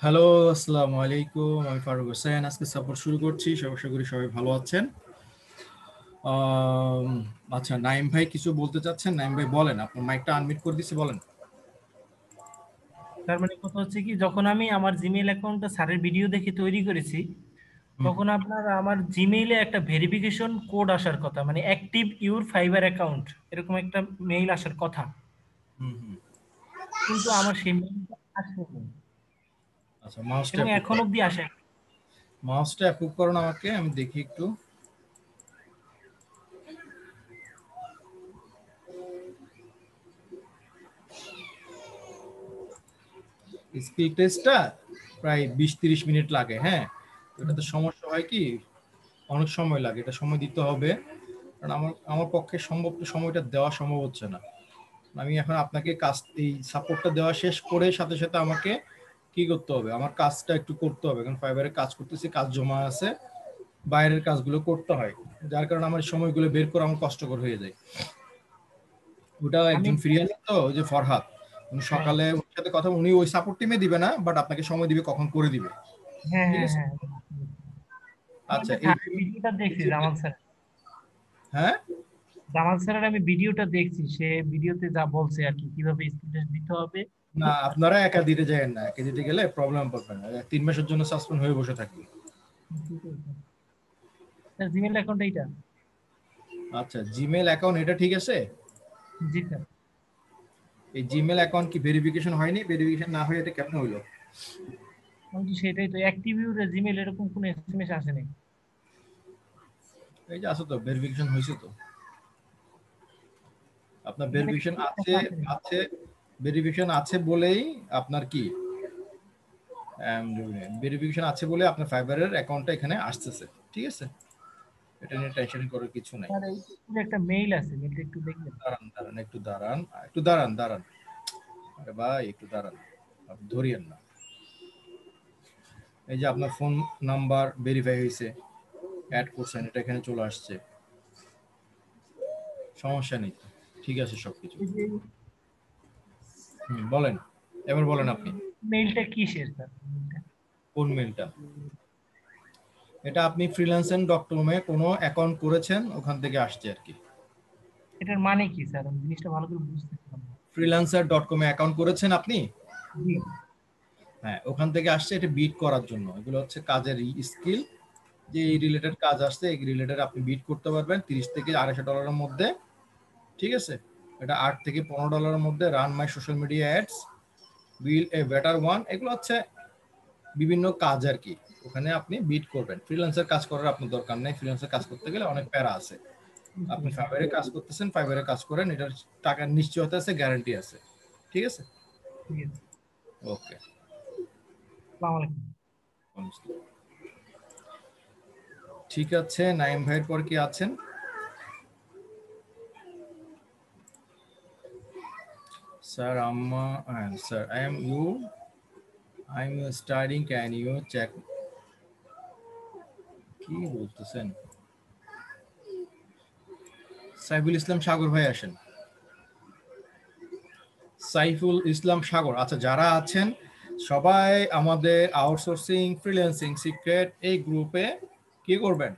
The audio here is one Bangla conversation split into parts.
হ্যালো, আসসালামু আলাইকুম। আমি ফারুক হোসেন। আজকে সাপোর্ট শুরু করছি। আশা করি সবাই ভালো আছেন। আম, আচ্ছা, নাইম ভাই কিছু বলতে চাচ্ছেন? নাইম ভাই বলেন, আপনার মাইকটা আনমিউট করে দিচ্ছি, বলেন। তার মানে কথা হচ্ছে কি, যখন আমি আমার জিমেইল অ্যাকাউন্টটা স্যারের ভিডিও দেখে তৈরি করেছি, হুম, তখন আপনার আমার জিমেইলে একটা ভেরিফিকেশন কোড আসার কথা, মানে অ্যাক্টিভ ইউর ফাইবার অ্যাকাউন্ট, এরকম একটা মেইল আসার কথা। হুম, হুম। কিন্তু আমার সেই মেইলটা আসেনি আচ্ছা, মাউসটা এবং অ্যাপ্রুভ এখন করুন। অবধি আসে। মাউসটা অ্যাপ্রুভ করুন আমাকে, আমি দেখি একটু। স্কিল টেস্টটা প্রায় 20-30 মিনিট লাগে, হ্যাঁ। তো এটাতে সমস্যা হয় কি, অনেক সময় লাগে, এটা সময় দিতে হবে। কারণ আমার আমার পক্ষে সম্ভব সময়টা দেওয়া সম্ভব হচ্ছে না। আমি এখন আপনাকে কাজ, এই সাপোর্টটা দেওয়া শেষ করে সাথে সাথে আমাকে কি করতে হবে, আমার কাজটা একটু করতে হবে, কারণ ফাইবারে কাজ করতেছি, কাজ জমা আছে, বাইরের কাজগুলো করতে হয়, যার কারণে আমার সময়গুলো বের করা আমার কষ্টকর হয়ে যায়। ওটা আমি একজন ফ্রি আছে তো, ওই যে ফরহাদ, উনি হ্যাঁ, সকালে ওর সাথে কথা, উনি ওই সাপোর্ট টিমে দিবে না, বাট আপনাকে সময় দিবে কখন করে দিবে। হ্যাঁ, ঠিক হ্যাঁ, আছে। হ্যাঁ। আচ্ছা, এই আমি ভিডিওটা দেখছি জামাল স্যার। হ্যাঁ, জামাল স্যারের আমি ভিডিওটা দেখছি, সে ভিডিওতে যা বলছে আর কি, কিভাবে স্টুডেন্ট দিতে হবে। না আপনারা একা দিতে যাবেন না, একা দিতে গেলে প্রবলেম পড়বে না, 3 মাসের জন্য সাসপেন্ড হয়ে বসে থাকবে। স্যার জিমেইল অ্যাকাউন্ট এইটা। আচ্ছা, জিমেল অ্যাকাউন্ট এটা ঠিক আছে। জি স্যার। এই জিমেল অ্যাকাউন্ট কি ভেরিফিকেশন হয়নি? ভেরিফিকেশন না হয়ে এটা কেমন হইলো? আমি তো সেটাই তো, অ্যাক্টিভ ইউর জিমেইল এরকম কোনো এসএমএস আসেনি। এই যে আছে তো, ভেরিফিকেশন হয়েছে তো, আপনার এখানে ভেরিফিকেশন কিছু আছে। লেখা আসেনি। আছে, ভেরিফিকেশন আছে বলেই আপনার কি, ভেরিফিকেশন আছে বলে আপনার ফাইবারের অ্যাকাউন্টটা এখানে আসতেছে, ঠিক আছে। এটা নিয়ে টেনশন করার কিছু নাই। স্যার এই একটা মেইল আছে, মেইলটা একটু দেখবেন। দাঁড়ান দাঁড়ান একটু দাঁড়ান, একটু দাঁড়ান দাঁড়ান, আরে ভাই একটু দাঁড়ান, আপনি ধরিয়েন না। এই যে আপনার ফোন নাম্বার ভেরিফাই হয়েছে, অ্যাড করছেন, এটা এখানে চলে আসছে, সমস্যা নেই তো? ঠিক আছে সবকিছু। এই যে বলেন, এবার বলেন আপনি। মেইলটা কিসের স্যার, মেইলটা? কোন মেলটা? এটা আপনি freelancer.com-এ কোনো অ্যাকাউন্ট করেছেন, ওখান থেকে আসছে আর কি। এটার মানে কি স্যার, আমি জিনিসটা ভালো করে বুঝতেছিলাম না। freelancer.com-এ অ্যাকাউন্ট করেছেন আপনি? জি। হ্যাঁ, ওখান থেকে আসছে, এটা বিট করার জন্য। এগুলো হচ্ছে কাজের স্কিল, যে এই রিলেটেড কাজ আসছে, এই রিলেটেড আপনি বিট করতে পারবেন $30 থেকে $250 মধ্যে, ঠিক আছে। এটা $8 থেকে $15 মধ্যে। Run my social media ads, bill a better one, এগুলো হচ্ছে বিভিন্ন কাজ আর কি। ওখানে আপনি বিট করবেন। ফ্রিল্যান্সার কাজ করার আপনার দরকার নেই, ফ্রিল্যান্সার কাজ করতে গেলে অনেক প্যারা আছে। বুঝতে আপনি পারছি। ফাইবারে কাজ করতেছেন, ফাইবারে কাজ করেন, এটার টাকার নিশ্চয়তা আছে, গ্যারান্টি আছে, ঠিক আছে। ঠিক আছে। ওকে। আসসালামু আলাইকুম। ঠিক আছে, নাইম ভাইয়ের পর কি আছেন? স্যার আম্মা, sir I am studying, can you check? কি বলতেছেন? সাইফুল ইসলাম সাগর ভাই আসেন। সাইফুল ইসলাম সাগর, আচ্ছা যারা আছেন সবাই আমাদের আউটসোর্সিং ফ্রিল্যান্সিং সিক্রেট এই গ্রুপে কি করবেন,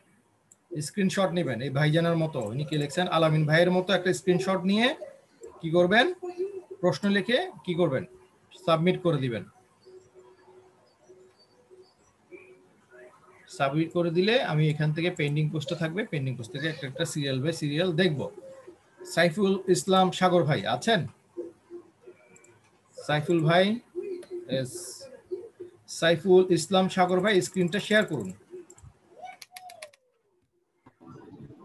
স্ক্রিনশট নেবেন। এই ভাইজানের মতো, ইনি কি লিখছেন, আলামিন ভাইয়ের মতো একটা স্ক্রিনশট নিয়ে কি করবেন, প্রশ্ন লিখে কি করবেন, সাবমিট করে দিবেন। সাবমিট করে দিলে আমি এখান থেকে পেন্ডিং পোস্টে থাকবে, পেন্ডিং পোস্ট থেকে একটা একটা সিরিয়াল বাই সিরিয়াল দেখব। সাইফুল ইসলাম সাগর ভাই আছেন? সাইফুল ভাই, এস, সাইফুল ইসলাম সাগর ভাই স্ক্রিনটা শেয়ার করুন।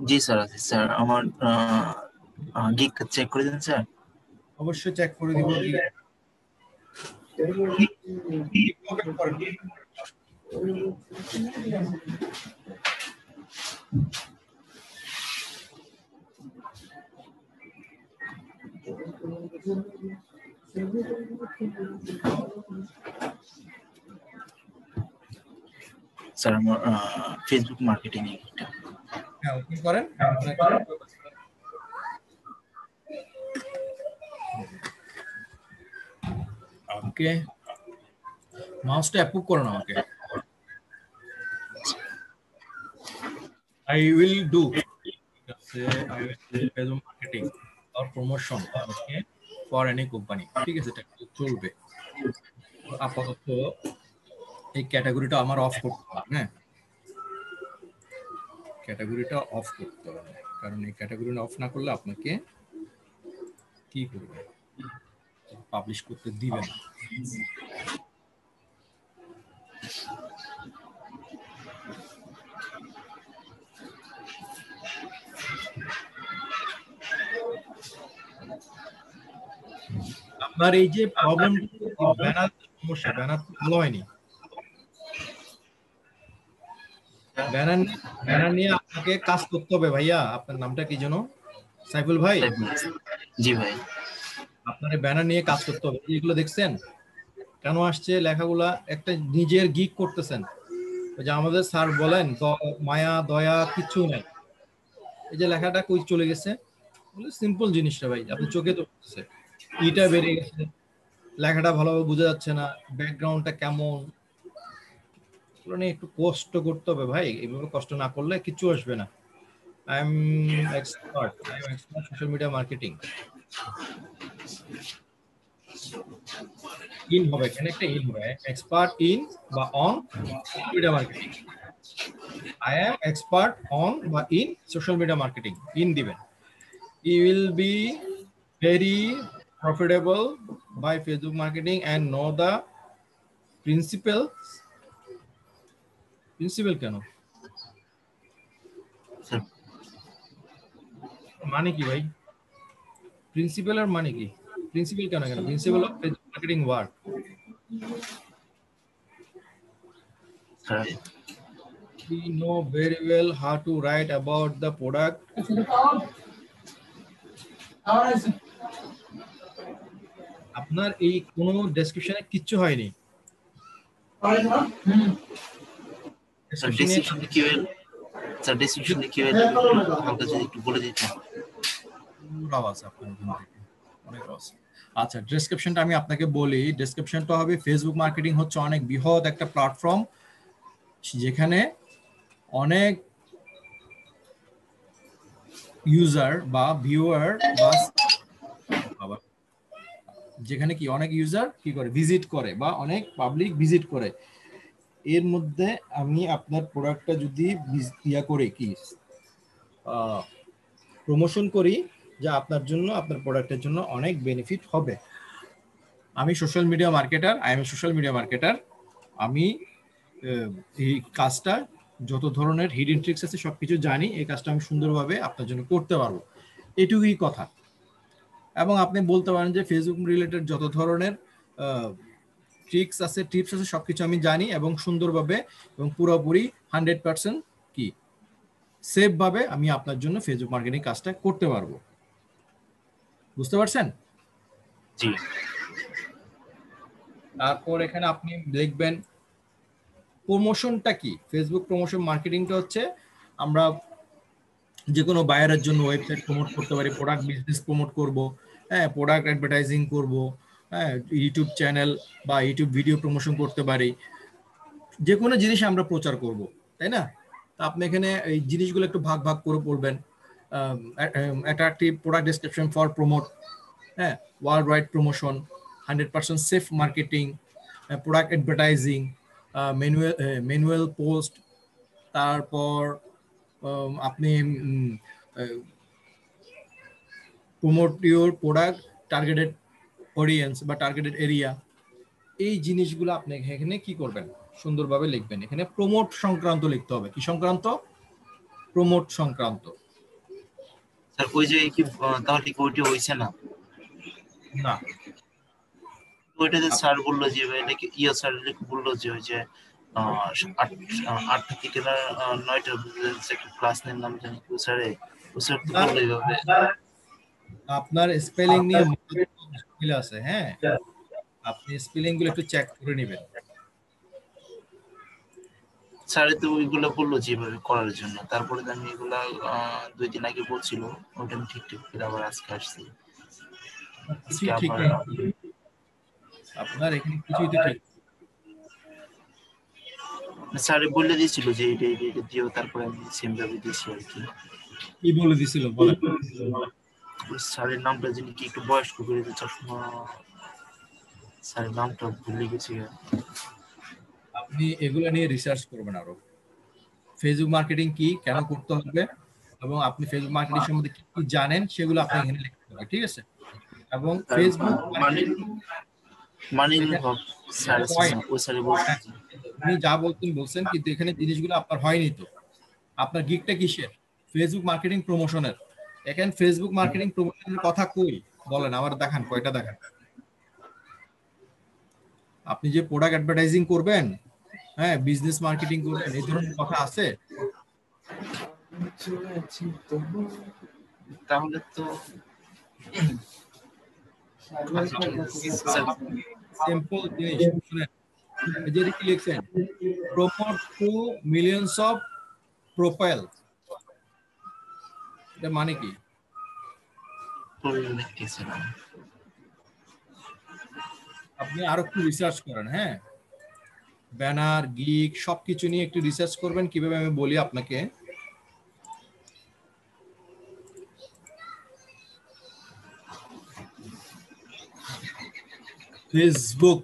জি স্যার, আছে স্যার। আমার গিগ চেক করে দিন স্যার। অবশ্যই চেক করে দিব। ওপেন করেন। স্যার আমার ফেসবুক মার্কেটিং এটা। হ্যাঁ, ওপেন করেন। ওকে, মাউসটা অ্যাপ্রুভ করুন আমাকে। I will do I will do Facebook marketing or promotion okay for any company ঠিক আছে, এটা চলবে। আপাতত এই ক্যাটাগরিটা আমার অফ করতে হবে, হ্যাঁ ক্যাটাগরিটা অফ করতে হবে, কারণ এই ক্যাটাগরিটা অফ না করলে আপনাকে কি করবে, পাবলিশ করতে দিবে না। আপনার এই যে প্রবলেম, ব্যানার সমস্যা, ব্যানার ভালো হয়নি, ব্যানার নিয়ে আপনাকে কাজ করতে হবে ভাইয়া। আপনার নামটা কি যেন? সাইফুল ভাই। জি ভাই। আপনার ব্যানার নিয়ে কাজ করতে হবে। এগুলো দেখছেন কেন আসছে লেখাগুলা? একটা নিজের গিক করতেছেন, ওই যে আমাদের স্যার বলেন মায়া দয়া কিচ্ছু নাই। এই যে লেখাটা কই চলে গেছে, সিম্পল জিনিসটা ভাই, আপনি চোখে তো পড়তেছে, ইটা বেড়ে গেছে, লেখাটা ভালোভাবে বোঝা যাচ্ছে না, ব্যাকগ্রাউন্ডটা কেমন, এগুলো নিয়ে একটু কষ্ট করতে হবে ভাই। এইভাবে কষ্ট না করলে কিছু আসবে না। I am expert social media marketing. In হবে, এখানে একটা ইন হবে, এক্সপার্ট ইন বা on social media marketing. I am expert on বা in social media marketing, in দিবেন। He will be very profitable by Facebook marketing and know the principles। Principal কেন, স্যার মানে কি ভাই? প্রিন্সিপাল এর মানে কি? প্রিন্সিপাল কেন কেন principal of Facebook marketing work. Sir We know very well how to write about the product। আপনার এই কোনো ডেসক্রিপশনে কিচ্ছু হয়নি। স্যার ডেসক্রিপশনে কি হল, স্যার ডেসক্রিপশনে কি হল আমাকে যদি একটু বলে দিতেন। আওয়াজ আপনার ওখান থেকে অনেক আওয়াজ। আচ্ছা, ডেসক্রিপশনটা আমি আপনাকে বলি। ডেসক্রিপশনটা হবে ফেসবুক মার্কেটিং হচ্ছে অনেক বৃহৎ একটা প্ল্যাটফর্ম, যেখানে অনেক ইউজার বা ভিউয়ার বা যেখানে কি অনেক ইউজার কি করে ভিজিট করে বা অনেক পাবলিক ভিজিট করে। এর মধ্যে আমি আপনার প্রোডাক্টটা যদি ইয়া করে কি প্রমোশন করি, যা আপনার জন্য আপনার প্রোডাক্টের জন্য অনেক বেনিফিট হবে। আমি social media marketer, I am social media marketer. আমি এই কাজটা যত ধরনের হিডেন ট্রিক্স আছে সবকিছু জানি, এই কাজটা আমি সুন্দরভাবে আপনার জন্য করতে পারবো, এটুকুই কথা। এবং আপনি বলতে পারেন যে ফেসবুক রিলেটেড যত ধরনের ট্রিক্স আছে টিপস আছে সবকিছু আমি জানি এবং সুন্দরভাবে এবং পুরোপুরি 100% কি সেফ ভাবে আমি আপনার জন্য ফেসবুক মার্কেটিং কাজটা করতে পারবো। বুঝতে পারছেন? জি। তারপর এখানে আপনি দেখবেন প্রমোশনটা কি। ফেসবুক প্রমোশন মার্কেটিংটা হচ্ছে আমরা যে কোনো বায়ারের জন্য ওয়েবসাইট প্রমোট করতে পারি, প্রোডাক্ট বিজনেস প্রমোট করব, হ্যাঁ প্রোডাক্ট অ্যাডভার্টাইজিং করব, হ্যাঁ ইউটিউব চ্যানেল বা ইউটিউব ভিডিও প্রমোশন করতে পারি, যে কোনো জিনিস আমরা প্রচার করব, তাই না? তা আপনি এখানে এই জিনিসগুলো একটু ভাগ ভাগ করে পড়বেন। Attractive product description for promote, হ্যাঁ world wide promotion, 100% safe marketing, product advertising, manual post, তারপর আপনি promote your product targeted audience বা টার্গেটেড এরিয়া। এই জিনিসগুলো আপনি এখানে কি করবেন, সুন্দরভাবে লিখবেন। এখানে প্রমোট সংক্রান্ত লিখতে হবে। কি সংক্রান্ত? প্রমোট সংক্রান্ত। স্যার ওই যে কি তাহলে কি ওইটা হইছে না? না, ওইটা যে স্যার বললো যে এটা কি ইয়া স্যার বললো যে ওই যে 8টা থেকে 9টা একটা ক্লাস নিলাম জানি কি স্যারে, ও স্যার তো বললো এইভাবে। আপনার স্পেলিং নিয়ে মুশকিল আছে, হ্যাঁ আপনি স্পেলিং গুলো একটু চেক করে নেবেন। স্যারে তো ওইগুলো বললো যেভাবে করার জন্য, তারপরে আমি এগুলা 2 দিন আগে বলছিল, ওটা আমি ঠিকঠাক করে আবার আজকে আসছি। কিছুই ঠিক নেই আপনার এখানে, কিছুই তো ঠিক। স্যার বলে দিয়েছিল যে এটা দিও, তারপরে আমি সেম ভাবে দিয়েছি আর কি। কি বলে দিছিল বলেন? স্যারের নামটা যিনি কি একটু বয়স্ক করে দিতে, চশমা, স্যারের নামটা ভুলে গেছি। আপনি এগুলো নিয়ে রিসার্চ করবেন আরো, ফেসবুক মার্কেটিং কি, কেন করতে হবে, এবং আপনি ফেসবুক মার্কেটিং সম্বন্ধে কি কি জানেন সেগুলো আপনি এখানে লিখতে হবে, ঠিক আছে? এবং ফেসবুক মানে স্যার পয়েন্ট, ও স্যারে বলছেন আপনি যা বলছেন, কিন্তু এখানে জিনিসগুলো আপনার হয়নি তো। আপনার গিগটা কিসের? ফেসবুক মার্কেটিং প্রমোশনের। এখানে ফেসবুক মার্কেটিং প্রমোশনের কথা কই বলেন, আমার দেখান, কয়টা দেখান। আপনি যে প্রোডাক্ট অ্যাডভার্টাইজিং করবেন, হ্যাঁ, বিজনেস মার্কেটিং করবেন, এই ধরনের কথা আছে? তাহলে তো সিম্পল জিনিস শুনেন, এই যে কি লিখছেন, promote to millions of profile, এটা মানে কি? আপনি আরো একটু রিসার্চ করেন, হ্যাঁ, ব্যানার, গিগ সবকিছু নিয়ে একটু রিসার্চ করবেন, কিভাবে আমি বলি আপনাকে। ফেসবুক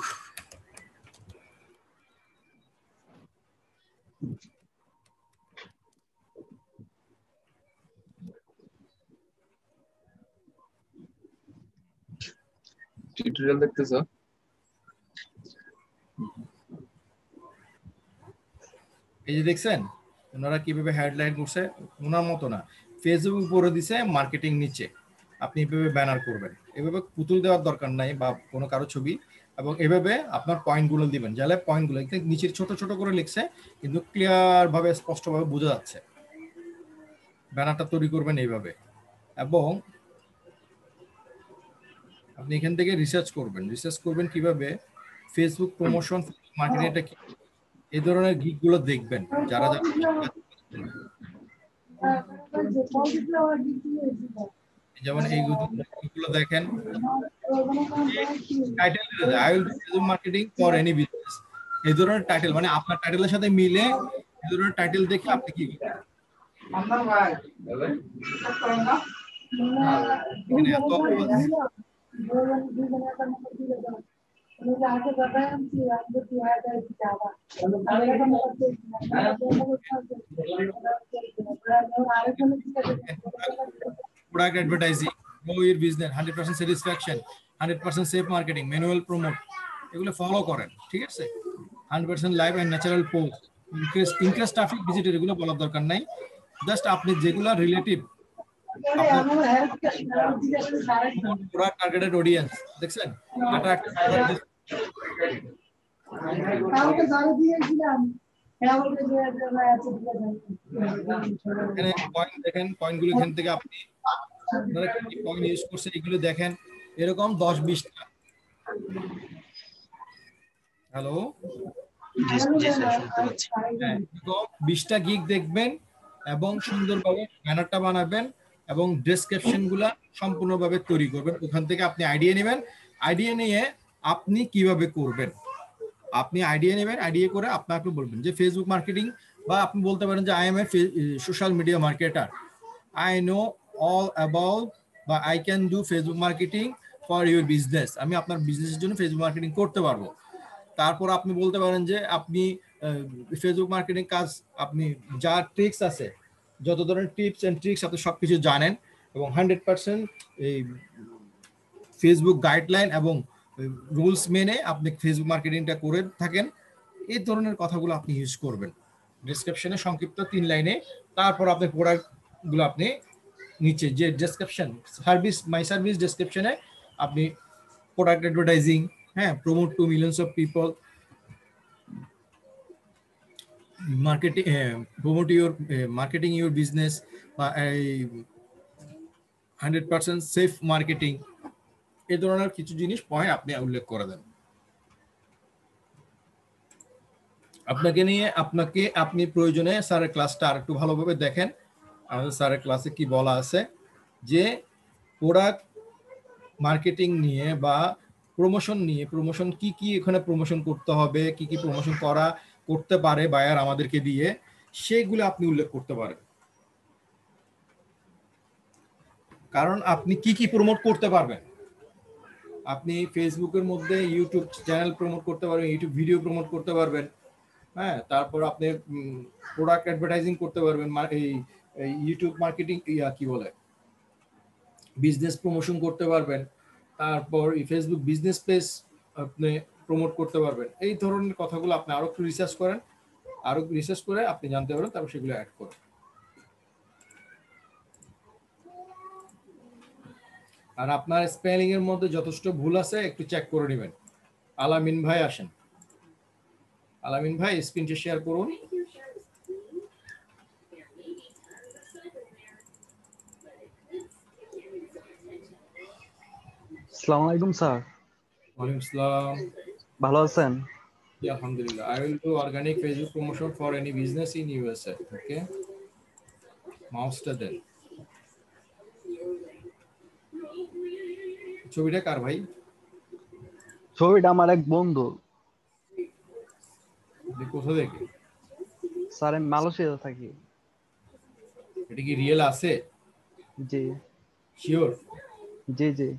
টিউটোরিয়াল দেখতেছো? এই যে দেখছেন ওনারা কিভাবে হেডলাইন করছে, ওনার মতো না, ফেসবুক উপরে দিছে, মার্কেটিং নিচে। আপনি এভাবে ব্যানার করবেন, এভাবে পুতুল দেওয়ার দরকার নাই বা কোনো কারো ছবি, এবং এভাবে আপনার পয়েন্টগুলো দিবেন, যাহলে পয়েন্টগুলো নিচের ছোট ছোট করে লিখছে কিন্তু ক্লিয়ার ভাবে স্পষ্টভাবে বোঝা যাচ্ছে। ব্যানারটা তৈরি করবেন এইভাবে, এবং আপনি এখান থেকে রিসার্চ করবেন কিভাবে ফেসবুক প্রমোশন, মার্কেটিং এটা কি, এই ধরনের গিগগুলো দেখবেন যারা যারা যেমন এইগুলো দেখেন, title I will do Facebook marketing for any business, এই ধরনের টাইটেল, মানে আপনার টাইটেলের সাথে মিলে এই ধরনের টাইটেল দেখে আপনি কি product advertising, grow your business, 100% satisfaction, 100% safe marketing, manual promote, এগুলো ফলো করেন, ঠিক আছে? 100% live and natural post, increase traffic, visitor, এগুলো বলার দরকার নাই। জাস্ট আপনি যেগুলো রিলেটিভ প্রোডাক্ট টার্গেটেড অডিয়েন্স দেখছেন, এখানে পয়েন্ট দেখেন, পয়েন্টগুলো এখান থেকে আপনি আপনারা কি পয়েন্ট ইউজ করছেন এগুলো দেখেন, এরকম 10-20টা। হ্যালো, 20টা গিগ দেখবেন এবং সুন্দরভাবে ব্যানারটা বানাবেন এবং ডেসক্রিপশন গুলা সম্পূর্ণভাবে তৈরি করবেন। ওখান থেকে আপনি আইডিয়া নেবেন, আইডিয়া নিয়ে আপনি কিভাবে করবেন, আপনি আইডিয়া নেবেন, আইডিয়া করে আপনাকে বলবেন যে ফেসবুক মার্কেটিং, বা আপনি বলতে পারেন যে I am a social media marketer, I know all about, বা I can do Facebook marketing for your business, আমি আপনার বিজনেসের জন্য ফেসবুক মার্কেটিং করতে পারবো। তারপর আপনি বলতে পারেন যে আপনি ফেসবুক মার্কেটিং কাজ, আপনি যা ট্রিক্স আছে, যত ধরনের টিপস এন্ড ট্রিক্স আপনি সবকিছু জানেন, এবং 100% এই ফেসবুক গাইডলাইন এবং রুলস মেনে আপনি ফেসবুক মার্কেটিংটা করে থাকেন, এই ধরনের কথাগুলো আপনি ইউজ করবেন ডেসক্রিপশনে সংক্ষিপ্ত 3 লাইনে। তারপর আপনি প্রোডাক্টগুলো আপনি নিচে যে ডেসক্রিপশন সার্ভিস, মাই সার্ভিস ডেসক্রিপশনে আপনি প্রোডাক্ট অ্যাডভার্টাইজিং, হ্যাঁ, promote to millions of people, marketing, promote your marketing your business, বা 100% সেফ মার্কেটিং, এই ধরনের কিছু জিনিস পয়েন্ট আপনি উল্লেখ করে দেন। আপনাকে নিয়ে আপনি প্রয়োজনে স্যারের ক্লাসটা আর একটু ভালোভাবে দেখেন, আমাদের স্যারের ক্লাসে কি বলা আছে যে প্রোডাক্ট মার্কেটিং নিয়ে বা প্রমোশন নিয়ে, প্রমোশন কি কি এখানে প্রমোশন করতে হবে, কি কি প্রমোশন করা করতে পারে বায়ার আমাদেরকে দিয়ে, সেগুলো আপনি উল্লেখ করতে পারেন। কারণ আপনি কি কি প্রমোট করতে পারবেন, আপনি ফেসবুকের মধ্যে ইউটিউব চ্যানেল প্রমোট করতে পারবেন, ইউটিউব ভিডিও প্রমোট করতে পারবেন, হ্যাঁ, তারপর আপনি প্রোডাক্ট অ্যাডভার্টাইজিং করতে পারবেন, এই ইউটিউব মার্কেটিং কি বলে বিজনেস প্রমোশন করতে পারবেন, তারপর ফেসবুক বিজনেস পেজ আপনি প্রমোট করতে পারবেন। এই ধরনের কথাগুলো আপনি আরো একটু রিসার্চ করেন, আরো রিসার্চ করে আপনি জানতে পারেন, তারপর সেগুলো অ্যাড করেন। আর আপনার স্পেলিং এর মধ্যে যথেষ্ট ভুল আছে একটু চেক করে নেবেন। আলামিন ভাই আসেন, আলামিন ভাই স্ক্রিনটা শেয়ার করুন। আসসালামু আলাইকুম স্যার, ওয়ালাইকুম আসসালাম। ভালো আছেন? Yeah, alhamdulillah. I will do organic Facebook promotion for any business in USA. Okay. মাউসটা দেন। ছবিটা কার ভাই? ছবিটা আমার এক বন্ধু। কোথা থেকে? স্যার আমি মালয়েশিয়াতে থাকি। এটা কি রিয়েল আছে? জি শিওর? জি জি।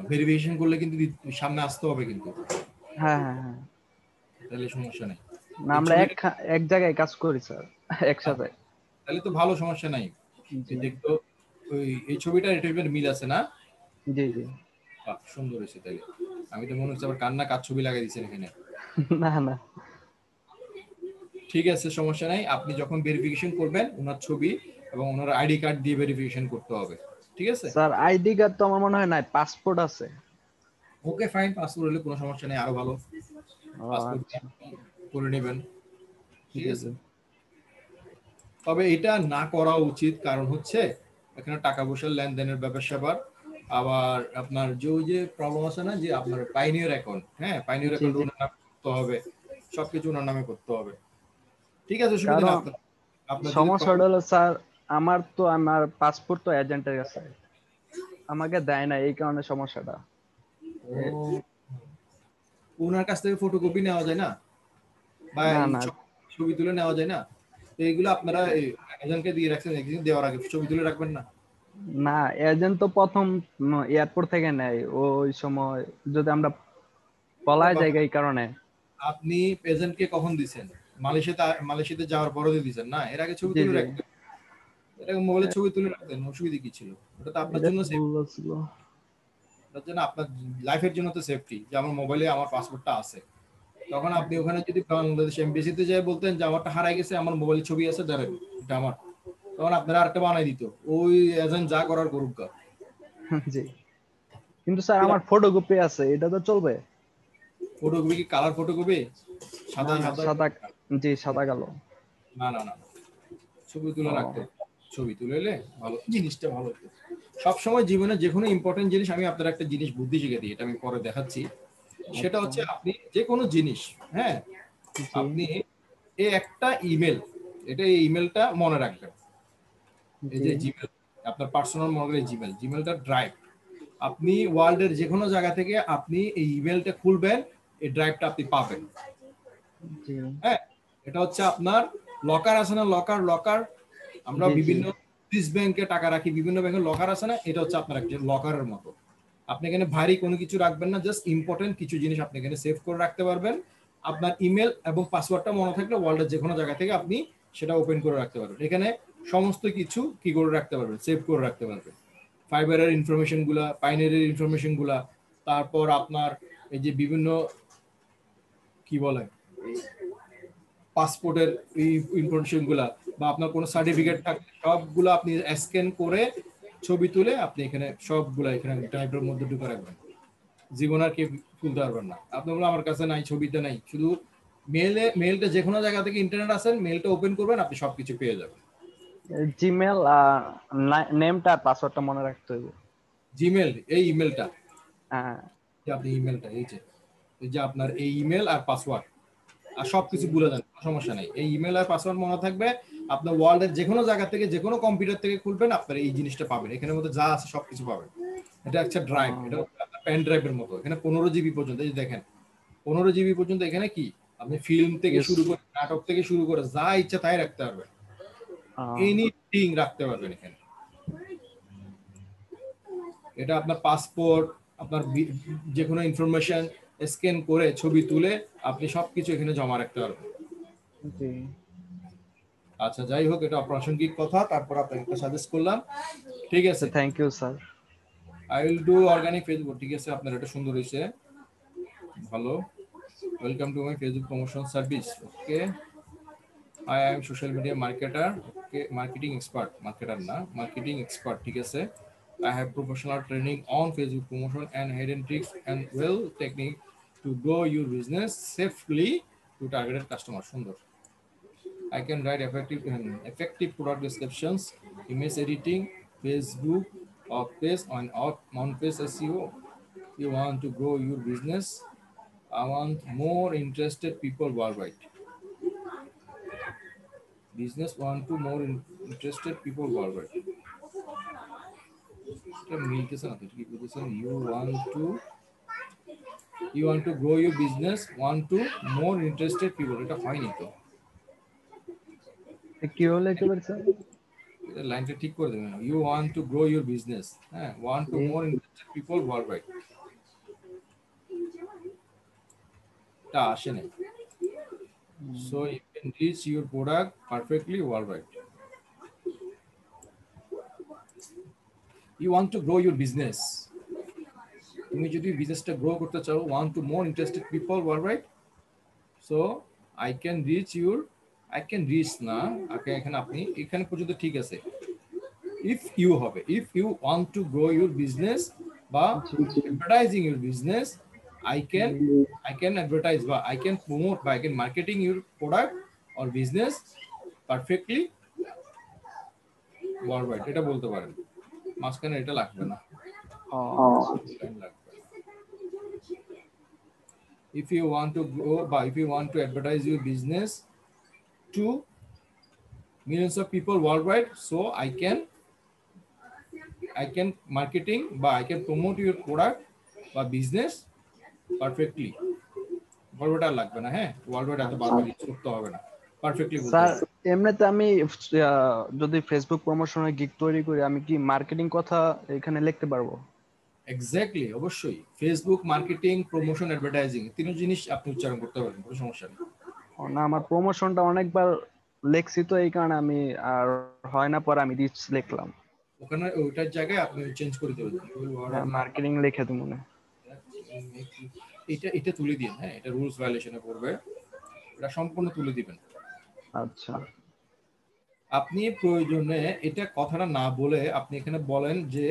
ভেরিফিকেশন করলে কিন্তু সামনে আসতে হবে কিন্তু। হ্যাঁ হ্যাঁ হ্যাঁ। তাহলে সমস্যা নাই। না আমরা এক জায়গায় কাজ করি স্যার, একসাথে। তাহলে তো ভালো, সমস্যা নাই। দেখতো ওই এই ছবিটার এটা মিল আছে না? জি জি। সুন্দর হয়েছে। তাহলে আমি তো মনে হচ্ছে আবার কান্না কাজ ছবি লাগাই দিয়েছেন এখানে। না না ঠিক আছে, সমস্যা নাই। আপনি যখন ভেরিফিকেশন করবেন ওনার ছবি এবং ওনার আইডি কার্ড দিয়ে ভেরিফিকেশন করতে হবে, ঠিক আছে? স্যার আইডি কার্ড তো আমার মনে হয় নাই, পাসপোর্ট আছে। ওকে ফাইন, পাসপোর্ট হলে কোনো সমস্যা নেই, আরো ভালো। পাসপোর্ট করে নেবেন, ঠিক আছে? তবে এটা না করা উচিত, কারণ হচ্ছে এখানে টাকা পয়সার লেনদেনের ব্যাপার স্যাপার। আবার আপনার যে প্রবলেম আছে না, যে আপনার পাইনিয়ার অ্যাকাউন্ট, হ্যাঁ, পাইনিয়ার অ্যাকাউন্ট ওনার নামে করতে হবে, সবকিছু ওনার নামে করতে হবে, ঠিক আছে? সুবিধা আপনার সমস্যাটা হলো স্যার, আমার পাসপোর্ট তো এজেন্টের কাছে, আমাকে দেয় না, এই কারণে সমস্যাটা। ওনার কাছ থেকে ফটোকপি নেওয়া যায় না, বা ছবি তুলে নেওয়া যায় না? তো এইগুলো আপনারা এজেন্টকে দিয়ে রাখছেন, একদিন দেওয়ার আগে ছবি তুলে রাখবেন না? না, এজেন্ট তো প্রথম এয়ারপোর্ট থেকে নেয়, ওই সময় যদি আমরা পলায় যাই এই কারণে। আপনি এজেন্টকে কখন দিবেন? মালয়েশিয়াতে যাওয়ার পরে দিয়েছেন না? এর আগে ছবি তুলে রাখতেন, এটা মোবাইলে ছবি তুলে রাখতেন, অসুবিধা কি ছিল? ওটা তো আপনার জন্য সেফ ছিল, ওটার জন্য আপনার লাইফের জন্য তো সেফটি, যে আমার মোবাইলে আমার পাসপোর্টটা আছে। তখন আপনি ওখানে যদি বাংলাদেশ এমবিসিতে যাই বলতেন যে আমারটা হারাই গেছে, আমার মোবাইলে ছবি আছে, ধরেন এটা আমার, তখন আপনারা আরেকটা বানাই দিত, ওই এজেন্ট যা করার করুক। জি, কিন্তু স্যার আমার ফটোকপি আছে, এটা তো চলবে? ফটোকপি কি কালার ফটোকপি? সাদা সাদা? জি সাদা কালো। না না না, ছবি তুলে রাখতে, ছবি তুলে এলে ভালো, জিনিসটা ভালো হতো। সবসময় জীবনে যে কোনো ইম্পর্টেন্ট জিনিস, আমি আপনার একটা জিনিস বুদ্ধি শিখে দিই, এটা আমি পরে দেখাচ্ছি। সেটা হচ্ছে আপনি যে কোনো জিনিস, হ্যাঁ, আপনি এই একটা ইমেল, এই ইমেলটা মনে রাখবেন। এই যে জিমেল, আপনার পার্সোনাল মনে জিমেলটা ড্রাইভ, আপনি ওয়ার্ল্ডের যে কোনো জায়গা থেকে আপনি এই ইমেলটা খুলবেন, এই ড্রাইভটা আপনি পাবেন। হ্যাঁ, এটা হচ্ছে আপনার লকার আছে না, লকার আমরা বিভিন্ন সুইস ব্যাংকে টাকা রাখি, বিভিন্ন ব্যাংকের লকার আছে না, এটা হচ্ছে আপনার একটা লকারের মতো। আপনি এখানে ভারী কোনো কিছু রাখবেন না, জাস্ট ইম্পর্টেন্ট কিছু জিনিস আপনি এখানে সেভ করে রাখতে পারবেন। আপনার ইমেল এবং পাসওয়ার্ডটা মনে থাকলে ওয়ার্ল্ডের যে কোনো জায়গা থেকে আপনি সেটা ওপেন করে রাখতে পারবেন। এখানে সমস্ত কিছু কি করে রাখতে পারবেন, সেভ করে রাখতে পারবেন। ফাইবারের ইনফরমেশন গুলা, পাইনারির ইনফরমেশন গুলা, তারপর আপনার এই যে বিভিন্ন কি বলে পাসপোর্টের এই ইনফরমেশন গুলা, বা আপনার কোনো সার্টিফিকেট থাকলে সবগুলো আপনি স্ক্যান করে ছবি তুলে আপনি এখানে সবগুলা এখানে ড্রাইভের মধ্যে ঢুকে রাখবেন। জীবন আর কেউ তুলতে পারবেন না। আপনি বলুন আমার কাছে নাই, ছবিটা নাই, শুধু মেলটা যে কোনো জায়গা থেকে ইন্টারনেট আছেন, মেলটা ওপেন করবেন, আপনি সবকিছু পেয়ে যাবেন। জিমেল নেমটা আর পাসওয়ার্ডটা মনে রাখতে হবে। জিমেল এই ইমেলটা, হ্যাঁ, আপনি ইমেলটা এই যে আপনার এই ইমেল আর পাসওয়ার্ড, আর সবকিছু ভুলে যান, সমস্যা নাই। এই ইমেল আর পাসওয়ার্ড মনে থাকবে, আপনার ওয়ার্ল্ডের যে কোনো জায়গা থেকে যে কোনো কম্পিউটার থেকে খুলবেন, আপনার এই জিনিসটা পাবেন, এখানের মধ্যে যা আছে সবকিছু পাবেন। এটা একটা ড্রাইভ, এটা আপনার পেন ড্রাইভের মতো। এখানে 15 জিবি পর্যন্ত, এই দেখেন 15 জিবি পর্যন্ত এখানে কি আপনি ফিল্ম থেকে Yes. শুরু করে নাটক থেকে শুরু করে যা ইচ্ছা তাই রাখতে পারবেন, এনিথিং রাখতে পারবেন এখানে। এটা আপনার পাসপোর্ট, আপনার যে কোনো ইনফরমেশন স্ক্যান করে ছবি তুলে আপনি সবকিছু এখানে জমা রাখতে পারবেন। জি আচ্ছা যাই হোক, এটা অপ্রাসঙ্গিক কথা, তারপর আপনাকে একটা সাজেস্ট করলাম, ঠিক আছে। Thank you sir. I will do organic Facebook, ঠিক আছে, আপনার এটা সুন্দর হয়েছে, ভালো। Welcome to my Facebook promotion service. Okay, I am social media marketer. Okay, marketing expert, marketer না, মার্কেটিং এক্সপার্ট, ঠিক আছে। I have professional training on Facebook promotion and hidden tricks and well technique to grow your business safely to targeted customer. সুন্দর। I can write effective product descriptions, image editing, Facebook page on page SEO. You want to grow your business. I want more interested people worldwide. Business want to more interested people worldwide. মিলতেছে না তো, কি বলতেছেন? You want to grow your business, want to more interested people, এটা হয়নি তো, কি হলো একেবারে স্যার? এটা লাইনটা ঠিক করে দেবেন। You want to grow your business, হ্যাঁ, want to more interested people worldwide, এটা আসে না। So you can reach your product perfectly worldwide. You want to grow your business, তুমি যদি বিজনেসটা গ্রো করতে চাও, want to more interested people worldwide, so I can reach না, এখানে আপনি এখানে পর্যন্ত ঠিক আছে। if you want to grow your business বা advertising your business, I can advertise বা I can promote বা I can marketing your product or business perfectly worldwide, এটা বলতে পারেন। মাঝখানে এটা লাগবে না। If you want to grow বা if you want to advertise your business to millions of people worldwide, so I can marketing বা I can promote your product বা business perfectly worldwide, আর লাগবে না। হ্যাঁ, worldwide এত বারবার ইউজ করতে হবে না, পারফেক্টলি বলতে স্যার হবে। এমনিতে আমি যদি ফেসবুক প্রমোশনের গিগ তৈরি করি, আমি কি মার্কেটিং কথা এখানে লিখতে পারবো? এক্স্যাক্টলি, অবশ্যই ফেসবুক মার্কেটিং, প্রমোশন, অ্যাডভার্টাইজিং, তিন জিনিস আপনি উচ্চারণ করতে পারবেন, কোনো সমস্যা নেই। না, আমার প্রমোশনটা অনেকবার লেখছি তো এই কারণে আমি আর হয় না, পরে আমি রিচ লিখলাম। ওখানে ওইটার জায়গায় আপনি চেঞ্জ করে দেবেন, মার্কেটিং লিখে দেবো না, এটা তুলে দিন। হ্যাঁ, এটা রুলস ভায়োলেশনে পড়বে, এটা সম্পূর্ণ তুলে দিবেন। আচ্ছা, আপনি প্রয়োজনে এটা কথাটা না বলে আপনি এখানে বলেন যে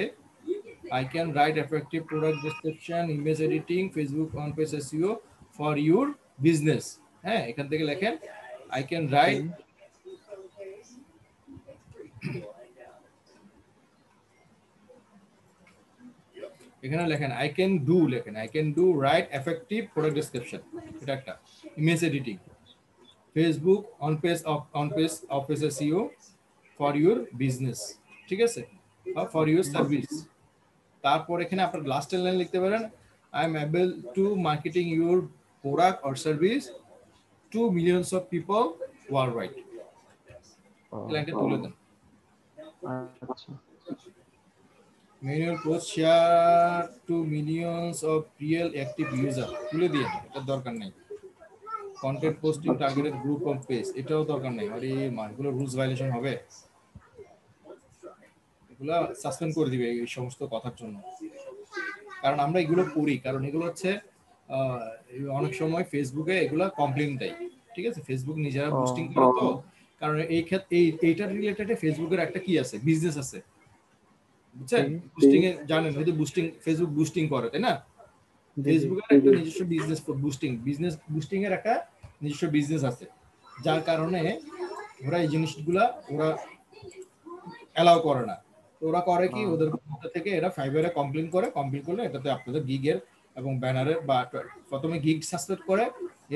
I can write effective product description, image editing, Facebook on page SEO for your business. হ্যাঁ, এখান থেকে লেখেন I can write এখানে লেখেন I can do, লেখেন I can do write effective product description, এটা একটা, image editing, Facebook on page SEO for your business, ঠিক আছে, for your service। তারপর এখানে আপনার লাস্টের লাইন লিখতে পারেন I am able to marketing your product or service to millions of people worldwide, লাইনটা তুলে দেন। আচ্ছা, Manual post share to millions of real active user, তুলে দিয়ে এটা দরকার নেই। Content posting targeted group of page, এটাও দরকার নেই। আরে মানগুলো রুলস ভায়োলেশন হবে, এগুলা সাসপেন্ড করে দিবে এই সমস্ত কথার জন্য। কারণ আমরা এগুলো করি, কারণ এগুলো হচ্ছে অনেক সময় ফেসবুকে এগুলা কমপ্লেইন দেয়, ঠিক আছে, ফেসবুক নিজেরা বুস্টিং করে তো। কারণ এই ক্ষেত্রে এইটার রিলেটেড ফেসবুকের একটা কি আছে, বিজনেস আছে, বুঝছেন? বুস্টিং এ জানেন হয়তো, ফেসবুক বুস্টিং করে, তাই না? ফেসবুকের একটা নিজস্ব বিজনেস বুস্টিং এর একটা নিজস্ব বিজনেস আছে, যার কারণে ওরা এই জিনিসগুলা ওরা অ্যালাউ করে না। তো ওরা করে কি, ওদের মধ্যে থেকে এরা ফাইবারে কমপ্লেইন করলে এটাতে আপনাদের গিগের এবং ব্যানারের বা প্রথমে গিগ সাসপেন্ড করে,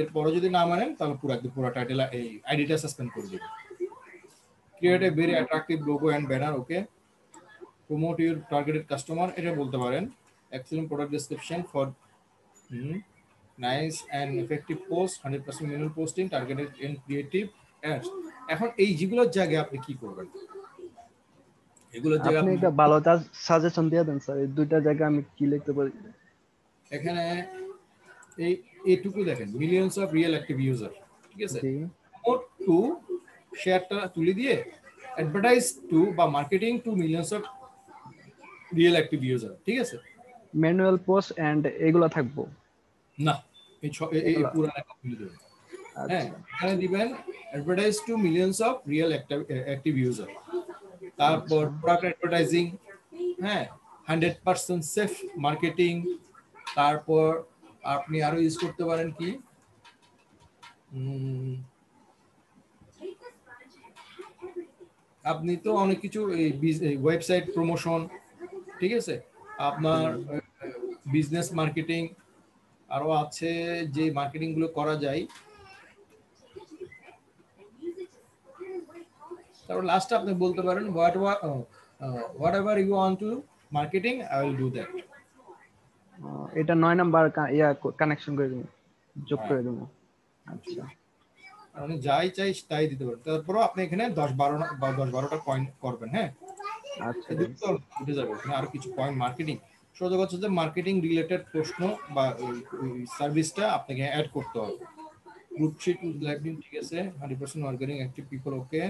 এরপরে যদি না মানেন তাহলে পুরো টাইটেল এই আইডিটা সাসপেন্ড করে দিবে। Create a very attractive logo and banner, okay. Promote your targeted customer, এটা বলতে পারেন। Excellent product description nice and effective post, 100% manual posting, targeted and creative ads. এখন এই যেগুলোর জায়গায় আপনি কি করবেন, এগুলোর জায়গায় আপনি আপনি একটা ভালো সাজেশন দিয়ে দেন স্যার, এই দুইটা জায়গা আমি কি লিখতে পারি? এখানে এই এইটুকু দেখেন, millions of real active user, ঠিক আছে, জি প্রমোট টু শেয়ারটা তুলে দিয়ে অ্যাডভার্টাইজ টু বা marketing to millions of real active user, ঠিক আছে। ম্যানুয়াল পোস্ট এন্ড এগুলো থাকবো? না, এই এগুলা পুরো লেখা তুলে দেবেন। হ্যাঁ, আচ্ছা এখানে দিবেন advertise to millions of real active user, তারপর আচ্ছা প্রোডাক্ট অ্যাডভার্টাইজিং, হ্যাঁ, 100% সেফ মার্কেটিং, তারপর আপনি আরো ইউজ করতে পারেন কি, আপনি তো অনেক কিছু এই ওয়েবসাইট প্রমোশন, ঠিক আছে, আপনার বিজনেস মার্কেটিং, আরো আছে যে মার্কেটিং গুলো করা যায়। তারপর লাস্টে আপনি বলতে পারেন whatever you want to marketing I will do that. এটা 9 নাম্বার কানেকশন করে দেবো, যোগ করে দেবো। আচ্ছা মানে যাই চাই তাই দিতে পারেন। তারপরও আপনি এখানে 10-12টা পয়েন্ট করবেন। হ্যাঁ, আচ্ছা এদিকে তো উঠে যাবে, এখানে আরো কিছু পয়েন্ট মার্কেটিং, সোজা কথা হচ্ছে মার্কেটিং রিলেটেড প্রশ্ন বা সার্ভিসটা আপনাকে অ্যাড করতে হবে। Group sheet with live link, ঠিক আছে, 100% মার্কেটিং অ্যাক্টিভ পিপল, ওকে,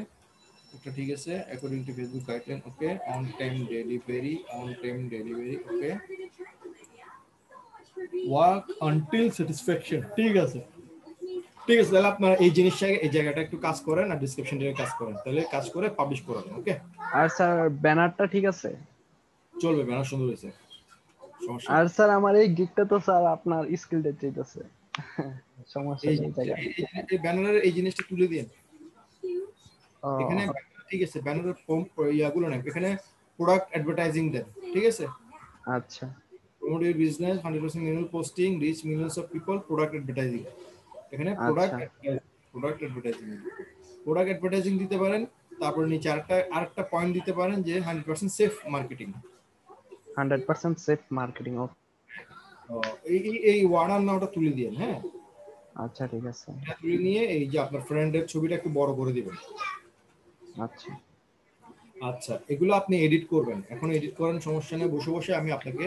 এটা ঠিক আছে, according to Facebook guideline, okay, on time delivery, okay, work until satisfaction, ঠিক আছে। ঠিক আছে, তাহলে আপনার এই জিনিসটা এই জায়গাটা একটু কাজ করেন আর ডেসক্রিপশন দিয়ে কাজ করেন, তাহলে কাজ করে পাবলিশ করেন। ওকে, আর স্যার ব্যানারটা ঠিক আছে? চলবে, ব্যানার সুন্দর হয়েছে, সমস্যা আর নেই। স্যার আমার এই গিকটা তো স্যার আপনার স্কিলটা চাইতেছে, সমস্যা এই নেই জায়গায়। এই ব্যানারের এই জিনিসটা তুলে দিন ও এখানে, ঠিক আছে, ব্যানারের ইয়াগুলো নেন, এখানে প্রোডাক্ট অ্যাডভার্টাইজিং দেন, ঠিক আছে, আচ্ছা promote your business, 100% manual posting, reach millions of people, product advertising, এখানে আচ্ছা প্রোডাক্ট অ্যাডভার্টাইজিং দিতে পারেন। তারপর নিচে আরেকটা পয়েন্ট দিতে পারেন যে 100% সেফ মার্কেটিং। 100% safe marketing. এই ওয়ার্ডার নামটা তুলে দিন। হ্যাঁ, আচ্ছা ঠিক আছে। এটা তুলে নিয়ে এই যে আপনার ফ্রেন্ডের ছবিটা একটু বড় করে দিবেন। আচ্ছা আচ্ছা, এগুলো আপনি এডিট করবেন, এখন এডিট করেন, সমস্যা নেই, বসে বসে আমি আপনাকে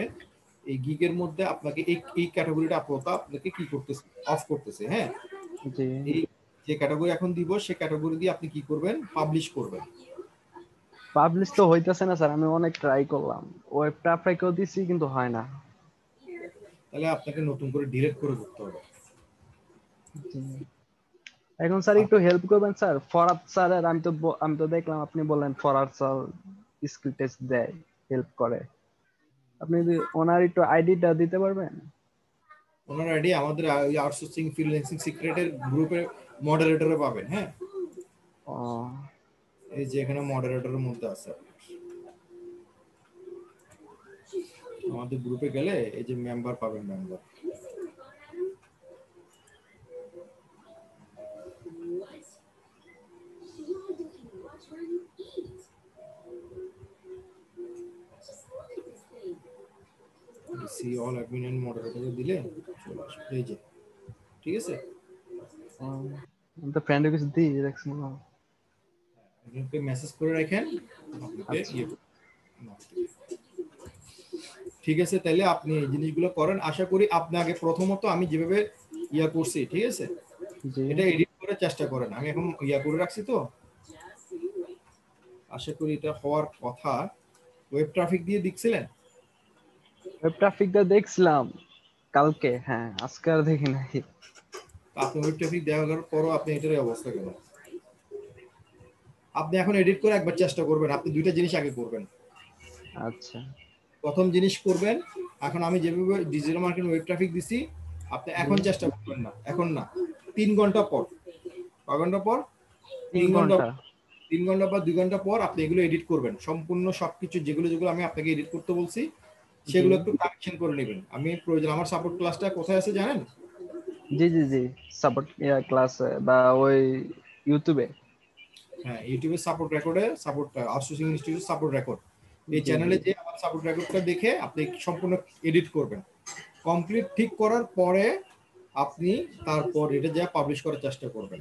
এই গিগের মধ্যে আপনাকে এই ক্যাটাগরিটা আপনাকে কি করতেছে, অফ করতেছে। হ্যাঁ, জি এই যে ক্যাটাগরি এখন দিব সেই ক্যাটাগরি দিয়ে আপনি কি করবেন, পাবলিশ করবেন। পাবলিশ তো হইতেছে না স্যার, আমি অনেক ট্রাই করলাম, ওয়েব ট্রাফিকও দিছি কিন্তু হয় না। তাহলে আপনাকে নতুন করে ডিলিট করে করতে হবে। জি। এখন স্যার একটু হেল্প করবেন স্যার, ফরহাদ স্যারের আমি তো দেখলাম আপনি বললেন ফরহাদ স্যার স্কিল টেস্ট দেয়, হেল্প করে, আপনি যদি ওনার একটু আইডিটা দিতে পারবেন? ওনার আইডি আমাদের আউটসোর্সিং ফ্রিল্যান্সিং সিক্রেটের গ্রুপে মডারেটরে পাবেন। হ্যাঁ, ও এই যে এখানে মডারেটরের মধ্যে আছে, আমাদের গ্রুপে গেলে এই যে মেম্বার পাবেন, member. See all admin and মডারেটরে দিলে চলে আসবে, এই যে, ঠিক আছে। আমি তো ফ্রেন্ডে কিছু দিই দেখছি না। আপনাকে মেসেজ করে রাখেন, আপনাকে আচ্ছা। ঠিক আছে, তাহলে আপনি এই জিনিসগুলো করেন। আশা করি আপনি আগে প্রথমত আমি যেভাবে করছি, ঠিক আছে, জি এটা এডিট করে চেষ্টা করেন। আমি এখন করে রাখছি, তো আশা করি এটা হওয়ার কথা। ওয়েব ট্রাফিক দিয়ে দেখছিলেন? ওয়েব ট্রাফিকটা দেখছিলাম কালকে, হ্যাঁ আজকে আর দেখি নাই। আপনি ওয়েব ট্রাফিক দেওয়ার পরও আপনি এটারই অবস্থা কেন? আপনি এখন এডিট করে একবার চেষ্টা করবেন, আপনি দুইটা জিনিস আগে করবেন। আচ্ছা প্রথম জিনিস করবেন, এখন আমি যেভাবে ডিজিটাল মার্কেটিং ওয়েব ট্রাফিক দিছি, আপনি এখন চেষ্টা করবেন না, এখন না, 3 ঘন্টা পর। কয় ঘন্টা পর? 3 ঘন্টা। 3 ঘন্টা বা 2 ঘন্টা পর আপনি এগুলো এডিট করবেন, সম্পূর্ণ সবকিছু যেগুলো আমি আপনাকে এডিট করতে বলছি সেগুলো একটু কারেকশন করে নেবেন। আমি প্রয়োজন, আমার সাপোর্ট ক্লাসটা কোথায় আছে জানেন? জি জি জি, সাপোর্ট ক্লাস বা ওই ইউটিউবে। হ্যাঁ, ইউটিউবে সাপোর্ট রেকর্ডে, support outsourcing institute support record, এই চ্যানেলে যে আমার সাপোর্ট রেকর্ডটা দেখে আপনি সম্পূর্ণ এডিট করবেন। কমপ্লিট ঠিক করার পরে আপনি তারপর এটা যা পাবলিশ করার চেষ্টা করবেন।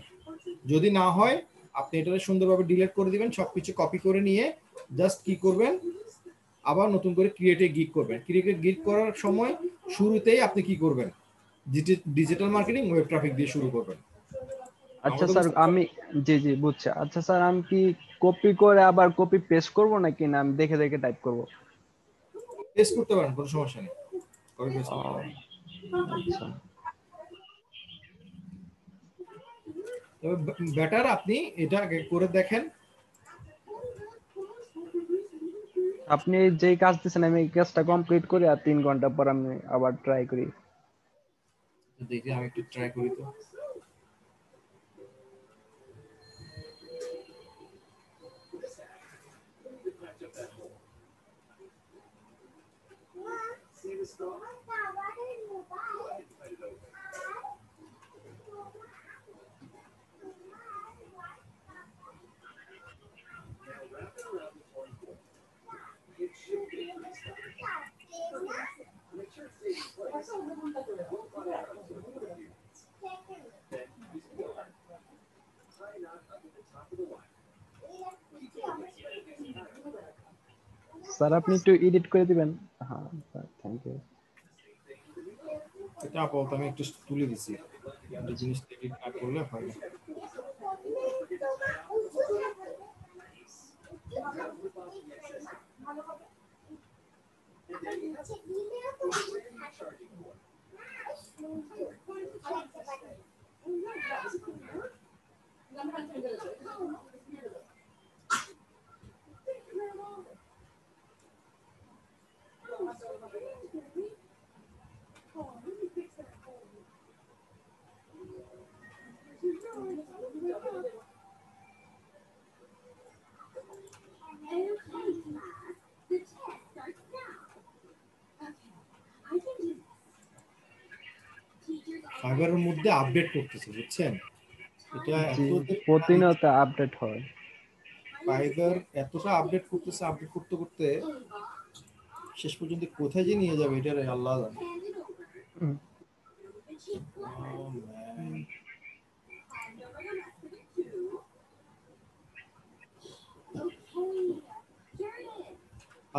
যদি না হয় আপনি এটা সুন্দরভাবে ডিলিট করে দিবেন, সবকিছু কপি করে নিয়ে জাস্ট কি করবেন, আবার নতুন করে ক্রিয়েটে গিগ করবেন। ক্রিয়েটে গিগ করার সময় শুরুতেই আপনি কি করবেন, ডিজিটাল মার্কেটিং ওয়েব ট্রাফিক দিয়ে শুরু করবেন। আচ্ছা স্যার আমি, জি জি বুঝছি। আচ্ছা স্যার আমি কি কপি করে আবার কপি পেস্ট করব নাকি না আমি দেখে দেখে টাইপ করব? পেস্ট করতে পারেন, কোনো সমস্যা নেই, কপি পেস্ট করতে পারেন। আচ্ছা তবে বেটার আপনি এটা আগে করে দেখেন। আপনি যেই কাজ দিচ্ছেন আমি এই কাজটা কমপ্লিট করি আর 3 ঘন্টা পর আমি আবার ট্রাই করি। দেখি আমি একটু ট্রাই করি তো। স্যার আপনি একটু এডিট করে দিবেন। হ্যাঁ স্যার থ্যাংক ইউ। এটা আপাতত আমি একটু তুলে দিছি, একটা জিনিস এডিট না করলে হয় না। ফাইবারের মধ্যে আপডেট করতেছে, বুঝছেন? এটা জি এত প্রতিনিয়ত আপডেট হয়। ফাইবার এতটা আপডেট করতেছে, আপডেট করতে করতে শেষ পর্যন্ত কোথায় যে নিয়ে যাবে এটা আল্লাহ জানে। হুম, Oh, man.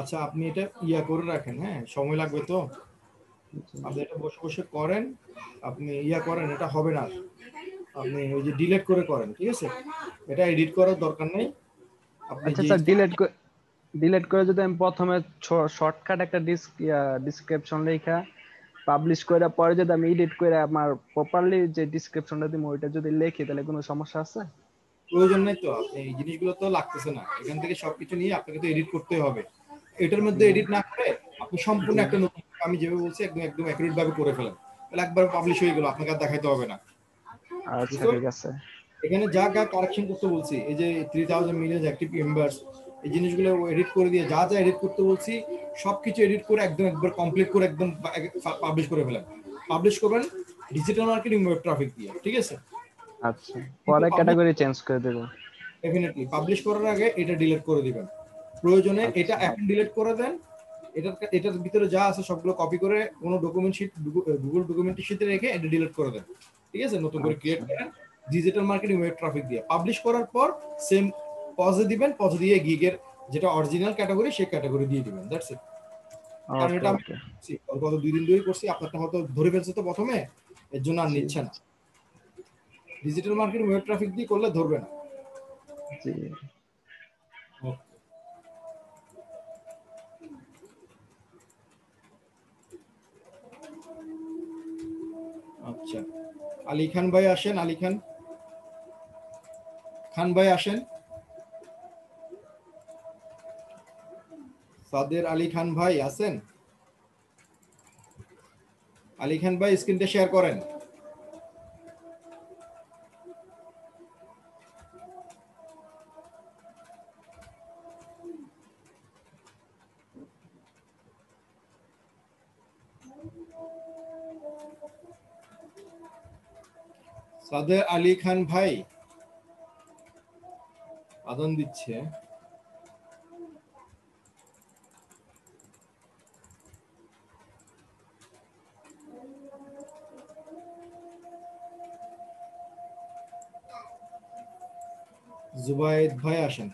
আচ্ছা আপনি এটা ইয়া করে রাখেন, হ্যাঁ সময় লাগবে তো, জি। আপনি এটা বসে বসে করেন, আপনি ইয়া করেন, এটা হবে না, আপনি ওই যে ডিলিট করে করেন, ঠিক আছে? এটা এডিট করার দরকার নেই। আপনি আচ্ছা যে স্যার ডিলিট করে যদি আমি প্রথমে শর্টকাট একটা ডিসক্রিপশন লেখা পাবলিশ করে পরে যদি আমি এডিট করে আমার প্রপারলি যে ডিসক্রিপশনটা দিব ওইটা যদি লিখি তাহলে কোনো সমস্যা আছে? প্রয়োজন নেই তো, আপনি এই জিনিসগুলো তো লাগতেছে না, এখান থেকে সবকিছু নিয়ে আপনাকে তো এডিট করতে হবে। এটার মধ্যে জি এডিট না করে আপনি সম্পূর্ণ জি একটা নতুন, আমি যেভাবে বলছি একদম একদম অ্যাকুরেট ভাবে করে ফেলেন, তাহলে একবার পাবলিশ হয়ে গেল, আপনাকে আর দেখাইতে হবে না। আচ্ছা বুঝতে ঠিক আছে। এখানে যা যা কারেকশন করতে বলছি, এই যে 3000 মিলিয়ন অ্যাক্টিভ মেম্বার্স, এই জিনিসগুলো এডিট করে দিয়ে যা যা এডিট করতে বলছি সবকিছু এডিট করে একদম একবার কমপ্লিট করে একদম পাবলিশ করে ফেলেন। পাবলিশ করবেন ডিজিটাল মার্কেটিং ওয়েব ট্রাফিক দিয়ে, ঠিক আছে? আচ্ছা পরে ক্যাটাগরি চেঞ্জ করে দেব। ডেফিনেটলি পাবলিশ করার আগে এটা ডিলিট করে দিবেন, প্রয়োজনে এটা আচ্ছা এখন ডিলিট করে দেন। এটার ভিতরে যা আছে সবগুলো কপি করে কোনো ডকুমেন্ট শিট, গুগল ডকুমেন্ট শিটে রেখে এটা ডিলিট করে দেন, ঠিক আছে? নতুন করে ক্রিয়েট আচ্ছা করেন ডিজিটাল মার্কেটিং ওয়েব ট্রাফিক দিয়ে। পাবলিশ করার পর সেম পজে দিবেন, পজে দিয়ে গিগের যেটা অরিজিনাল ক্যাটাগরি সেই ক্যাটাগরি দিয়ে দিবেন, দ্যাটস ইট। কারণ ওকে এটা আমি ওকে গত 2 দিন ধরেই করছি, আপনারটা হয়তো ধরে ফেলছে তো প্রথমে, এর জন্য আর জি নিচ্ছে না। ডিজিটাল মার্কেটিং ওয়েব ট্রাফিক দিয়ে করলে ধরবে না। জি আচ্ছা আলী খান ভাই আসেন, আলী খান, খান ভাই আসেন, সাদের আলী খান ভাই আছেন? আলী খান ভাই স্ক্রিনটা শেয়ার করেন। সাদের আলী খান ভাই আদান দিচ্ছে। জুবাইদ ভাই আসেন।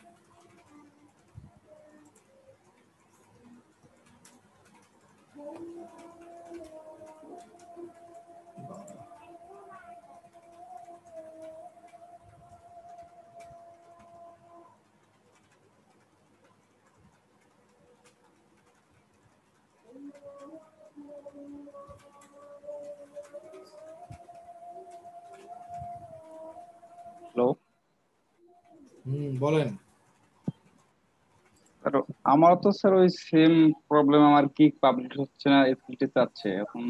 হ্যালো, বলেন। স্যার আমার তো স্যার ওই সেম প্রবলেম, আমার কি পাবলিশ হচ্ছে না, এসএলটি চাচ্ছে। এখন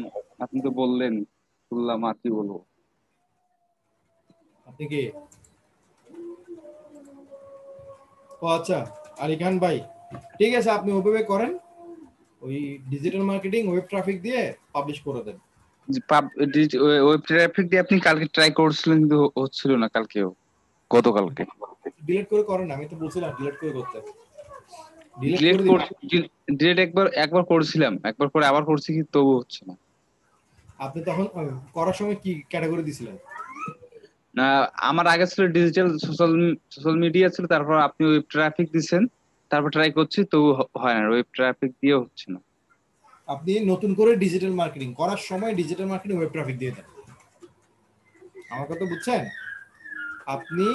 আপনি তো বললেন, শুনলাম, আর কি বলবো। আপনি কি? ও আচ্ছা, আলী খান ভাই, ঠিক আছে, আপনি ওইভাবে করেন, ওই ডিজিটাল মার্কেটিং ওয়েব ট্রাফিক দিয়ে পাবলিশ করে দেন। ওয়েব ট্রাফিক দিয়ে আপনি কালকে ট্রাই করছিলেন, কিন্তু হচ্ছিল না কালকেও, গতকালকে। ডিলিট করে করেন, আমি তো বলছিলাম ডিলিট করে করতে। ডিলিট ডিলিট করে দিন। ডিলিট একবার করেছিলাম, একবার করে আবার করছি, কি তবু হচ্ছে না। আপনি তখন করার সময় কি ক্যাটাগরি দিছিলেন? না, আমার আগে ছিল ডিজিটাল সোশ্যাল মিডিয়া ছিল, তারপর আপনি ওয়েব ট্রাফিক দিছেন, তারপর ট্রাই করছি, তবু হয় না, ওয়েব ট্রাফিক দিয়ে হচ্ছে না। আপনি নতুন করে ডিজিটাল মার্কেটিং করার সময় ডিজিটাল মার্কেটিং ওয়েব ট্রাফিক দিয়ে দেন। আমার কথা বুঝছেন? আপনি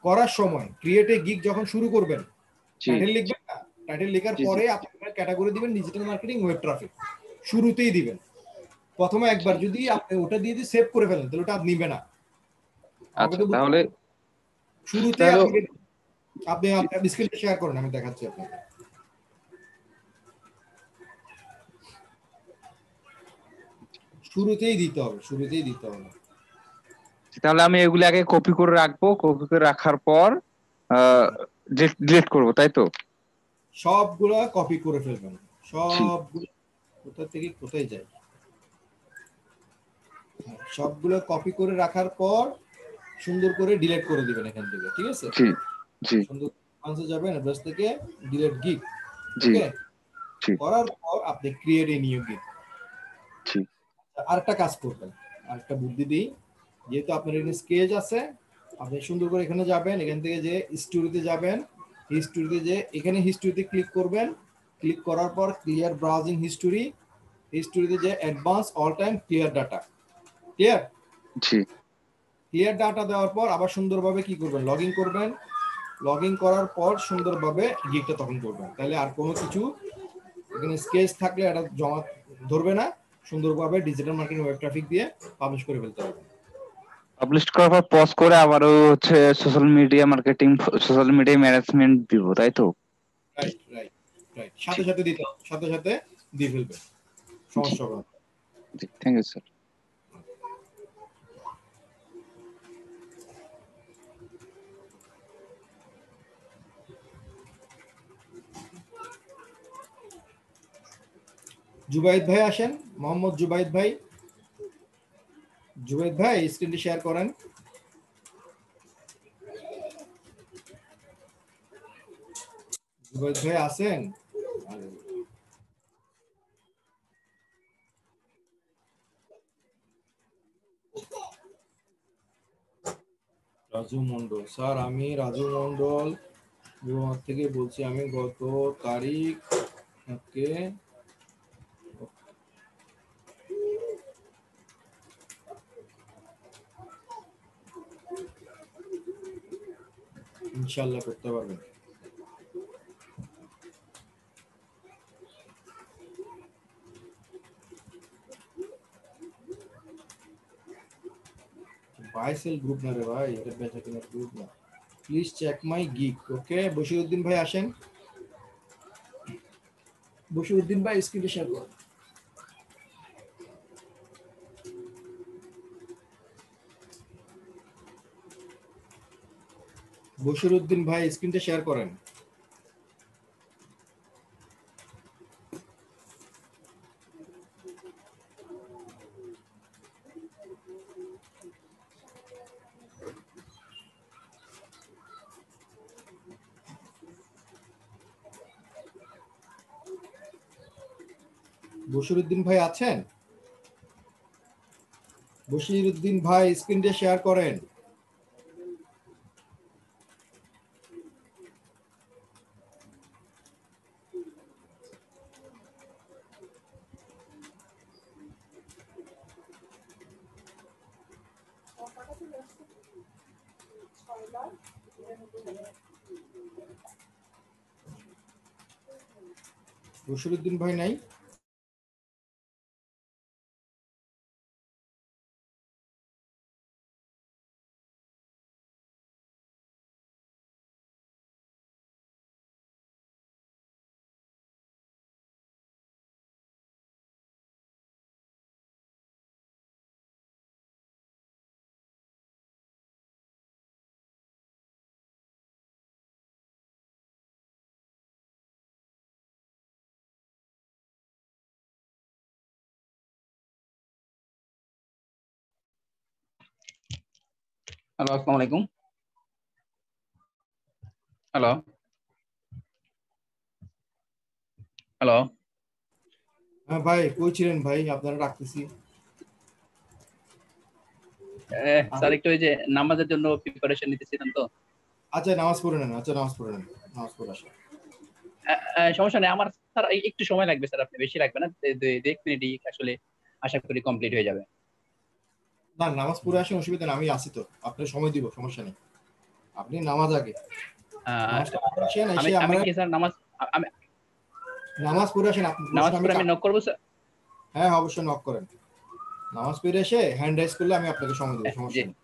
করার সময় ক্রিয়েট এ গিগ যখন শুরু করবেন, জি টাইটেল লিখবেন না, টাইটেল লেখার জি জি পরে আপনার ক্যাটাগরি দিবেন ডিজিটাল মার্কেটিং ওয়েব ট্রাফিক, শুরুতেই দিবেন। প্রথমে একবার যদি আপনি ওটা দিয়ে সেভ করে ফেলেন তাহলে ওটা নিবে না। আমার আচ্ছা, কথা বুঝছেন? তাহলে শুরুতে তাহলে আপনি আপনার স্ক্রিনটা শেয়ার করেন, আমি দেখাচ্ছি আপনাকে। শুরুতেই দিতে হবে, শুরুতেই দিতে হবে। তাহলে আমি এগুলি আগে কপি করে রাখবো, কপি করে রাখার পর ডিলিট করবো, তাই তো? সবগুলা কপি করে ফেলবেন, জি সবগুলো কোথা থেকে কোথায় যায়, সবগুলো কপি করে রাখার পর সুন্দর করে ডিলিট করে দিবেন এখান থেকে, ঠিক আছে? জি জি সুন্দর আনসার যাবেন অ্যাড্রেস থেকে ডিলিট গিগ, জি ওকে? জি করার পর আপনি ক্রিয়েট এ নিউ গিগ। জি আরেকটা কাজ করবেন, আরেকটা বুদ্ধি দিই, যেহেতু আপনার এখানে স্কেচ আছে, আপনি সুন্দর করে এখানে যাবেন, এখান থেকে যে হিস্টোরিতে যাবেন, হিস্টোরিতে যে এখানে হিস্টোরিতে ক্লিক করবেন, ক্লিক করার পর ক্লিয়ার ব্রাউজিং হিস্টোরি, হিস্টোরিতে যে advance all time clear data, clear জি ক্লিয়ার ডাটা দেওয়ার পর আবার সুন্দরভাবে কি করবেন, লগ ইন করবেন। লগ ইন করার পর সুন্দরভাবে গিগটা তখন করবেন, তাহলে আর কোনো কিছু এখানে স্কেচ থাকলে এটা জমা ধরবে না, সুন্দরভাবে ডিজিটাল মার্কেটিং ওয়েব ট্রাফিক দিয়ে পাবলিশ করে ফেলতে হবে। পাবলিশ করার পর পজ করে আবারও হচ্ছে social media marketing, social media management দিব, তাই তো? রাইট রাইট রাইট, সাথে জি সাথে দিতে হবে, সাথে সাথে দিয়ে ফেলবে, জি সমস্যা হবে না। জি, থ্যাংক ইউ স্যার। জুবাইদ ভাই আসেন, মোহাম্মদ জুবাইদ ভাই। জুবাইদ ভাই স্ক্রিনটি শেয়ার করেন। জুবাইদ ভাই আছেন? রাজু মন্ডল স্যার, আমি রাজু মন্ডল থেকে বলছি, আমি গত তারিখ ওকে ইনশাল্লাহ করতে পারবেন। বাইসেল গ্রুপ না রে ভাই, এটা বেচা কেনার গ্রুপ না। প্লিজ চেক মাই গিগ, ওকে? বশিরউদ্দিন ভাই আসেন, বশিরউদ্দিন ভাই স্ক্রিনটি শেয়ার করুন। বশিরউদ্দিন ভাই স্ক্রিনটা শেয়ার করেন। বশিরউদ্দিন ভাই আছেন? বশিরউদ্দিন ভাই স্ক্রিনটা শেয়ার করেন। বশিরউদ্দিন ভাই নাই? হ্যালো, আসসালামু আলাইকুম। হ্যালো হ্যালো হ্যাঁ ভাই, কই ছিলেন ভাই? আপনারা ডাকতেছি। স্যার, একটু ওই যে নামাজের জন্য প্রিপারেশন নিতেছিলাম তো। আচ্ছা নামাজ পড়ে নেন, আচ্ছা নামাজ পড়ে নেন, নামাজ পড়ে আসেন। সমস্যা নেই আমার স্যার, একটু সময় লাগবে স্যার, আপনি বেশি লাগবে না, 2 মিনিটই আসলে আশা করি কমপ্লিট হয়ে যাবে। না নামাজ পড়ে আসেন, অসুবিধা নেই, আমি আছি তো, আপনার সময় দিব, সমস্যা নেই। আপনি নামাজ আগে আহ, নামাজটা পড়ে আসেন, আমি এসে আমি আমরা কি স্যার আমি নামাজ পড়ে আসেন, আপনি নামাজ প্রশ্ন আমি পড়ে আমি নক করবো স্যার? হ্যাঁ অবশ্যই নক করেন। নামাজ পড়ে এসে হ্যান্ড রাইজ করলে আমি আপনাকে সময় দেবো, জি সমস্যা নেই।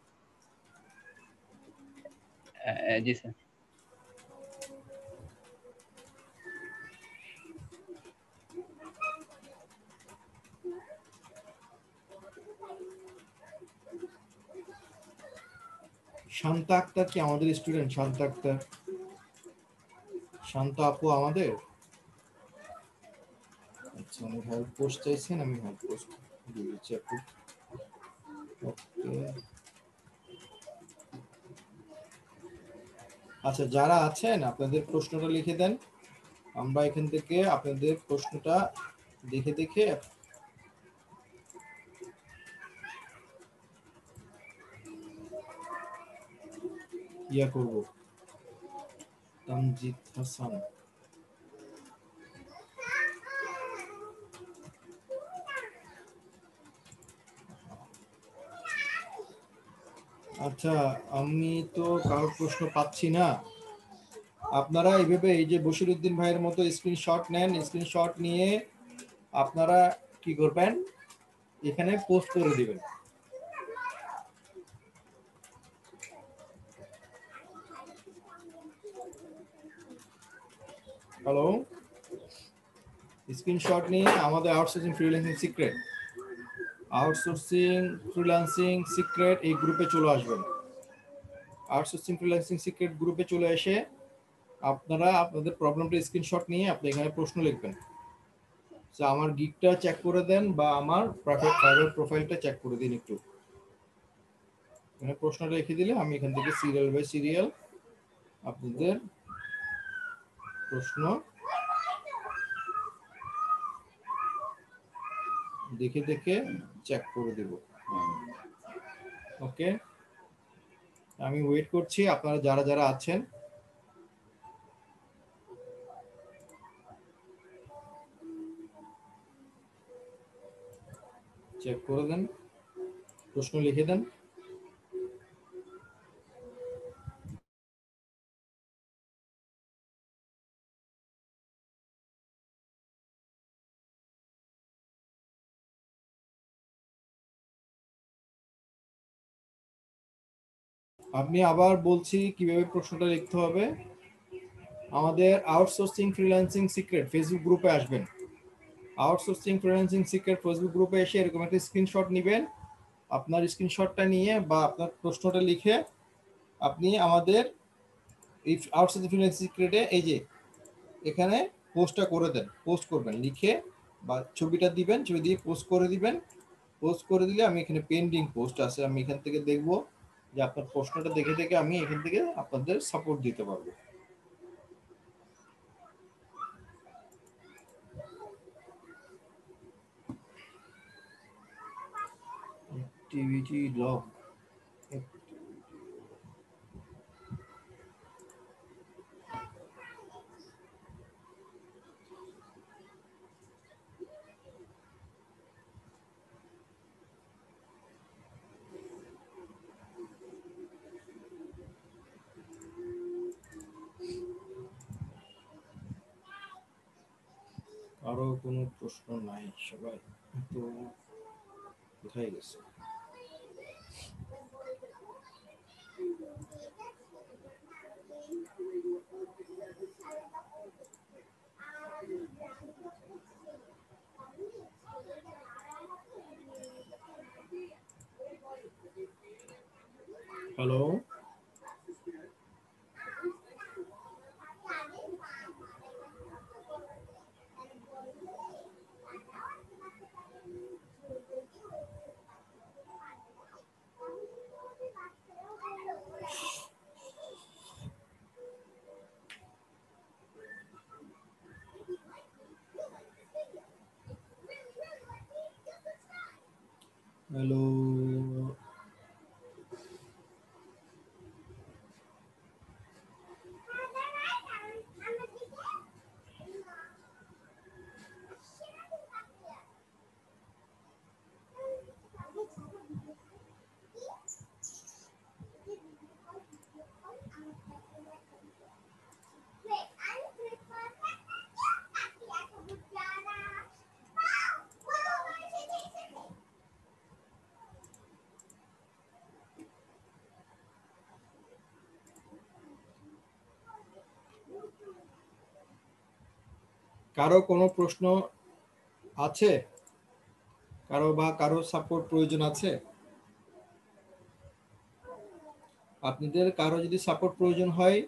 জি স্যার। শান্তা আক্তার কি আমাদের স্টুডেন্ট? শান্তা আক্তার, শান্ত আপু আমাদের? আচ্ছা, আমি হেল্প পোস্ট চাইছেন, আমি হেল্প পোস্ট দিয়ে দিচ্ছি আপু। ওকে, আচ্ছা যারা আছেন আপনাদের প্রশ্নটা লিখে দেন, আমরা এখান থেকে আপনাদের প্রশ্নটা দেখে দেখে ইয়া করব। তামজিদ হাসান, আচ্ছা আমি তো কারোর প্রশ্ন পাচ্ছি না। আপনারা এইভাবে এই যে বশিরউদ্দিন ভাইয়ের মতো স্ক্রিনশট নেন, স্ক্রিনশট নিয়ে আপনারা কি করবেন, এখানে পোস্ট করে দিবেন। হ্যালো, স্ক্রিনশট নিয়ে আমাদের outsourcing freelancing secret, outsourcing freelancing secret এই গ্রুপে চলে আসবেন। আউটসোর্সিং ফ্রিল্যান্সিং সিক্রেট গ্রুপে চলে এসে আপনারা আপনাদের প্রবলেমটা স্ক্রিনশট নিয়ে আপনি এখানে প্রশ্ন লিখবেন। তো আমার গিগটা চেক করে দেন বা আমার প্রাইভেট প্রোফাইলটা চেক করে দিন একটু। এখানে প্রশ্নটা লিখে দিলে আমি এখান থেকে সিরিয়াল বাই সিরিয়াল আপনাদের প্রশ্ন দেখে দেখে চেক করে দেব। ওকে, আমি ওয়েট করছি, আপনারা যারা যারা আছেন চেক করে দেন, প্রশ্ন লিখে দেন। আপনি আবার বলছি কিভাবে প্রশ্নটা লিখতে হবে। আমাদের আউটসোর্সিং ফ্রিল্যান্সিং সিক্রেট ফেসবুক গ্রুপে আসবেন। আউটসোর্সিং ফ্রিল্যান্সিং সিক্রেট ফেসবুক গ্রুপে এসে এরকম একটা স্ক্রিনশট নেবেন। আপনার স্ক্রিনশটটা নিয়ে বা আপনার প্রশ্নটা লিখে আপনি আমাদের এই আউটসোর্সিং ফ্রিল্যান্সিং সিক্রেটে এই যে এখানে পোস্টটা করে দেন, পোস্ট করবেন লিখে বা ছবিটা দিবেন, ছবি দিয়ে পোস্ট করে দিবেন। পোস্ট করে দিলে আমি এখানে পেন্ডিং পোস্ট আছে, আমি এখান থেকে দেখব যে আপনার প্রশ্নটা দেখে দেখে আমি এখান থেকে আপনাদের সাপোর্ট দিতে পারবো। অ্যাক্টিভিটি লগ, কারো কোনো প্রশ্ন নাই, সবাই তো কোথায় গেছে? হ্যালো, হ্যালো, কারো কোনো প্রশ্ন আছে? কারো সাপোর্ট প্রয়োজন আছে? আপনাদের কারো যদি সাপোর্ট প্রয়োজন হয়,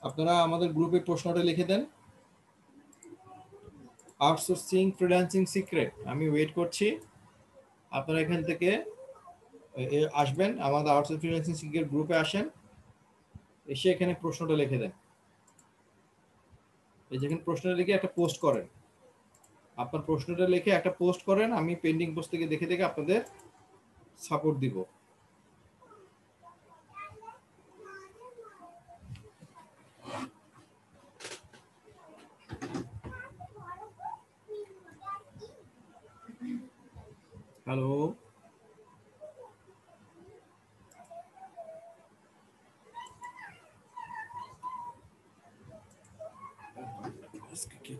আপনারা আমাদের গ্রুপে প্রশ্নটা লিখে দেন। আউটসোর্সিং ফ্রিল্যান্সিং সিক্রেট, আমি ওয়েট করছি। আপনারা এখান থেকে আসবেন, আমাদের আউটসোর্সিং ফ্রিল্যান্সিং সিক্রেট গ্রুপে আসেন, এসে এখানে প্রশ্নটা লিখে দেন। এই যেখানে প্রশ্নটা লিখে একটা পোস্ট করেন, আপনার প্রশ্নটা লিখে একটা পোস্ট করেন, আমি পেন্ডিং পোস্ট থেকে দেখে দেখে আপনাদের সাপোর্ট দিব। হ্যালো,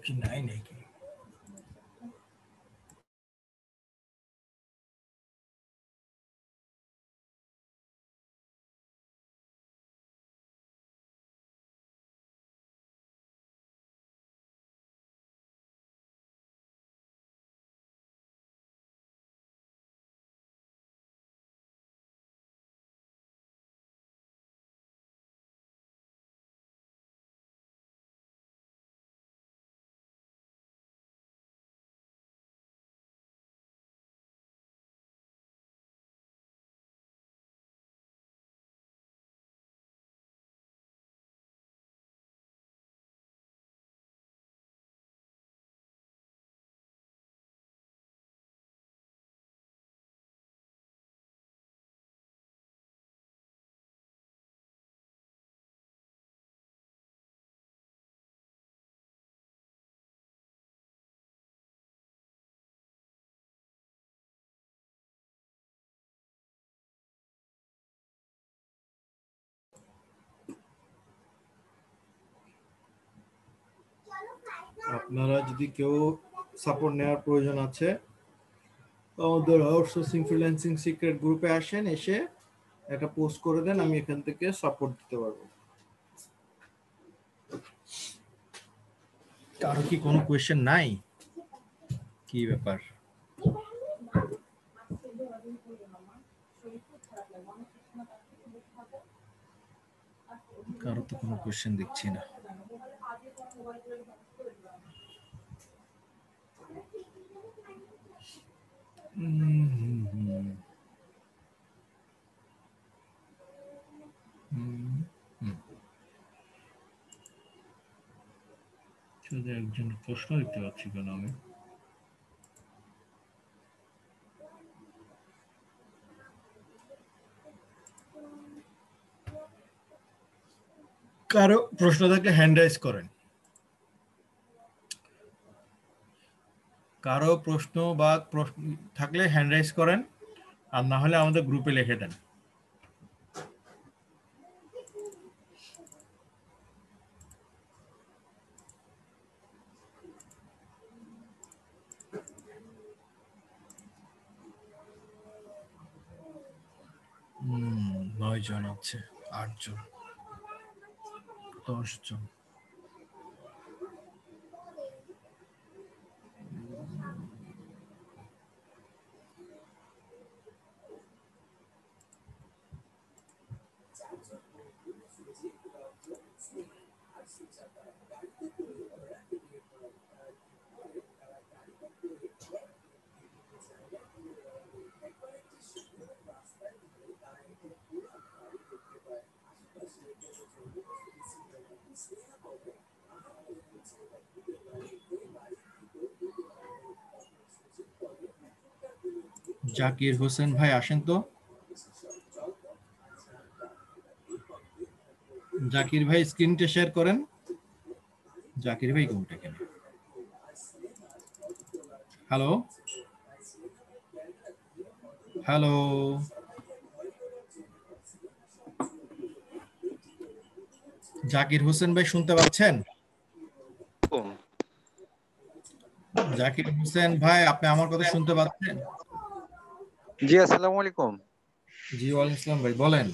কি নাই নাকি? আপনারা যদি কেউ সাপোর্ট নেওয়ার প্রয়োজন আছে, আমাদের আউটসোর্সিং ফ্রিল্যান্সিং সিক্রেট গ্রুপে আসেন, এসে একটা পোস্ট করে দেন, আমি এখান থেকে সাপোর্ট দিতে পারবো। কারো কি কোনো কোয়েশ্চেন নাই? কি ব্যাপার? কারো তো কোনো কোয়েশ্চেন দেখছি না। শুধু একজন প্রশ্ন দেখতে পাচ্ছি কেন আমি? কারো প্রশ্ন থাকলে হ্যান্ড রাইজ করেন। কারো প্রশ্ন থাকলে হ্যান্ড রাইজ করেন, আর না হলে আমাদের গ্রুপে লিখে দেন। কয়জন আছে? 8 জন, 10 জন। জাকির হোসেন ভাই আসেন তো। জাকির ভাই স্ক্রিনটা শেয়ার করেন। জাকির ভাই কোনটা কেন? হ্যালো হ্যালো, জাকির হোসেন ভাই শুনতে পাচ্ছেন? জাকির হোসেন ভাই আপনি আমার কথা শুনতে পাচ্ছেন? জি আসসালামু আলাইকুম। জি ওয়ালাইকুম আসসালাম ভাই, বলেন।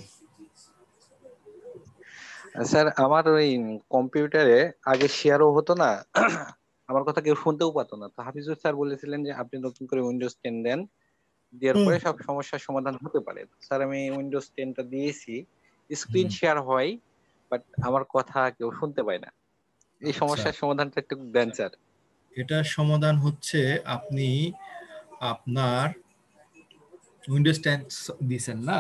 স্যার আমার ওই কম্পিউটারে আগে শেয়ারও হতো না, আমার কথা কেউ শুনতেও পাতো না। তো হাফিজুর স্যার বলেছিলেন যে আপনি নতুন করে উইন্ডোজ 10 দেন, দেওয়ার পরে সব সমস্যার সমাধান হতে পারে। স্যার আমি উইন্ডোজ 10টা দিয়েছি, স্ক্রিন শেয়ার হয় বাট আমার কথা কেউ শুনতে পায় না। এই সমস্যার সমাধানটা একটু দেন স্যার। এটা সমাধান হচ্ছে আপনি আপনার উইন্ডোজ 10 দিবেন না?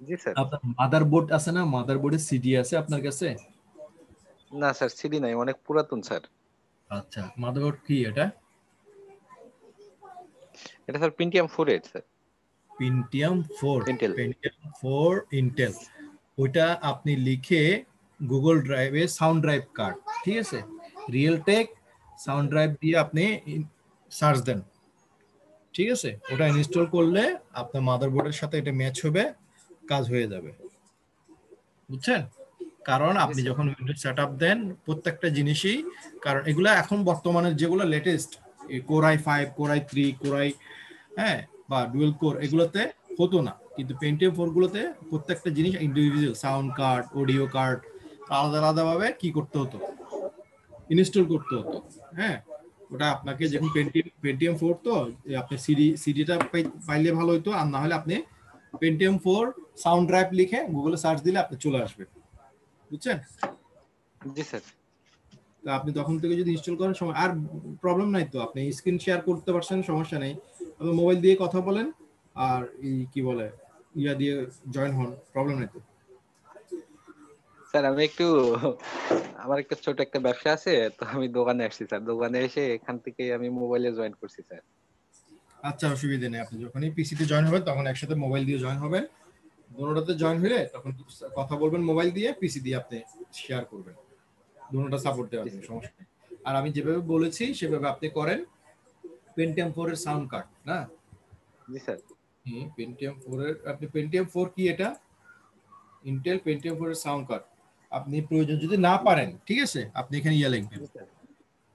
জি স্যার। আপনার মাদারবোর্ড আছে না? মাদারবোর্ডে সিডি আছে আপনার কাছে? না স্যার সিডি নাই, অনেক পুরাতন স্যার। আচ্ছা, মাদারবোর্ড কি এটা? এটা sir Pentium 4 sir. Pentium 4, Intel. Pentium 4 Intel. ওইটা আপনি লিখে গুগল ড্রাইভে সাউন্ড ড্রাইভ কার্ড, ঠিক আছে, রিয়েলটেক সাউন্ড ড্রাইভ দিয়ে আপনি সার্চ দেন, ঠিক আছে? ওটা ইনস্টল করলে আপনার মাদারবোর্ডের সাথে এটা ম্যাচ হবে, কাজ হয়ে যাবে, বুঝছেন? কারণ আপনি যখন উইন্ডোজ সেটআপ দেন প্রত্যেকটা জিনিসই, কারণ এগুলা এখন বর্তমানে যেগুলো latest core i5, core i3, core i হ্যাঁ বা ডুয়েল কোর, এগুলোতে হতো না, কিন্তু পেন্টিয়াম 4 গুলোতে প্রত্যেকটা জিনিস individual, sound card, audio card আলাদা আলাদা ভাবে কি করতে হতো, ইনস্টল করতে হতো। হ্যাঁ, ওটা আপনাকে যখন পেন্টিয়াম 4 তো আপনি সিডিটা পাইলে ভালো হতো, আর না হলে আপনি পেন্টিয়াম 4 সাউন্ড ড্রাইভ লিখে গুগলে সার্চ দিলে আপনি চলে আসবে, বুঝছেন? জি স্যার। তো আপনি তখন থেকে যদি ইনস্টল করেন সময় আর প্রবলেম নাই, তো আপনি স্ক্রিন শেয়ার করতে পারছেন, সমস্যা নেই। আপনি মোবাইল দিয়ে কথা বলেন আর এই কি বলে ইয়া দিয়ে জয়েন হন, প্রবলেম নাই তো। স্যার আমি একটু, আমার একটা ছোট একটা ব্যবসা আছে, তো আমি দোকানে আসছি স্যার, দোকানে এসে এখান থেকে আমি মোবাইলে জয়েন করছি স্যার। আচ্ছা, অসুবিধা নেই, আপনি যখনই পিসিতে জয়েন হবেন তখন একসাথে মোবাইল দিয়ে জয়েন হবেন, দুটোতে জয়েন হলে তখন কথা বলবেন মোবাইল দিয়ে, পিসি দিয়ে আপনি শেয়ার করবেন, দুটোটা সাপোর্ট দেওয়া যাবে, সমস্যা নেই। আর আমি যেভাবে বলেছি সেভাবে আপনি করেন। পেন্টিয়াম 4 এর সাউন্ড কার্ড না? জি স্যার। পেন্টিয়াম 4 এর, আপনি পেন্টিয়াম 4 কি এটা? ইন্টেল পেন্টিয়াম 4 এর সাউন্ড কার্ড আপনি প্রয়োজন যদি না পারেন, ঠিক আছে, আপনি এখানে ইয়া লিখবেন,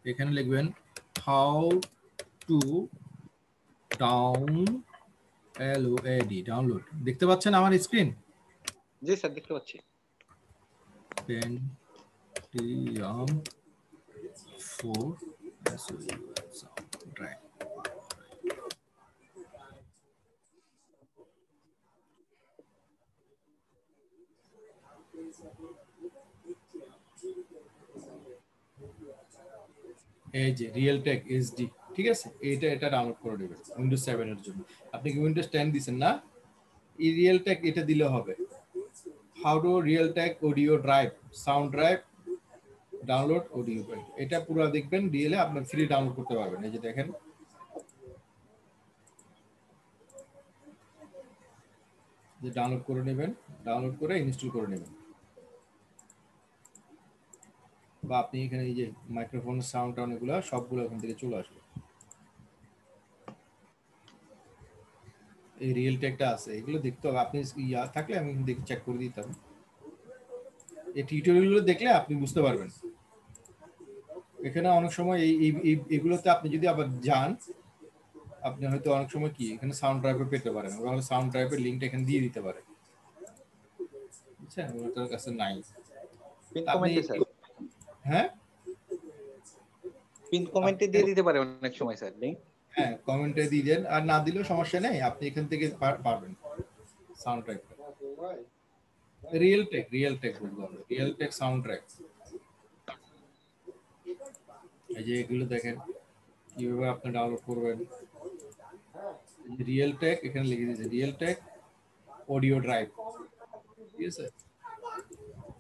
এখানে লিখবেন হাউ টু ডাউনলোড। দেখতে পাচ্ছেন আমার স্ক্রিন? জি স্যার দেখতে পাচ্ছি। Pentium 4 sound drive. এই যে রিয়েলটেক এইচডি, ঠিক আছে, এটা ডাউনলোড করে নেবেন উইন্ডোজ 7 এর জন্য। আপনি কি উইন্ডোজ 10 দিবেন না? এই রিয়েলটেক এটা দিলে হবে। How to Realtek audio drive, sound drive download audio drive, এটা পুরো দেখবেন ডিএলএ আপনি ফ্রি ডাউনলোড করতে পারবেন। এই যে দেখেন, যে ডাউনলোড করে নেবেন, ডাউনলোড করে ইনস্টল করে নেবেন। বা আপনি এখানে এই যে মাইক্রোফোন সাউন্ড টাউন এগুলো সবগুলো এখান থেকে চলে আসবে। এই রিয়েলটেকটা আছে, এগুলো দেখতে হবে, আপনি ইয়া থাকলে আমি দেখে চেক করে দিতাম। এই টিউটোরিয়ালগুলো দেখলে আপনি বুঝতে পারবেন। এখানে অনেক সময় এগুলোতে আপনি যদি আবার যান, আপনি হয়তো অনেক সময় কি এখানে সাউন্ড ড্রাইভে পেতে পারেন, ওরা সাউন্ড ড্রাইভের লিঙ্কটা এখানে দিয়ে দিতে পারে। বুঝছেন, ওনার কাছে নাই। পিন আপনি কমেন্টে স্যার, হ্যাঁ পিন কমেন্টে দিয়ে দিতে পারে অনেক সময় স্যার লিংক। হ্যাঁ কমেন্টে দিয়ে দেন, আর না দিলেও সমস্যা নেই, আপনি এখান থেকে পারবেন। সাউন্ড ট্র্যাক রিয়েল টেক বলতে হবে, রিয়েল টেক সাউন্ড ট্র্যাক। এই যে এগুলো দেখেন কিভাবে আপনি ডাউনলোড করবেন। রিয়েল টেক এখানে লিখে দিয়েছে, রিয়েল টেক অডিও ড্রাইভ, ঠিক আছে,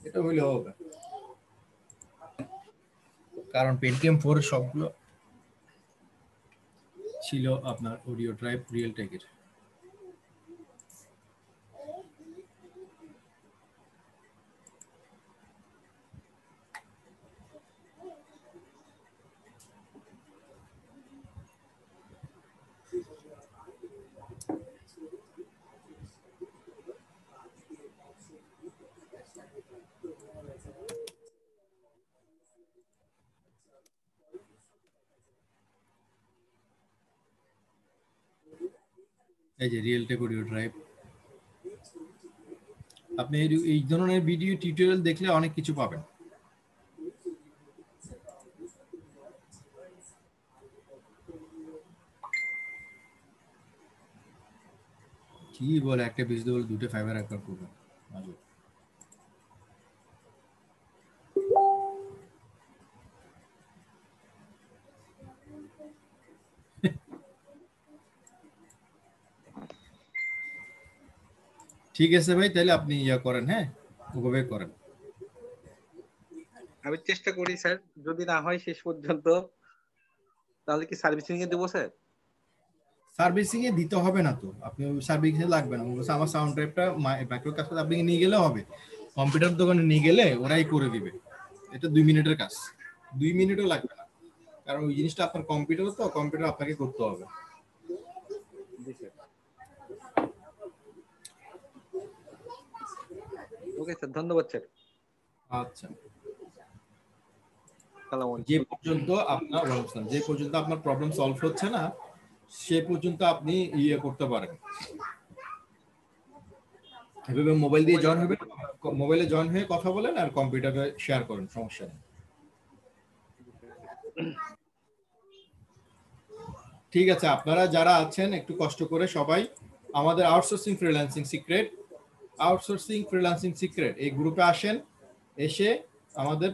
এটা হইলে হবে। কারণ পেন্টিএম 4 সবগুলো ছিল আপনার অডিও ড্রাইভ রিয়েল টেকের। এই যে রিয়েল টেক অডিও ড্রাইভ, আপনি এই ধরনের ভিডিও টিউটোরিয়াল দেখলে অনেক কিছু পাবেন। কি বলে একটা বিজনেস বলে দুটো ফাইবার অ্যাকাউন্ট করবেন, ঠিক আছে ভাই, তাহলে আপনি ইয়া করেন, হ্যাঁ ওভাবে করেন। আমি চেষ্টা করি স্যার, যদি না হয় শেষ পর্যন্ত তাহলে কি সার্ভিসিং এ দেবো স্যার? সার্ভিসিং এ দিতে হবে না তো, আপনি সার্ভিসিং এ লাগবে না, আমার সাউন্ড ড্রাইভটা মাইক্রো কাছে আপনি নিয়ে গেলে হবে, কম্পিউটার দোকানে নিয়ে গেলে ওরাই করে দিবে। এটা 2 মিনিটের কাজ, 2 মিনিটও লাগবে না, কারণ ওই জিনিসটা আপনার কম্পিউটার, তো কম্পিউটার আপনাকে করতে হবে। ওকে স্যার, ধন্যবাদ স্যার। আচ্ছা, যে পর্যন্ত আপনার প্রবলেম সলভ হচ্ছে না সে পর্যন্ত আপনি ইয়ে করতে পারেন, এভাবে মোবাইল দিয়ে জয়েন হবে, মোবাইলে জয়েন হয়ে কথা বলেন আর কম্পিউটারে শেয়ার করেন, সমস্যা নেই। ঠিক আছে, আপনারা যারা আছেন একটু কষ্ট করে সবাই আমাদের আউটসোর্সিং ফ্রিল্যান্সিং সিক্রেট এই গ্রুপে আসেন, এসে আমাদের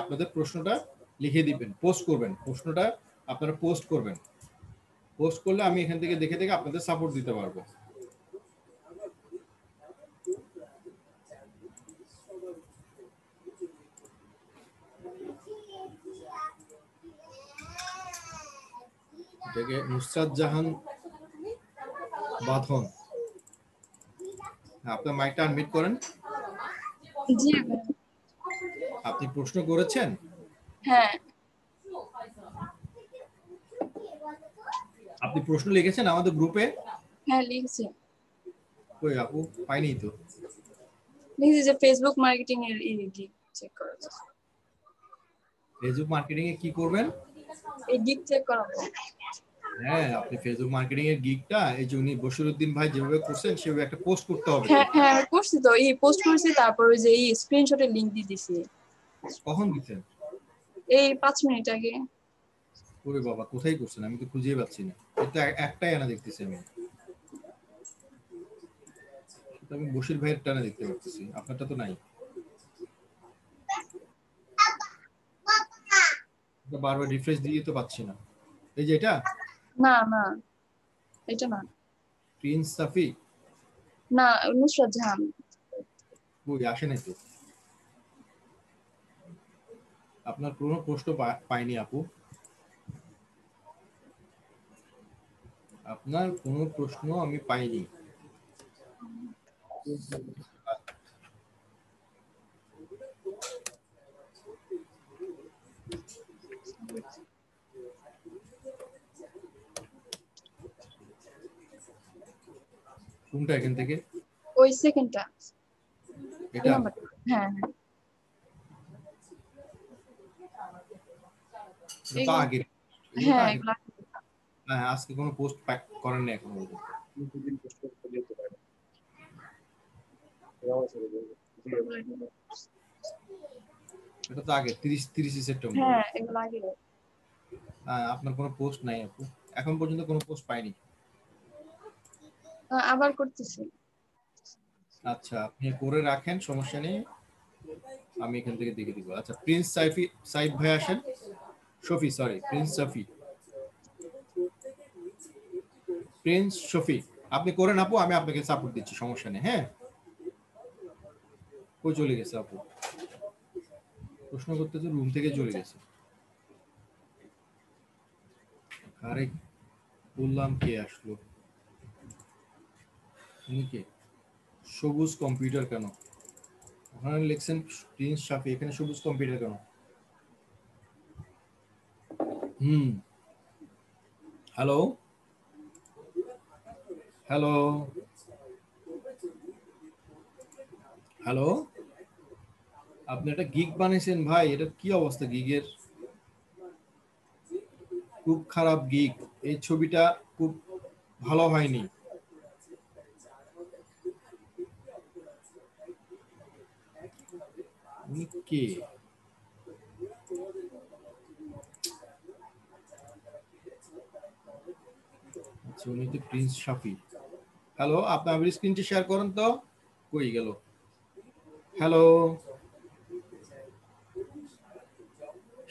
আপনাদের প্রশ্নটা লিখে দিবেন, পোস্ট করবেন, প্রশ্নটা আপনারা পোস্ট করবেন, পোস্ট করলে আমি এখান থেকে দেখে দেখে আপনাদের সাপোর্ট দিতে পারবো। এটাকে নুসরাত জাহান বাঁধন, আপনার মাইকটা আনমিউট করেন। জি আপনি প্রশ্ন করেছেন? হ্যাঁ। আপনি প্রশ্ন লিখেছেন আমাদের গ্রুপে? হ্যাঁ লিখছি। কই আপু, পাইনি তো। লিখছি যে ফেসবুক মার্কেটিং এর চেক করা। ফেসবুক মার্কেটিং এ কি করবেন? এই গিগ চেক করাবো। হ্যাঁ, আপনি ফেসবুক মার্কেটিং এর গিগটা এই যে উনি বশিরউদ্দিন ভাই যেভাবে করছেন সেভাবে একটা পোস্ট করতে হবে। হ্যাঁ হ্যাঁ আমি করছি তো, এই পোস্ট করেছি, তারপর ওই যে এই স্ক্রিনশটের লিংক দিয়ে দিছি। কখন দিতেন? এই 5 মিনিট আগে। ওরে বাবা, কোথায় করছেন? আমি তো খুঁজেই পাচ্ছি না, এটা একটাই আনা দেখতেছি আমি। আমি বশির ভাইয়ের টানা দেখতে পাচ্ছি, আপনারটা তো নাই। বারবার রিফ্রেশ দিয়ে তো পাচ্ছি না। এই যে এটা? না না এটা না। প্রিন্স সাফি? না, নুসরাত জাহান। ওই আসে নাই তো। আপনার কোনো প্রশ্ন পাইনি আপু, আপনার কোনো প্রশ্ন আমি পাইনি। কোনটা এখান থেকে? ওই সেকেন্ডটা। এটা? হ্যাঁ এটা আগে। হ্যাঁ হ্যাঁ, আজকে কোনো পোস্ট করেন না এখনো। এটা তো আগে 30 সেপ্টেম্বর। হ্যাঁ এগুলো আগে। আপনার কোনো পোস্ট নাই আপু, এখন পর্যন্ত কোনো পোস্ট পাইনি। আবার করতেছি। আচ্ছা আপনি করে রাখেন, সমস্যা নেই, আমি এখান থেকে দেখে দিব। আচ্ছা প্রিন্স সাইফ ভাই আসেন। শফি, সরি প্রিন্স শফি আপনি করেন আপু, আমি আপনাকে সাপোর্ট দিচ্ছি, সমস্যা নেই। হ্যাঁ কই চলে গেছে আপু, প্রশ্ন করতে তো রুম থেকে চলে গেছে। আরে বললাম কে আসলো, উনি কে? সবুজ কম্পিউটার কেন ওখানে লিখছেন প্রিন্স শাফি, এখানে সবুজ কম্পিউটার কেন? হ্যালো হ্যালো হ্যালো, আপনি একটা গিগ বানিয়েছেন ভাই, এটা কি অবস্থা গিগের? খুব খারাপ গিগ, এই ছবিটা খুব ভালো হয়নি। উনি কে? আচ্ছা উনি তো প্রিন্স শাফি। হ্যালো, আপনি আমার স্ক্রিনটি শেয়ার করেন তো, কই গেল? হ্যালো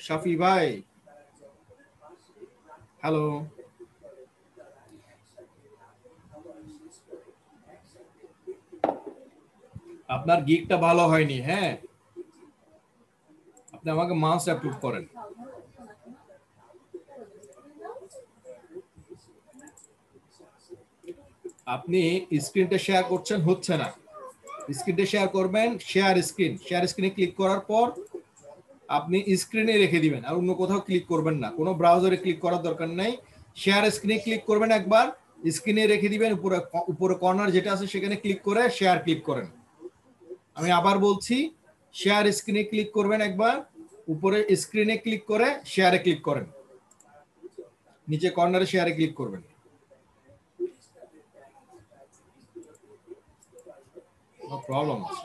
শাফি ভাই, হ্যালো। আপনার গিগটা ভালো হয়নি, হ্যাঁ আপনি আমাকে মাস্ট অ্যাপ্রুভ করেন। আপনি স্ক্রিনটা শেয়ার করছেন, হচ্ছে না। স্ক্রিনটা শেয়ার করবেন, শেয়ার স্ক্রিনে ক্লিক করার পর আপনি স্ক্রিনে রেখে দিবেন, আর অন্য কোথাও ক্লিক করবেন না, কোনো ব্রাউজারে ক্লিক করার দরকার নাই। শেয়ার স্ক্রিনে ক্লিক করবেন একবার, স্ক্রিনে রেখে দিবেন, উপরে কর্নার যেটা আছে সেখানে ক্লিক করে শেয়ার ক্লিক করেন। আমি আবার বলছি, শেয়ার স্ক্রিনে ক্লিক করবেন একবার, উপরে স্ক্রিনে ক্লিক করে শেয়ারে ক্লিক করেন, নিচে কর্নারে শেয়ারে ক্লিক করবেন। প্রবলেম আছে,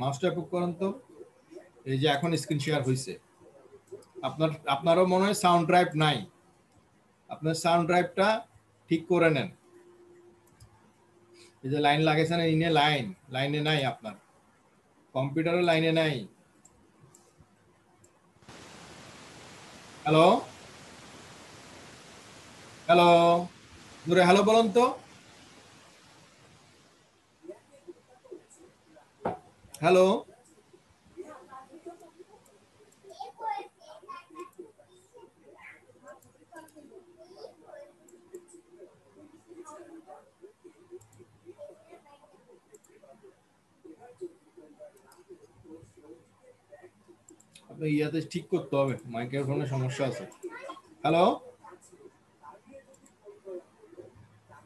মাউসটা অ্যাপ্রুভ করেন তো। এই যে এখন স্ক্রিন শেয়ার হয়েছে। আপনারও মনে হয় সাউন্ড ড্রাইভ নাই, আপনার সাউন্ড ড্রাইভটা ঠিক করে নেন। এই যে লাইন লাগাইছেন, ইনে লাইনে নাই, আপনার কম্পিউটারের লাইনে নাই। হ্যালো হ্যালো, দূরে হ্যালো বলুন তো। হ্যালো আপনার ইয়াতে ঠিক করতে হবে, মাইক্রোফোনের সমস্যা আছে। হ্যালো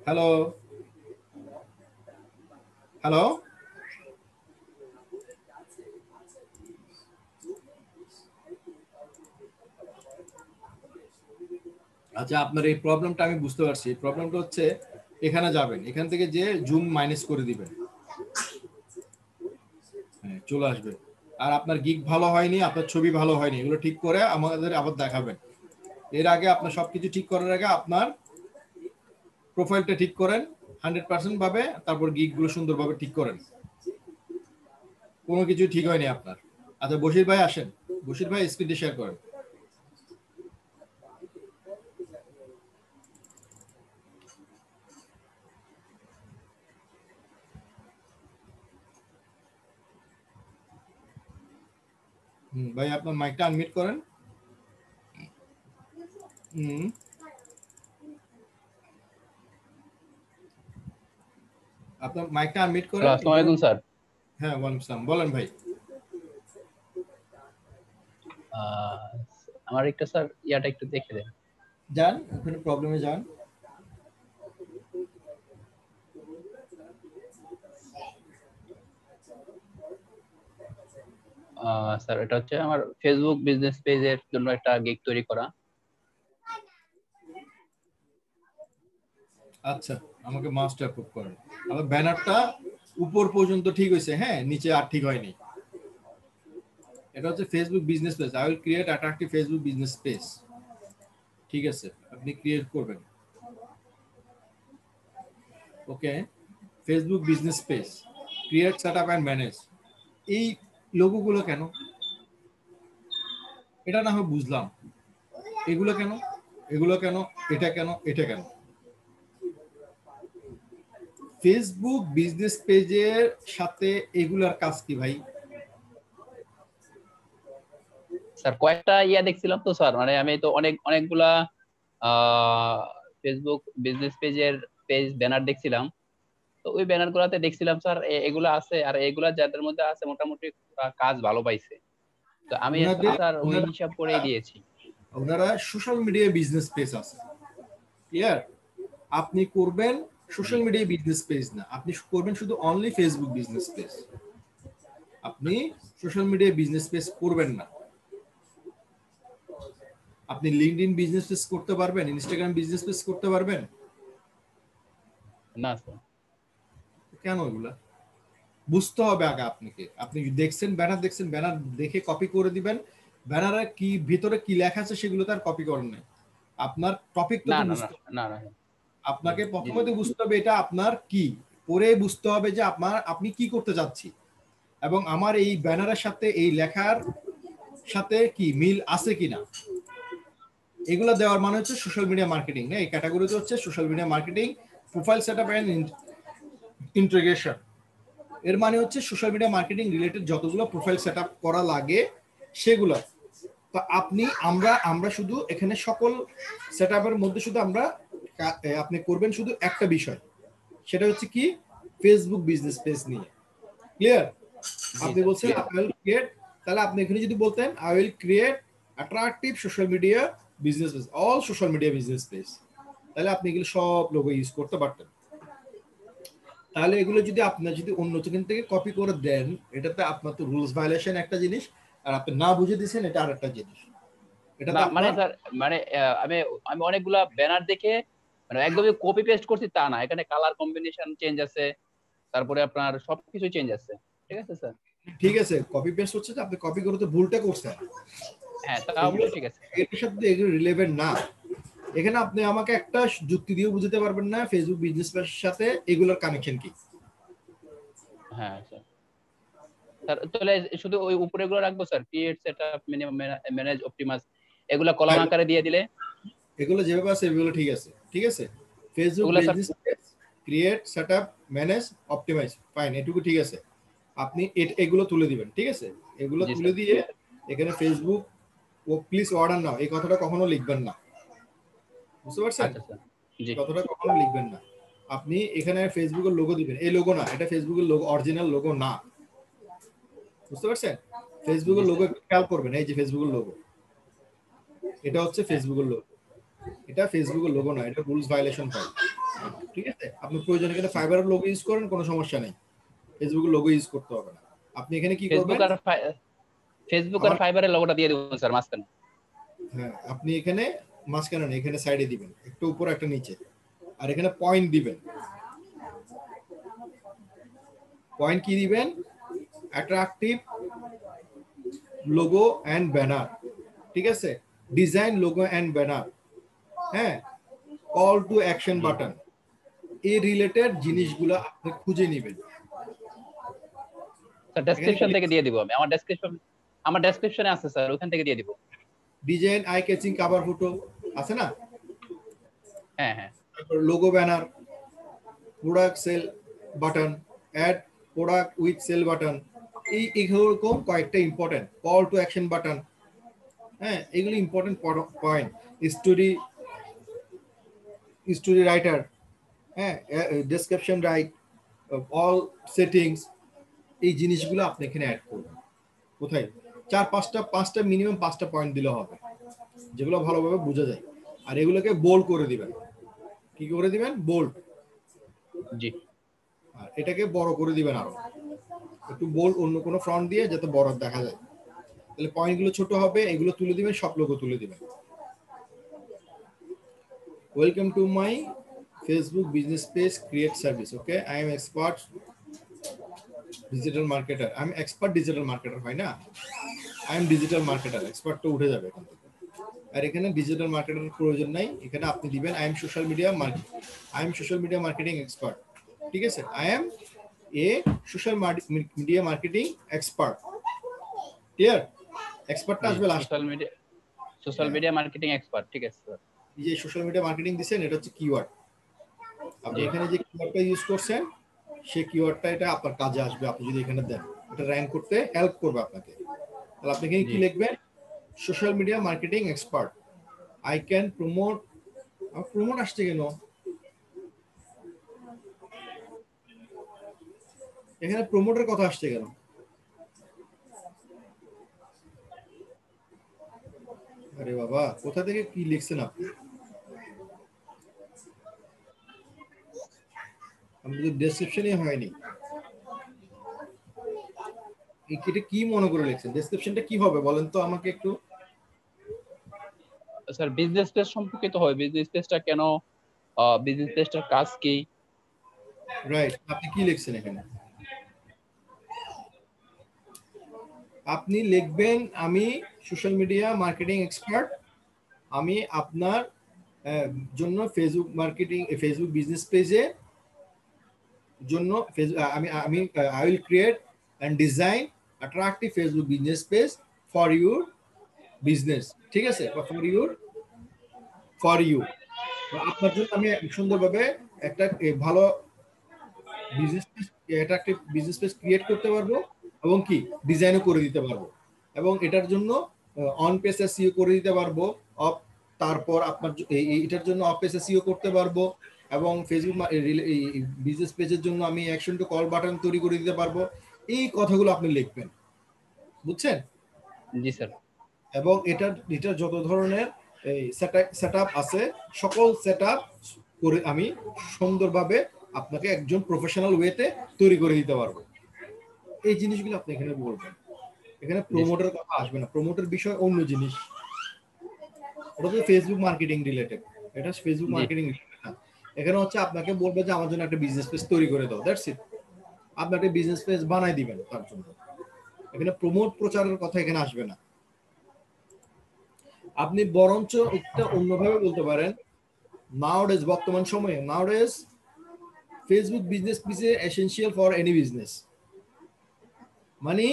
হ্যালো হ্যালো, আচ্ছা আপনার এই প্রবলেমটা আমি বুঝতে পারছি। প্রবলেমটা হচ্ছে এখানে যাবেন, এখান থেকে যে জুম মাইনাস করে দিবেন, হ্যাঁ চলে আসবে। আর আপনার গিগ ভালো হয়নি, আপনার ছবি ভালো হয়নি, এগুলো ঠিক করে আমাদের আবার দেখাবেন। এর আগে আপনার সবকিছু ঠিক করার আগে আপনার প্রোফাইলটা ঠিক করেন 100% ভাবে, তারপর গিগ গুলো সুন্দরভাবে ঠিক করেন। কোনো কিছু ঠিক হয়নি আপনার। আচ্ছা বশির ভাই আসেন, বশির ভাই স্ক্রিনটা শেয়ার করেন। ভাই আপনার মাইকটা আনমিউট করেন। আপনার মাইকটা আনমিউট করেন। আসসালামু আলাইকুম স্যার। হ্যাঁ ওয়ালাইকুম আসসালাম, বলেন ভাই। আমার একটা স্যার ইয়াটা একটু দেখে দেন। যান ওখানে প্রবলেমে যান। স্যার এটা হচ্ছে আমার ফেসবুক বিজনেস পেজের জন্য একটা গিগ তৈরি করা। আচ্ছা আমাকে মাস্টার অ্যাপ্রুভ করেন। আমার ব্যানারটা উপর পর্যন্ত ঠিক হয়েছে, হ্যাঁ, নিচে আর ঠিক হয়নি। এটা হচ্ছে Facebook business page. I will create attractive Facebook business page. ঠিক আছে, আপনি ক্রিয়েট করবেন। Okay, Facebook business page, create, set up and manage. এই লোগোগুলো কেন? এটা না হয় বুঝলাম, এগুলো কেন, এগুলো কেন, এটা কেন, এটা কেন? ফেসবুক বিজনেস পেজের সাথে এগুলার কাজ কি ভাই? স্যার কয়েকটা দেখছিলাম তো স্যার, মানে আমি তো অনেকগুলা ফেসবুক বিজনেস পেজ ব্যানার দেখছিলাম। তো ওই ব্যানার গুলাতে দেখছিলাম স্যার এগুলা আছে, আর এগুলা যাদের মধ্যে আছে মোটামুটি কাজ ভালো পাইছে। তো আমি স্যার ওই হিসাব করেই দিয়েছি। ওনারা সোশ্যাল মিডিয়া বিজনেস পেজ আছে, ক্লিয়ার? আপনি করবেন সোশ্যাল মিডিয়া বিজনেস পেজ না, আপনি করবেন শুধু অনলি ফেসবুক বিজনেস পেজ। আপনি সোশ্যাল মিডিয়া বিজনেস পেজ করবেন না। আপনি লিঙ্কডইন বিজনেস পেজ করতে পারবেন, ইনস্টাগ্রাম বিজনেস পেজ করতে পারবেন না স্যার। কেন? এগুলা বুঝতে হবে আগে আপনাকে। আপনি দেখছেন ব্যানার, দেখছেন ব্যানার দেখে কপি করে দিবেন। ব্যানারে কি ভিতরে কি লেখা আছে সেগুলো তার কপি করেন নাই। আপনার টপিকটা তো বুঝতে হবে। না না, আপনাকে প্রথমত বুঝতে হবে এটা আপনার কি, পরে বুঝতে হবে যে আপনি কি করতে যাচ্ছি, এবং আমার এই ব্যানারের সাথে এই লেখার সাথে কি মিল আছে কিনা। এগুলো দেওয়ার মানে হচ্ছে সোশ্যাল মিডিয়া মার্কেটিং। না, এই ক্যাটাগরিতে হচ্ছে social media marketing, profile setup and integration. এর মানে হচ্ছে সোশ্যাল মিডিয়া মার্কেটিং রিলেটেড যতগুলো প্রোফাইল সেটআপ করা লাগে সেগুলো। তো আমরা শুধু এখানে সকল সেটআপের মধ্যে শুধু আপনি করবেন শুধু একটা বিষয়, সেটা হচ্ছে কি ফেসবুক বিজনেস পেজ নিয়ে। ক্লিয়ার? আপনি বলছেন আই উইল ক্রিয়েট, তাহলে আপনি এখানে যদি বলতেন I will create attractive social media business page, all social media business page, তাহলে আপনি এগুলো সব লোগো ইউজ করতে পারতেন। তাহলে এগুলো যদি আপনার যদি অন্য থেকে কপি করে দেন, এটাতে আপনার তো রুলস ভায়োলেশন একটা জিনিস, আর আপনি না বুঝে দিয়েছেন এটা আরেকটা জিনিস। এটা না মানে স্যার, মানে আমি অনেকগুলা ব্যানার দেখে মানে একদমই কপি পেস্ট করছি তা না, এখানে কালার কম্বিনেশন চেঞ্জ আছে, তারপরে আপনার সবকিছু চেঞ্জ আছে। ঠিক আছে স্যার? ঠিক আছে, কপি পেস্ট হচ্ছে যে আপনি কপি করতে ভুলটা করছেন। হ্যাঁ, তা অবশ্যই ঠিক আছে। এর সাথে এগুলো রিলেভেন্ট না। এখানে আপনি আমাকে একটা যুক্তি দিয়ে বুঝাতে পারবেন না ফেসবুক বিজনেস পেজের সাথে এগুলোর কানেকশন কি। হ্যাঁ স্যার। স্যার তাহলে শুধু ওই উপরে গুলো রাখবো sir, create, setup, manage, optimize, এগুলা কলাম আকারে দিয়ে দিলে? এগুলো যেভাবে আছে এগুলো ঠিক আছে। ঠিক আছে, Facebook business page, create, setup, manage, optimize, fine, এটুকু ঠিক আছে। আপনি এগুলো তুলে দিবেন। ঠিক আছে, এগুলো তুলে দিয়ে এখানে ফেসবুক ও প্লিজ অর্ডার নাও এই কথাটা কখনো লিখবেন না। বুঝতে পারছেন? কথাটা কখনো লিখবেন না। আপনি এখানে ফেসবুকের লোগো দিবেন, এই লোগো না, এটা ফেসবুকের লোগো, অরিজিনাল লোগো না। বুঝতে পারছেন? ফেসবুকের লোগো একটু খেয়াল করবেন, এই যে ফেসবুকের লোগো, এটা হচ্ছে ফেসবুকের লোগো, এটা ফেসবুকের লোগো না, এটা রুলস ভায়োলেশন হয়। ঠিক আছে, আপনি প্রয়োজনে এখানে ফাইবারের লোগো ইউজ করেন, কোনো সমস্যা নেই, ফেসবুকের লোগো ইউজ করতে হবে না। আপনি এখানে কি করবেন, ফেসবুক আর ফাইবারের লোগোটা দিয়ে দেবো স্যার মাঝখানে। হ্যাঁ, আপনি এখানে মাঝখানে না, এখানে সাইডে দিবেন, একটু উপরে একটা নিচে, আর এখানে পয়েন্ট দিবেন। পয়েন্ট কি দিবেন? Attractive logo and banner. ঠিক আছে, ডিজাইন লোগো এন্ড ব্যানার, হ্যাঁ, কল টু অ্যাকশন বাটন, এই রিলেটেড জিনিসগুলো আপনি খুঁজে নেবেন। স্যার ডেসক্রিপশন থেকে দিয়ে দিব আমি, আমার ডেসক্রিপশনে আছে স্যার, ওখান থেকে দিয়ে দিব। Design eye catching cover photo আছে না? হ্যাঁ হ্যাঁ। Logo banner, product sale button, add product with sale button, এইরকম কয়েকটা important, call to action button, হ্যাঁ, এগুলো ইম্পর্টেন্ট পয়েন্ট। স্টোরি রাইটার, হ্যাঁ, ডেসক্রিপশন রাইট, অল সেটিংস, এই জিনিসগুলো আপনি এখানে অ্যাড করবেন। কোথায়? পাঁচটা মিনিমাম 5টা পয়েন্ট দিলে হবে, যেগুলো ভালোভাবে বোঝা যায়। আর এগুলোকে বোল্ড করে দিবেন। কি করে দিবেন? বোল্ড। জি। আর এটাকে বড় করে দিবেন, আরো একটু বোল্ড, অন্য কোনো ফন্ট দিয়ে যাতে বড় দেখা যায়, তাহলে পয়েন্টগুলো ছোট হবে। এগুলো তুলে দিবেন, সব লোগো তুলে দিবেন। Welcome to my Facebook business page create service. Okay, I M expert digital marketer, আমি এক্সপার্ট ডিজিটাল মার্কেটার হয় না, I am digital marketer, expert তো উঠে যাবে এখান থেকে। আর এখানে ডিজিটাল মার্কেটারের প্রয়োজন নাই, এখানে আপনি দিবেন I am social media marketing expert. ঠিক আছে, I am a social media marketing expert. Clear? এক্সপার্টটা আসবে last. Social media marketing expert, ঠিক আছে স্যার। এই যে সোশ্যাল মিডিয়া মার্কেটিং দিছেন, এটা হচ্ছে কিওয়ার্ড। আপনি এখানে যে কিওয়ার্ডটা ইউজ করছেন সেই কিওয়ার্ডটা এটা আপনার কাজে আসবে আপনি যদি এখানে দেন, এটা র‍্যাঙ্ক করতে হেল্প করবে আপনাকে। তাহলে আপনি এখানে কি লিখবেন? Social media marketing expert, I can promote. Promote আসছে কেন এখানে? প্রমোটের কথা আসছে কেন? আরে বাবা, কোথা থেকে কি লিখছেন আপনি? আমাদের ডেসক্রিপশনই হয়নি। এটা কি মনে করে লিখছেন? ডেসক্রিপশনটা কি হবে বলেন তো আমাকে একটু। স্যার বিজনেস পেজ সম্পর্কিত হয়, বিজনেস পেজটা কেন, বিজনেস পেজটার কাজ কি। রাইট, আপনি কি লিখছেন এখানে? আপনি লিখবেন আমি সোশ্যাল মিডিয়া মার্কেটিং এক্সপার্ট, আমি আপনার জন্য ফেসবুক মার্কেটিং, ফেসবুক বিজনেস পেজে জন্য আমি I will create and design attractive Facebook business page for your business. ঠিক আছে, ফর ইউ আপনার জন্য আমি সুন্দরভাবে একটা ভালো business page, attractive business page create করতে পারবো এবং কি ডিজাইনও করে দিতে পারবো, এবং এটার জন্য অন পেজ এসইও করে দিতে পারবো, তারপর আপনার এটার জন্য অফ পেজ এসইও করতে পারবো, এবং ফেসবুক বিজনেস পেজের জন্য আমি অ্যাকশন টু কল বাটন তৈরি করে দিতে পারবো। এই কথাগুলো আপনি লিখবেন, বুঝছেন? জি স্যার। এবং এটার যত ধরনের সেটআপ আছে সকল সেটআপ করে আমি সুন্দরভাবে আপনাকে একজন প্রফেশনাল ওয়েতে তৈরি করে দিতে পারবো। এই জিনিসগুলো আপনি এখানে বলবেন। এখানে প্রমোটের কথা আসবে না, প্রমোটের বিষয় অন্য জিনিস, ওটা তো ফেসবুক মার্কেটিং রিলেটেড, এটা ফেসবুক মার্কেটিং রিলেটেড না। এখানে হচ্ছে আপনাকে বলবে যে আমার জন্য একটা বিজনেস পেজ তৈরি করে দাও, দ্যাটস ইট। আপনি একটা বিজনেস পেজ বানাই দিবেন তার জন্য। এখানে প্রমোট প্রচারের কথা এখানে আসবে না। আপনি বরঞ্চ একটা অন্যভাবে বলতে পারেন, নাওডেজ, বর্তমান সময়ে nowadays Facebook business page is essential for any business. মানে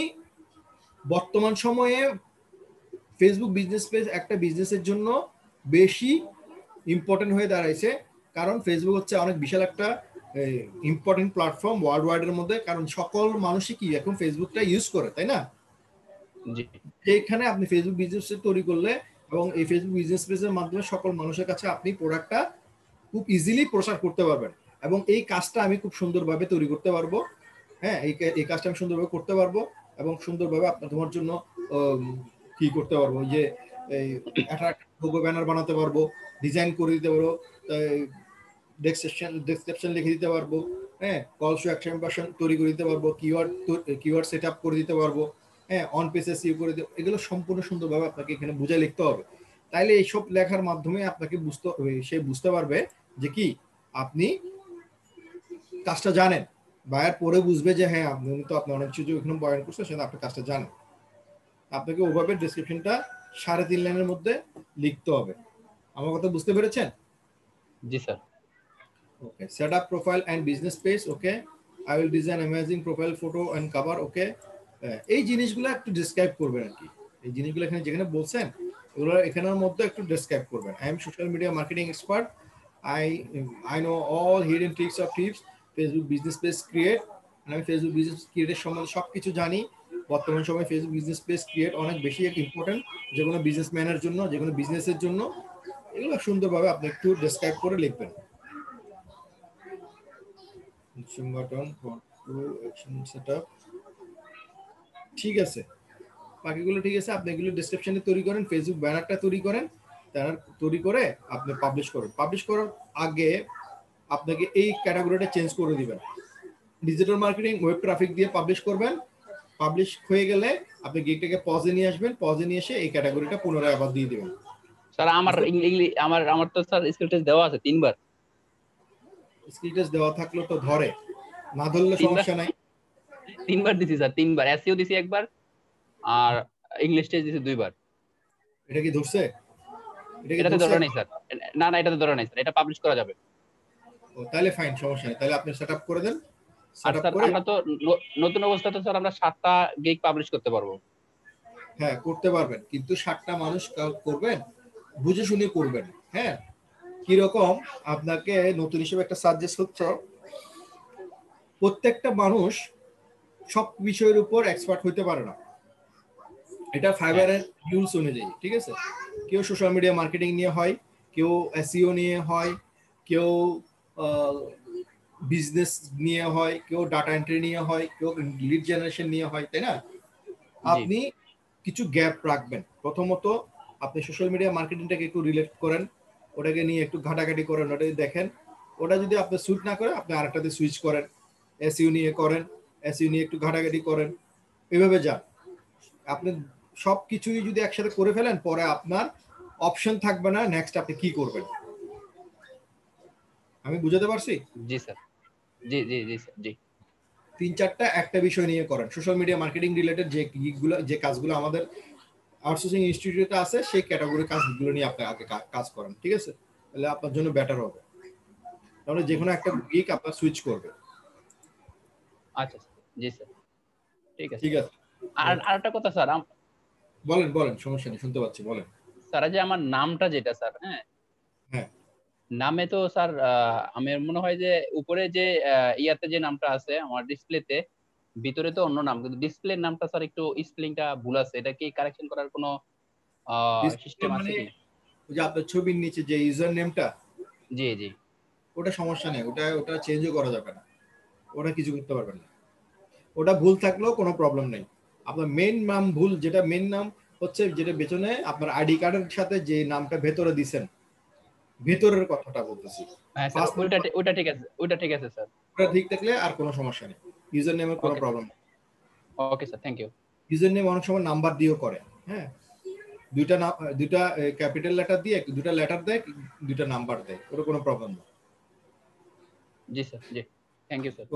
বর্তমান সময়ে ফেসবুক বিজনেস পেজ একটা বিজনেসের জন্য বেশি ইম্পর্টেন্ট হয়ে দাঁড়াইছে, কারণ ফেসবুক হচ্ছে অনেক বিশাল একটা ইম্পর্টেন্ট প্ল্যাটফর্ম ওয়ার্ল্ড ওয়াইডের মধ্যে, কারণ সকল মানুষই কি এখন ফেসবুকটা ইউজ করে, তাই না? এইখানে আপনি ফেসবুক বিজনেস তৈরি করলে এবং এই ফেসবুক বিজনেস পেজের মাধ্যমে সকল মানুষের কাছে আপনি প্রোডাক্টটা খুব ইজিলি প্রচার করতে পারবেন, এবং এই কাজটা আমি খুব সুন্দরভাবে তৈরি করতে পারবো। হ্যাঁ, এই কাজটা আমি সুন্দরভাবে করতে পারবো এবং সুন্দরভাবে আপনার তোমার জন্য কি করতে পারবো, যে একটা লোগো ব্যানার বানাতে পারবো, ডিজাইন করে দিতে পারবো, ডেসক্রিপশন লিখে দিতে পারবো, হ্যাঁ, কল টু অ্যাকশন তৈরি করে দিতে পারবো, কিওয়ার্ড সেটআপ করে দিতে পারবো, হ্যাঁ, অন পেজ এসইও করে দিতে, এগুলো সম্পূর্ণ সুন্দরভাবে আপনাকে এখানে বুঝে লিখতে হবে। তাইলে এইসব লেখার মাধ্যমে আপনাকে বুঝতে পারবে যে কি আপনি কাজটা জানেন। বায়ার পরে বুঝবে যে হ্যাঁ, আপনি তো আপনি অনেক কিছু এখানে বয়ান করছেন, সেটা আপনি কাজটা জানেন। আপনাকে ওভাবে ডেসক্রিপশনটা 3.5 লাইনের মধ্যে লিখতে হবে। আমার কথা বুঝতে পেরেছেন? জি sir. Okay, set up profile and business page. Okay, I will design amazing profile photo and cover. Okay, এই জিনিসগুলো একটু ডেসক্রাইব করবেন আর কি। এই জিনিসগুলো এখানে যেখানে বলছেন এগুলো এখানের মধ্যে একটু ডেসক্রাইব করবেন। I am social media marketing expert, I know all hidden tricks of tips Facebook business page create. আমি ফেসবুক বিজনেস ক্রিয়েটের সম্বন্ধে সবকিছু জানি। বর্তমান সময়ে ফেসবুক বিজনেস পেজ ক্রিয়েট অনেক বেশি ইম্পর্টেন্ট, যে কোনো বিজনেসম্যানের জন্য, যে কোনো বিজনেসের জন্য। এগুলো সুন্দরভাবে আপনি একটু ডেসক্রাইব করে লিখবেন। ঠিক আছে, বাকিগুলো ঠিক আছে। আপনি এগুলো ডেসক্রিপশনে তৈরি করেন, ফেসবুক ব্যানারটা তৈরি করেন, তৈরি করে আপনি পাবলিশ করেন। পাবলিশ করার আগে আপনাকে এই ক্যাটাগরিটা চেঞ্জ করে দিবেন। ডিজিটাল মার্কেটিং ওয়েব ট্রাফিক দিয়ে পাবলিশ করবেন। পাবলিশ হয়ে গেলে আপনি গিগটাকে পজে নিয়ে আসবেন, পজে নিয়ে এসে এই ক্যাটাগরিটা পুনরায় আবার দিয়ে দিবেন। স্যার আমার তো স্যার স্কিল টেস্ট দেওয়া আছে 3 বার। স্কিল টেস্ট দেওয়া থাকলে তো ধরে, না ধরলে সমস্যা নাই। 3 বার দিছি স্যার, 3 বার এসইও দিছি একবার, আর ইংলিশ টেস্ট দিছি 2 বার। এটা কি ধরছে? এটা কি এটাতে ধরছে? ধরা নাই স্যার, না না এটাতে ধরা নাই স্যার, এটা পাবলিশ করা যাবে। ও তাহলে ফাইন, সমস্যা নেই, তাহলে আপনি সেটআপ করে দেন। আর সেটআপ স্যার করে আমরা তো নতুন অবস্থাতে স্যার আমরা 7টা গিগ পাবলিশ করতে পারবো। হ্যাঁ করতে পারবেন, কিন্তু 7টা মানুষ করবেন, বুঝে শুনে করবেন। হ্যাঁ কিরকম আপনাকে নতুন হিসেবে একটা সাজেস্ট হচ্ছে, প্রত্যেকটা মানুষ সব বিষয়ের উপর এক্সপার্ট হইতে পারে না, এটা ফাইবারের রুলস অনুযায়ী, ঠিক আছে? কেউ সোশ্যাল মিডিয়া মার্কেটিং নিয়ে হয়, কেউ এসইও নিয়ে হয়, কেউ বিজনেস নিয়ে হয়, কেউ ডাটা এন্ট্রি নিয়ে হয়, কেউ লিড জেনারেশন নিয়ে হয়, তাই না? আপনি কিছু গ্যাপ রাখবেন। প্রথমত আপনি সোশ্যাল মিডিয়া মার্কেটিংটাকে একটু রিলেট করেন, ওটাকে নিয়ে একটু ঘাটাঘাটি করেন, ওটা দেখেন, ওটা যদি আপনি সুইচ না করে আপনি আরেকটাতে সুইচ করেন, এসইও নিয়ে করেন, এসইও নিয়ে একটু ঘাটাঘাটি করেন, এইভাবে যান। আপনি সব কিছুই যদি একসাথে করে ফেলেন, পরে আপনার অপশন থাকবে না নেক্সট আপনি কি করবেন। আমি বুঝাতে পারছি? জি স্যার, জি জি জি স্যার, জি। 3-4টা একটা বিষয় নিয়ে করেন, সোশ্যাল মিডিয়া মার্কেটিং রিলেটেড যে গিগগুলো, যে কাজগুলো আমাদের আউটসোর্সিং ইনস্টিটিউটে আছে, সেই ক্যাটাগরি কাজগুলো নিয়ে আপনি আগে কাজ করেন, ঠিক আছে? তাহলে আপনার জন্য বেটার হবে, তাহলে যে কোনো একটা গিগ আপনার সুইচ করবে। আচ্ছা স্যার, জি স্যার, ঠিক আছে। ঠিক আছে, আর আরেকটা কথা স্যার, বলেন বলেন, সমস্যা নেই, শুনতে পাচ্ছি, বলেন। স্যার যে আমার নামটা যেটা স্যার, হ্যাঁ হ্যাঁ নামে তো স্যার আমার মনে হয় যে উপরে যে ইয়াতে যে নামটা আছে আমার ডিসপ্লেতে, ভিতরে তো অন্য নাম, কিন্তু ডিসপ্লের নামটা স্যার একটু স্পেলিংটা ভুল আছে, এটা কি কারেকশন করার কোনো সিস্টেম আছে মানে কি? ওই যে আপনার ছবির নিচে যে ইউজার নেমটা, জি জি। ওটা সমস্যা নেই, ওটা ওটা চেঞ্জও করা যাবে না, ওটা কিছু করতে পারবেন না। ওটা ভুল থাকলেও কোনো প্রবলেম নেই। আপনার মেন নাম ভুল, যেটা মেন নাম হচ্ছে যেটা পেছনে আপনার আইডি কার্ডের সাথে যে নামটা ভেতরে দিছেন, ভেতরের কথাটা বলতেছি। হ্যাঁ স্যার, ওইটা ঠিক আছে, ওইটা ঠিক আছে স্যার। ওটা ঠিক থাকলে আর কোনো সমস্যা নেই, ইউজার নেমের কোনো প্রবলেম নেই। Okay sir, thank you. User name অনেক সময় নাম্বার দিয়েও করে, হ্যাঁ, দুইটা ক্যাপিটাল লেটার দিয়ে, দুইটা লেটার দেয়, দুইটা নাম্বার দেয়, ওটা কোনো প্রবলেম নেই। জি স্যার, জি, থ্যাংক ইউ স্যার।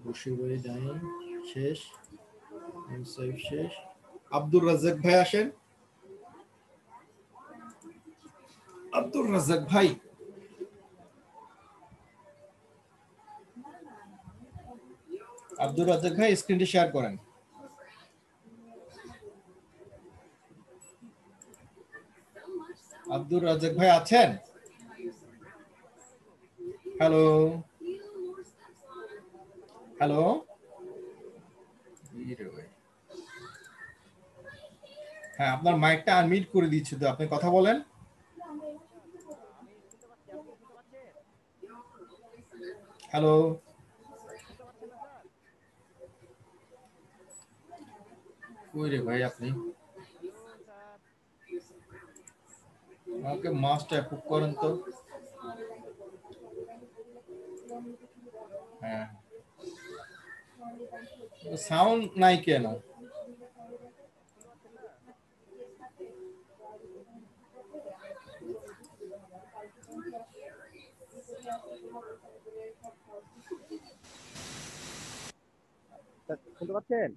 বসিরবাড়ি ডাইন শেষ, শেষ। আব্দুর রাজ্জাক ভাই আসেন, আব্দুর রাজ্জাক ভাই। আব্দুর রাজ্জাক ভাই স্ক্রিনটি শেয়ার করেন। আব্দুর রাজ্জাক ভাই আছেন? হ্যালো হ্যালো, হ্যাঁ আপনার মাইকটা আনমিউট করে দিচ্ছি, তো আপনি কথা বলেন। হ্যালো, কই রে ভাই আপনি? আমাকে মাস্ট অ্যাপ্রুভ করেন তো। হ্যাঁ, সাউন্ড নাই কেন? শুনতে পাচ্ছেন?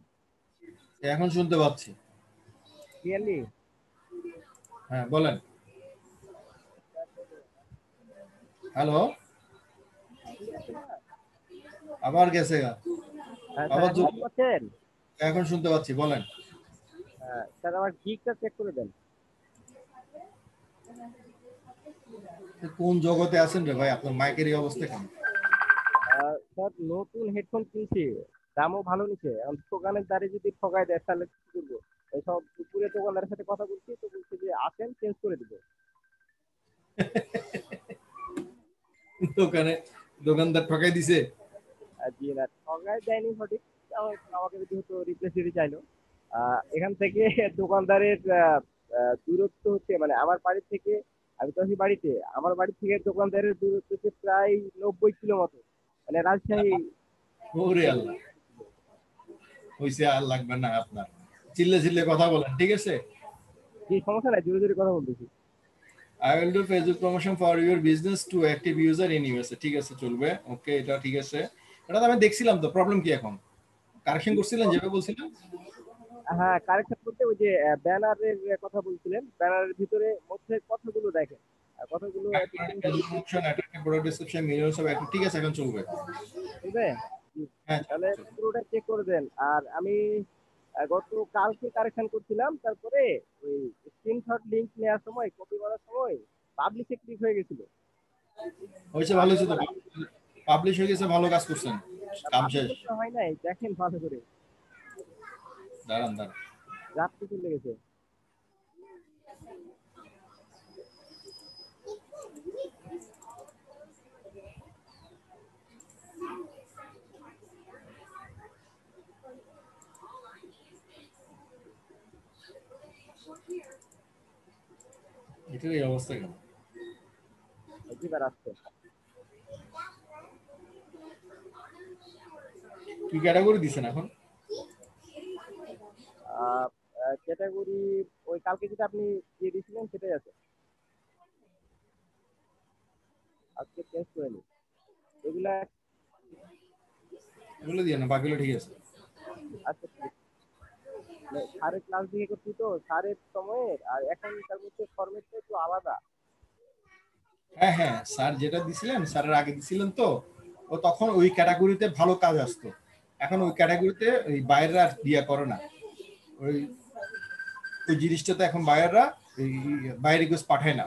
এখন শুনতে পাচ্ছি ক্লিয়ারলি? হ্যাঁ বলেন। হ্যালো, আবার গেছে গা, আবার শুনতে পাচ্ছেন? এখন শুনতে পাচ্ছি, বলেন। স্যার আমার গিগটা চেক করে দেন। কোন জগতে আছেন রে ভাই, আপনার মাইকের এই অবস্থা কেন? স্যার নতুন হেডফোন কিনছি, দামও ভালো নিচ্ছে, দোকানের দাঁড়িয়ে যদি ঠকাই দেয় তাহলে কি করবো? এইসব দুপুরে দোকানদারের সাথে কথা বলছি, তো বলছি যে আসেন চেঞ্জ করে দিব। দোকানদার ঠকাই দিছে? জি না, ঠকাই দেয়নি সঠিক, আমাকে যেহেতু রিপ্লেস দিতে চাইলো। এখান থেকে দোকানদারের দূরত্ব হচ্ছে, মানে আমার বাড়ি থেকে আমি তো আছি বাড়িতে। আমার বাড়ি থেকে দোকানদারের দূরত্ব হচ্ছে প্রায় 90 কিলো মতো, মানে রাজশাহী। ওরে আল্লাহ, হইছে, আর লাগবে না আপনার, চিল্লে চিল্লে কথা বলেন, ঠিক আছে? কি সমস্যা নাই, জোরে জোরে কথা বলতেছি। I will do Facebook promotion for your business to active user in USA. ঠিক আছে, চলবে, ওকে, এটা ঠিক আছে। এটা তো আমি দেখছিলাম, তো প্রবলেম কি এখন? কারেকশন করছিলেন যেভাবে বলছিলেন? হ্যাঁ, কারেকশন করতে ওই যে ব্যানারের কথা বলছিলেন, ব্যানারের ভিতরে মধ্যে কথাগুলো দেখেন, আর কথাগুলো একটু Facebook promotion, attractive product description, millions of active, ঠিক আছে, এখন চলবে। চলবে? হ্যাঁ, তাহলে পুরোটা চেক করে দেন। আর আমি গত কালকে কারেকশন করছিলাম, তারপরে ওই স্ক্রিনশট লিংক নেওয়ার সময়, কপি করার সময় পাবলিশে ক্লিক হয়ে গেছিল। হয়েছে, ভালো হয়েছে তো, পাবলিশ হয়ে গেছে, ভালো কাজ করছেন, কাম শেষ। হয় নাই, দেখেন ভালো করে, দাঁড়ান দাঁড়ান, রাত্রে চলে গেছে। এটার এই অবস্থা কেন? এবার আসছে। কি ক্যাটাগরি দিছেন এখন? ক্যাটাগরি ওই কালকে যেটা আপনি দিয়ে দিয়েছিলেন সেটাই আছে, আজকে চেঞ্জ করে নি। এগুলা এগুলো দিয়ে না, বাকিগুলো ঠিক আছে। আচ্ছা, ঠিক আছে। স্যারের ক্লাস দিয়ে করছি তো, স্যারের সময়ের আর এখনকার মধ্যে ফরম্যাটটা একটু আলাদা। হ্যাঁ হ্যাঁ, স্যার যেটা দিছিলেন, স্যারের আগে দিছিলেন তো, ও তখন ওই ক্যাটাগরিতে ভালো কাজ আসতো। এখন ওই ক্যাটাগরিতে ওই বাইরেরা আর দিয়া করে না, ওই ওই জিনিসটাতে এখন বাইরেরা এই বাইরে রিকোয়েস্ট পাঠায় না,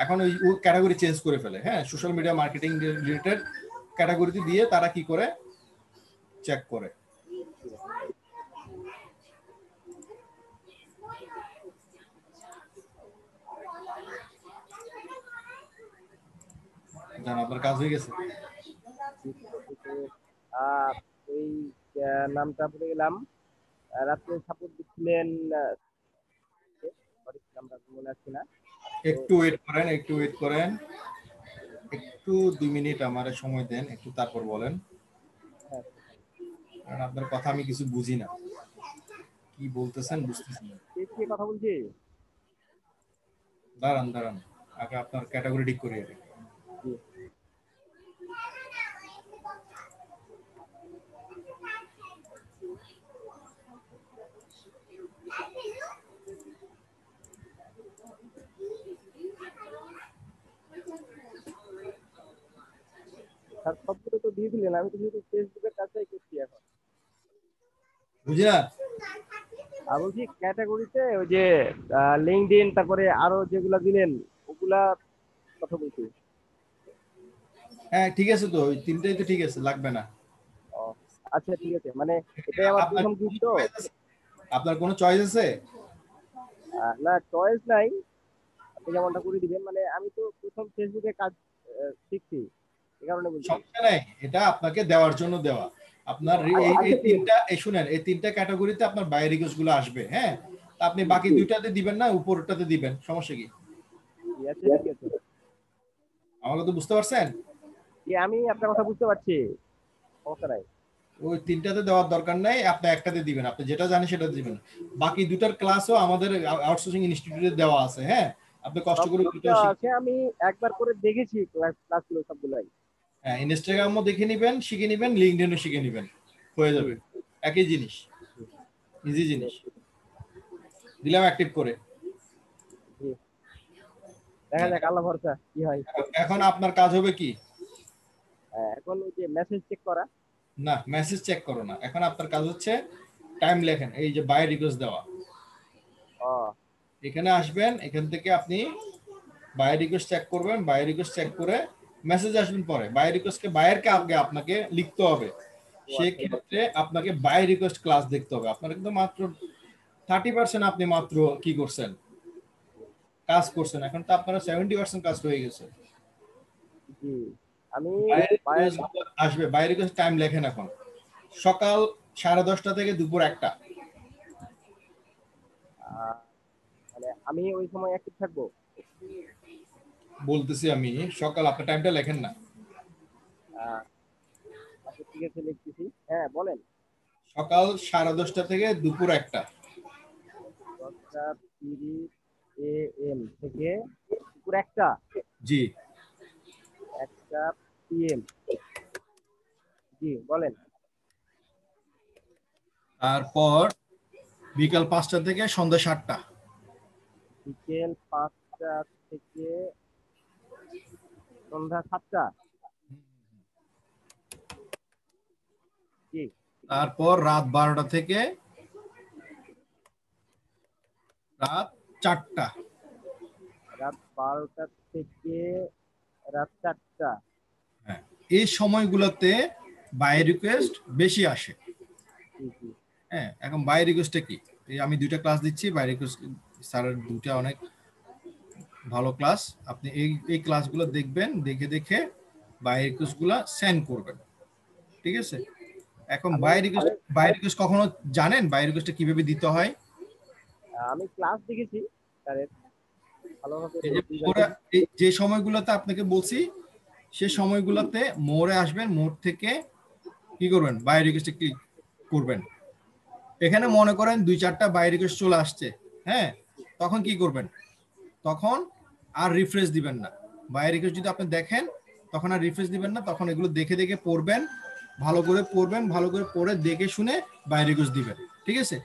এখন ওই ক্যাটাগরি চেঞ্জ করে ফেলে। হ্যাঁ, সোশ্যাল মিডিয়া মার্কেটিং রিলেটেড ক্যাটাগরিতে দিয়ে তারা কি করে চেক করে। জান, আপনার কাজ হয়ে গেছে? ওই নামটা ভুলে গেলাম, রাত্রে সাপোর্ট দিচ্ছিলেন, নামটা মনে আসছে না। একটু ওয়েট করেন, একটু ওয়েট করেন, একটু 2 মিনিট আমার সময় দেন, একটু তারপর বলেন, কারণ আপনার কথা আমি কিছু বুঝি না, কি বলতেছেন বুঝতেছি না। কে কথা বলছি? দাঁড়ান দাঁড়ান, আগে আপনার ক্যাটাগরি ঠিক করি আগে। স্যার সবগুলো তো দিয়ে দিলেন, আমি তো শুধু ফেসবুকের কাজটাই করছি এখন। বুঝি না। আর বলছি ক্যাটাগরিতে ওই যে লিঙ্কডইন, তারপরে আরো যেগুলা দিলেন ওগুলা কথা বলছি। হ্যাঁ ঠিক আছে, তো ওই তিনটাই তো ঠিক আছে, লাগবে না। আচ্ছা ঠিক আছে, মানে এটাই আমার প্রথম গ্রুপ তো। আপনার কোনো চয়েস আছে? না, চয়েস নাই, আপনি যেমনটা করে দিবেন। মানে আমি তো প্রথম ফেসবুকে কাজ শিখছি, এই কারণে বলছি। সমস্যা নাই, এটা আপনাকে দেওয়ার জন্য দেওয়া। আপনার এই তিনটা, এই শুনেন, এই তিনটা ক্যাটাগরিতে আপনার বাই রিকোয়েস্ট গুলো আসবে। হ্যাঁ, আপনি বাকি দুইটাতে দিবেন না, উপরটাতে দিবেন, সমস্যা কি? ঠিক আছে, আমাকে তো বুঝতে পারছেন? আমি আপনার কথা বুঝতে পারছি, সমস্যা নাই। ওই তিনটাতে দেওয়ার দরকার নাই, আপনি একটাতে দিবেন, আপনি যেটা জানেন সেটা দিবেন। বাকি দুটার ক্লাসও আমাদের আউটসোর্সিং ইনস্টিটিউটে দেওয়া আছে। হ্যাঁ, আপনি কষ্ট করে দুটো শিখে, আমি একবার করে দেখেছি ক্লাসগুলো সবগুলাই। হ্যাঁ, ইনস্টাগ্রামও দেখে নেবেন, শিখে নেবেন, লিংকডইনও শিখে নেবেন, হয়ে যাবে, একই জিনিস, ইজি জিনিস। দিলাম অ্যাক্টিভ করে, দেখা যাক, আল্লাহ ভরসা কি হয়। এখন আপনার কাজ হবে কি? এখন ওই যে মেসেজ চেক করা। না, মেসেজ চেক করো না, এখন আপনার কাজ হচ্ছে টাইম লেখেন, এই যে বাই রিকোয়েস্ট দেওয়া, এখানে আসবেন, এখান থেকে আপনি বাই রিকোয়েস্ট চেক করবেন, বাই রিকোয়েস্ট চেক করে মেসেজ আসবেন, পরে বাই রিকোয়েস্টকে বায়ারকে আগে আপনাকে লিখতে হবে, সেক্ষেত্রে আপনাকে বাই রিকোয়েস্ট ক্লাস দেখতে হবে। আপনার কিন্তু মাত্র 30% আপনি মাত্র কি করছেন, কাজ করছেন, এখন তো আপনারা 70% কাজ হয়ে গেছে। আমি আসবে বাই রিকোয়েস্ট টাইম লেখেন, এখন সকাল 10:30 থেকে দুপুর 1টা। মানে আমি ওই সময় অ্যাক্টিভ থাকবো? বলতেছি আমি, সকাল আপনার টাইমটা লেখেন না। আচ্ছা ঠিক আছে লিখতেছি। হ্যাঁ বলেন। সকাল 10:30 থেকে দুপুর 1টা। 10:30 AM থেকে দুপুর 1টা। জি। 1টা PM। জি বলেন। তারপর বিকাল 5টা থেকে সন্ধ্যা 7টা। বিকেল 5টা থেকে সন্ধ্যা 7টা। জি। তারপর রাত 12টা থেকে রাত 4টা। রাত 12টা থেকে রাত 4টা। হ্যাঁ, এই সময়গুলোতে বাই রিকোয়েস্ট বেশি আসে। হ্যাঁ, এখন বাই রিকোয়েস্টটা কি? এই আমি 2টা ক্লাস দিচ্ছি, বাই রিকোয়েস্ট স্যারের 2টা অনেক ভালো ক্লাস। আপনি এই ক্লাসগুলো দেখবেন, দেখে দেখে বাই রিকোয়েস্টগুলো সেন্ড করবেন। ঠিক আছে? এখন বাই রিকোয়েস্ট কখনো জানেন বাই রিকোয়েস্টটা কিভাবে দিতে হয়? আমি ক্লাস দেখেছি স্যারের ভালোভাবে। যে সময়গুলোতে আপনাকে বলছি সে সময়গুলোতে মোড়ে আসবেন, মোড় থেকে কি করবেন, বাই রিকোয়েস্টে ক্লিক করবেন। এখানে মনে করেন 2-4টা বাই রিকোয়েস্ট চলে আসছে, হ্যাঁ, তখন কি করবেন? তখন আর রিফ্রেশ দিবেন না। বাই রিকোয়েস্ট যদি আপনি দেখেন তখন আর রিফ্রেশ দিবেন না, তখন এগুলো দেখে দেখে পড়বেন, ভালো করে পড়বেন, ভালো করে পড়ে দেখে শুনে বাই রিকোয়েস্ট দিবেন। ঠিক আছে?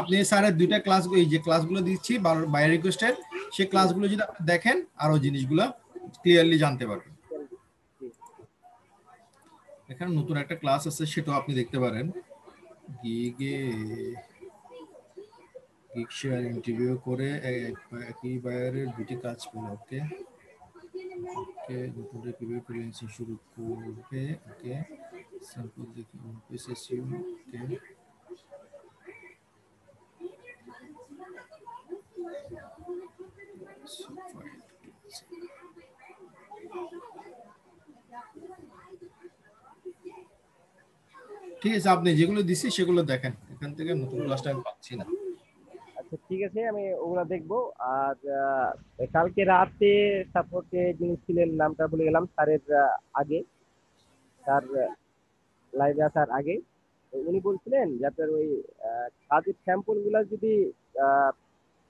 আপনি স্যারের 2টা ক্লাস, এই যে ক্লাসগুলো দিচ্ছি বাই রিকোয়েস্টের, সেই ক্লাসগুলো যদি আপনি দেখেন আরো জিনিসগুলো ক্লিয়ারলি জানতে পারবেন। এখানে নতুন একটা ক্লাস আছে, সেটাও আপনি দেখতে পারেন। গিগ শেয়ার ইন্টারভিউ করে একই বায়ারের 2টি কাজ পেল। ওকে ওকে, নতুন কিভাবে ফ্রিল্যান্সিং শুরু করবে? ওকে, স্যাম্পল দেখি এসএসইউ। ওকে, ঠিক আছে, আপনি যেগুলো দিছি সেগুলো দেখেন, এখান থেকে নতুন ক্লাসটা আমি পাচ্ছি না। আচ্ছা ঠিক আছে, আমি ওগুলা দেখবো। আর কালকে রাতে সাপোর্টে যিনি ছিলেন, নামটা ভুলে গেলাম, স্যারের আগে, স্যার লাইভে আসার আগে উনি বলছিলেন যে আপনার ওই কাজের স্যাম্পল গুলা যদি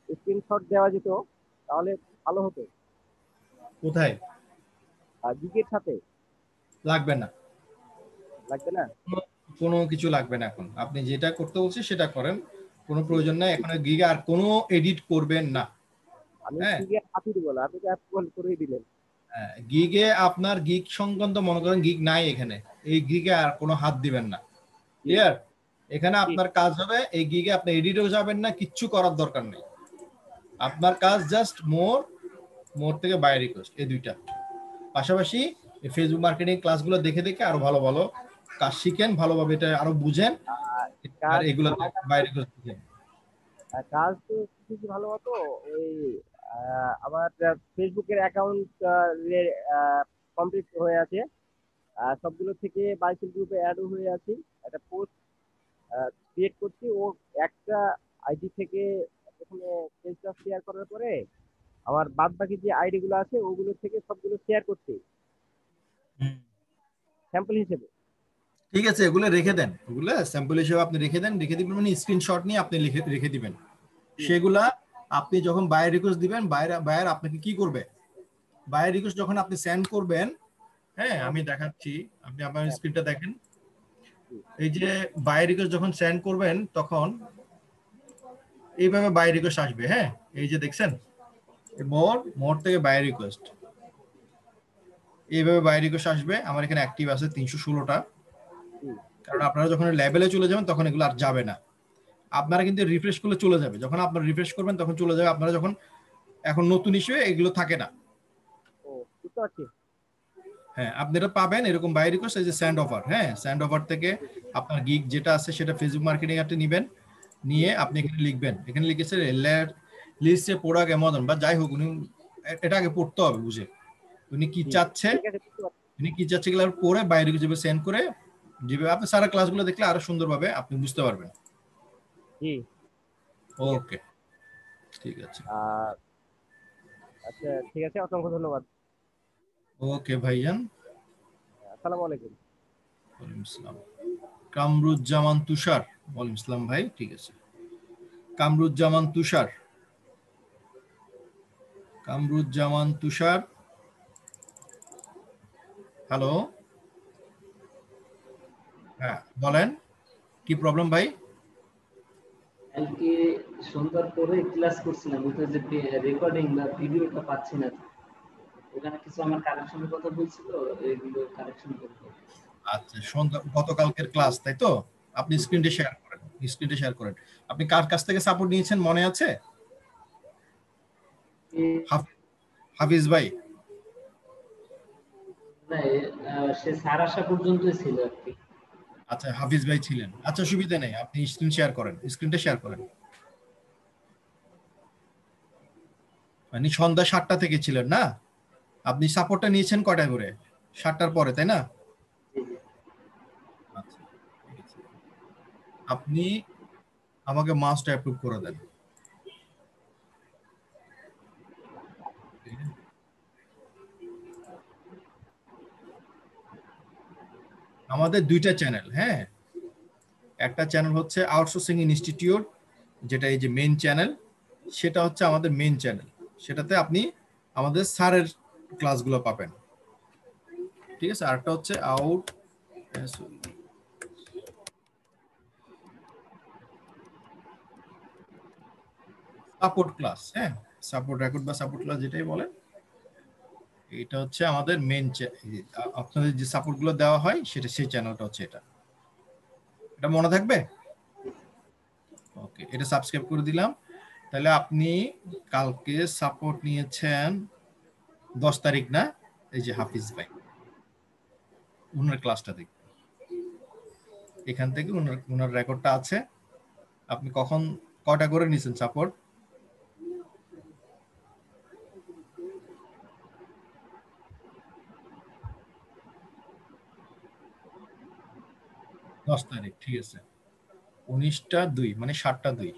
স্ক্রিনশট দেওয়া যেত তাহলে ভালো হতো। কোথায়? গিগের সাথে। লাগবে না, লাগবে না, কোনো কিছু লাগবে না। এখন আপনি যেটা করতে বলছি সেটা করেন, কোনো প্রয়োজন নাই। এখন গিগে আর কোনো এডিট করবেন না। আমি গিগে হাতি দিব না, আপনি তো অ্যাপ্রুভাল করেই দিলেন। গিগে আপনার গিগ সংক্রান্ত মনে করেন গিগ নাই এখানে, এই গিগে আর কোনো হাত দিবেন না। ক্লিয়ার? এখানে আপনার কাজ হবে এই গিগে আপনি এডিটও যাবেন না, কিচ্ছু করার দরকার নেই। আপনার কাজ জাস্ট মোর থেকে বাই রিকোয়েস্ট, এই 2টা। পাশাপাশি ফেসবুক মার্কেটিং ক্লাসগুলো দেখে দেখে আরো ভালো ভালো কাজ শিখেন, ভালোভাবে এটা আরো বুঝেন, আর এগুলো বাই রিকোয়েস্ট শিখেন। কাজ তো কিছু ভালো হতো। ওই আমার ফেসবুকের অ্যাকাউন্ট কমপ্লিট হয়ে আছে, সবগুলো থেকে বাইসেল গ্রুপে অ্যাডও হয়ে আছি। একটা পোস্ট ক্রিয়েট করছি, ও একটা আইডি থেকে প্রথমে পেজটা শেয়ার করার পরে আমার বাদ বাকি যে আইডি গুলো আছে ওগুলো থেকে সবগুলো শেয়ার করছি স্যাম্পল হিসেবে। ঠিক আছে, এগুলো রেখে দেন, ওগুলো স্যাম্পল হিসেবে আপনি রেখে দেন, রেখে দিবেন মানে স্ক্রিনশট নিয়ে আপনি রেখে দিবেন। সেগুলা আপনি যখন বায়ার রিকোয়েস্ট দিবেন, বায়ার আপনাকে কি করবে, বায়ার রিকোয়েস্ট যখন আপনি সেন্ড করবেন, হ্যাঁ আমি দেখাচ্ছি, আপনি আপনার স্ক্রিনটা দেখেন। এই যে বায়ার রিকোয়েস্ট যখন সেন্ড করবেন তখন এইভাবে বায়ার রিকোয়েস্ট আসবে। হ্যাঁ, এই যে দেখছেন মোর থেকে বায়ার রিকোয়েস্ট, এইভাবে বায়ার রিকোয়েস্ট আসবে। আমার এখানে অ্যাক্টিভ আছে 316টা, কারণ আপনারা যখন লেভেলে চলে যাবেন তখন এগুলো আর যাবে না। আপনারা কিন্তু রিফ্রেশ করলে চলে যাবে, যখন আপনারা রিফ্রেশ করবেন তখন চলে যাবে। আপনারা যখন এখন নতুন ইস্যু এগুলো থাকে না। হ্যাঁ, আপনি এটা পাবেন এরকম বাই রিকোয়েস্ট, এই যে স্যান্ড অফার। হ্যাঁ, স্যান্ড অফার থেকে আপনার গিগ যেটা আছে সেটা ফেসবুক মার্কেটিং আপনি নেবেন, নিয়ে আপনি এখানে লিখবেন, এখানে লিখেছে লিস্টে প্রোডাক্ট অ্যামাজন বা যাই হোক, উনি এটা আগে পড়তে হবে বুঝে উনি কি চাচ্ছে, এগুলো পড়ে বাই রিকোয়েস্ট সেন্ড করে যেভাবে আপনি সারা ক্লাসগুলো দেখলে আরো সুন্দরভাবে আপনি বুঝতে পারবেন। ওকে, ঠিক আছে। আচ্ছা ঠিক আছে, অসংখ্য ধন্যবাদ। ওকে ভাইজান। আসসালামু আলাইকুম। ওয়ালাইকুম আসসালাম। কামরুজ্জামান তুষার। ওয়ালাইকুম আসসালাম ভাই, ঠিক আছে। কামরুজ্জামান তুষার, কামরুজ্জামান তুষার, হ্যালো। হ্যাঁ বলেন, কি প্রবলেম ভাই? কালকে সন্ধ্যার পরে ক্লাস করছিলাম, ওটা যে রেকর্ডিং বা ভিডিওটা পাচ্ছি না। ওখানে কিছু আমার কারেকশনের কথা বলছিল, এইগুলো কারেকশন করতে। আচ্ছা, সন্ধ্যা গতকালকের ক্লাস তাই তো? আপনি স্ক্রিনটা শেয়ার করেন, স্ক্রিনটা শেয়ার করেন। আপনি কার কাছ থেকে সাপোর্ট নিয়েছেন মনে আছে? হাফিজ ভাই? না, সে স্যার আসা পর্যন্তই ছিল আর কি। আচ্ছা, হাফিজ ভাই ছিলেন। আচ্ছা, সুবিধা নেই, আপনি স্ক্রিন শেয়ার করেন, স্ক্রিনটা শেয়ার করেন। মানে সন্ধ্যা 7টা থেকে ছিলেন না? আপনি সাপোর্টটা নিয়েছেন কয়টায় করে? 7টার পরে তাই না? আচ্ছা, ঠিক আছে। আপনি আমাকে মাস্ট অ্যাপ্রুভ করে দেন। আমাদের দুইটা চ্যানেল, হ্যাঁ। একটা চ্যানেল হচ্ছে আউটসোর্সিং ইনস্টিটিউট, যেটা এই যে মেইন চ্যানেল, সেটা হচ্ছে আমাদের মেইন চ্যানেল। সেটাতে আপনি আমাদের স্যারের ক্লাসগুলো পাবেন, ঠিক আছে। আরেকটা হচ্ছে আউট সাপোর্ট ক্লাস, হ্যাঁ, সাপোর্ট রেকর্ড বা সাপোর্ট ক্লাস যেটাই বলেন, এটা হচ্ছে আমাদের মেইন। আপনাদের যে সাপোর্ট গুলো দেওয়া হয় সেটা, সেই চ্যানেলটা হচ্ছে এটা। এটা মনে থাকবে? ওকে, এটা সাবস্ক্রাইব করে দিলাম। তাহলে আপনি কালকে সাপোর্ট নিয়েছেন 10 তারিখ না? এই যে হাফিজ ভাই, ওনার ক্লাসটা দেখুন, এখান থেকে ওনার রেকর্ডটা আছে। আপনি কখন কয়টা করে নিয়েছেন সাপোর্ট? দশ তারিখ, ঠিক আছে। 19টা 2 মানে 7টা 2,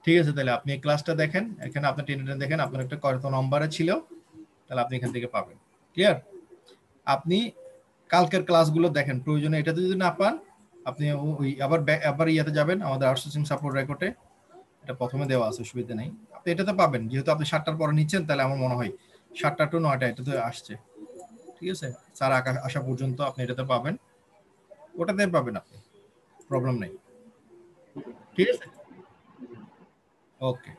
ঠিক আছে। তাহলে আপনি এই ক্লাসটা দেখেন, এখানে আপনার টেনে দেখেন, আপনার একটা কত নম্বরে ছিল, তাহলে আপনি এখান থেকে পাবেন। ক্লিয়ার? আপনি কালকের ক্লাসগুলো দেখেন, প্রয়োজনে এটাতে যদি না পান আপনি ওই আবার ইয়াতে যাবেন, আমাদের আউটসোর্সিং সাপোর্ট রেকর্ডে, এটা প্রথমে দেওয়া আছে, অসুবিধা নেই। আপনি এটাতে পাবেন, যেহেতু আপনি 7টার পরে নিচ্ছেন, তাহলে আমার মনে হয় 7টা টু 9টা এটাতে আসছে, ঠিক আছে। স্যার আসা পর্যন্ত আপনি এটাতে পাবেন, ওটাতে পাবেন আপনি, প্রবলেম নেই, ঠিক আছে। ওকে,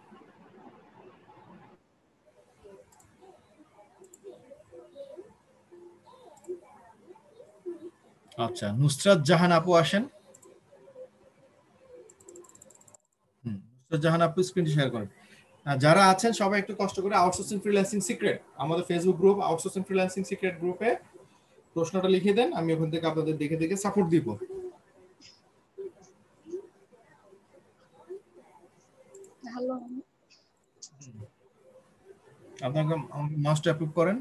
আচ্ছা। নুসরাত জাহান আপু আসেন। নুসরাত জাহান আপু স্ক্রিন শেয়ার করেন। যারা আছেন সবাই একটু কষ্ট করে আউটসোর্সিং ফ্রিল্যান্সিং সিক্রেট, আমাদের Facebook group outsourcing freelancing secret গ্রুপে প্রশ্নটা লিখে দেন, আমি ওখান থেকে আপনাদের দেখে দেখে সাপোর্ট দিব। হ্যালো, আপনাকে মাস্ট অ্যাপ্রুভ করেন।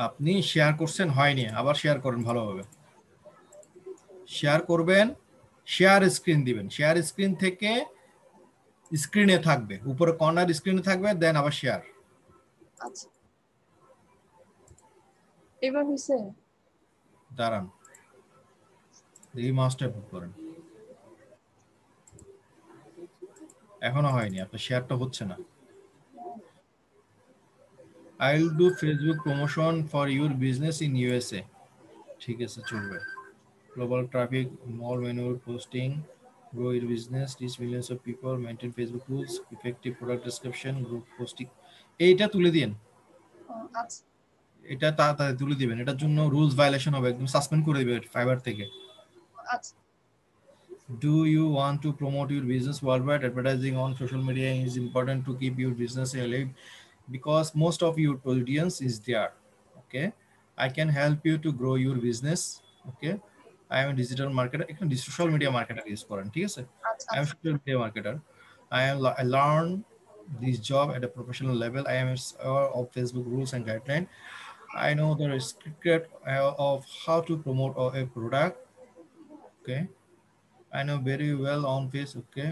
আপনি শেয়ার করছেন, হয়নি, আবার শেয়ার করেন ভালোভাবে। শেয়ার করবেন, শেয়ার স্ক্রিন দিবেন, শেয়ার স্ক্রিন থেকে স্ক্রিনে থাকবে, উপরে কর্নার স্ক্রিনে থাকবে, দেন আবার শেয়ার। আচ্ছা, এবার হইছে? দাঁড়ান, এই মাস্ট অ্যাপ্রুভ করেন। এখনো হয়নি, আপনার শেয়ারটা হচ্ছে না। I will do Facebook promotion for your business in USA. ঠিক আছে, চলবে। Global traffic, more manual posting, grow your business, reach millions of people, maintain Facebook rules, effective product description, group posting. এইটা তুলে দিন, আচ্ছা, এটা তাড়াতাড়ি তুলে দিবেন, এটার জন্য রুলস ভায়োলেশন হবে, একদম সাসপেন্ড করে দিবে ফাইবার থেকে। আচ্ছা। Do you want to promote your business worldwide? Advertising on social media is important to keep your business alive because most of your audience is there. Okay, I can help you to grow your business. Okay, I am a digital marketer. এখানে social media marketer use করেন, ঠিক আছে। I am a social media marketer. I learned this job at a professional level. I am aware of Facebook rules and guidelines. I know the secret of how to promote a product. Okay, I know very well on face. Okay.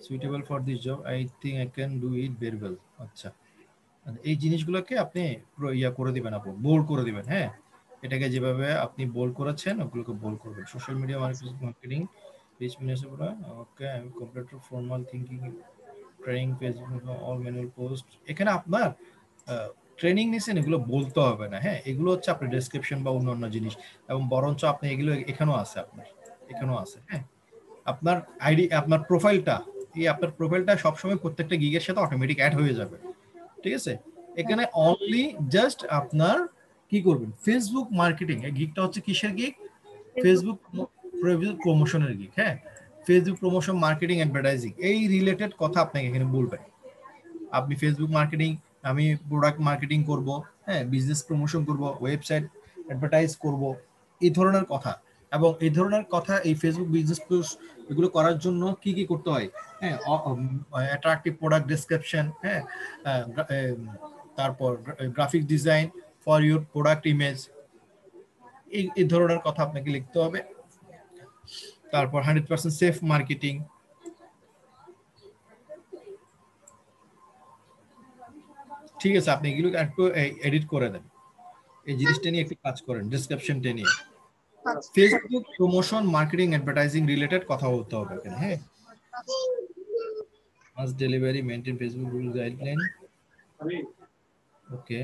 Suitable for this job, I think I can do it very well. আচ্ছা, এই জিনিসগুলোকে আপনি পুরো ইয়া করে দিবেন, আপু বোল্ড করে দিবেন। হ্যাঁ, এটাকে যেভাবে আপনি বোল্ড করেছেন ওগুলোকে বোল্ড করবেন। Social media marketing reach minister, okay I am complete formal thinking training Facebook all manual post. এখানে আপনার ট্রেনিং নিছেন এগুলো বলতে হবে না। হ্যাঁ, এগুলো হচ্ছে আপনার ডেসক্রিপশন বা অন্যান্য জিনিস, এবং বরঞ্চ আপনি এগুলো এখানেও আছে, আপনার এখানেও আছে। হ্যাঁ, আপনার আইডি, আপনার প্রোফাইলটা, এই আপনার প্রোফাইলটা সবসময় প্রত্যেকটা গিগের সাথে অটোমেটিক অ্যাড হয়ে যাবে। ঠিক আছে, এখানে অনলি জাস্ট আপনার কি করবেন, ফেসবুক মার্কেটিং। এই গিগটা হচ্ছে কিসের গিগ? ফেসবুক প্রমোশনের গিগ। হ্যাঁ, ফেসবুক প্রমোশন, মার্কেটিং, অ্যাডভার্টাইজিং, এই রিলেটেড কথা আপনাকে এখানে বলবেন। আপনি ফেসবুক মার্কেটিং, আমি প্রোডাক্ট মার্কেটিং করব, হ্যাঁ, বিজনেস প্রমোশন করব, ওয়েবসাইট অ্যাডভার্টাইজ করব, এই ধরনের কথা। এবং এই ধরনের কথা, এই ফেসবুক বিজনেস পোস্ট এগুলো করার জন্য কি কি করতে হয়? হ্যাঁ, অ্যাট্রাকটিভ প্রোডাক্ট ডেসক্রিপশন, হ্যাঁ, তারপর graphic design for your product image, এই ধরনের কথা আপনাকে লিখতে হবে। তারপর 100% সেফ মার্কেটিং। ঠিক আছে, আপনি এগুলো একটু এডিট করে দেন, এই জিনিসটা নিয়ে একটু কাজ করেন, ডেসক্রিপশনটা নিয়ে। Facebook promotion, marketing, advertising related কথা বলতে হবে এখানে। হ্যাঁ, মাস delivery maintain Facebook rule guideline. Okay,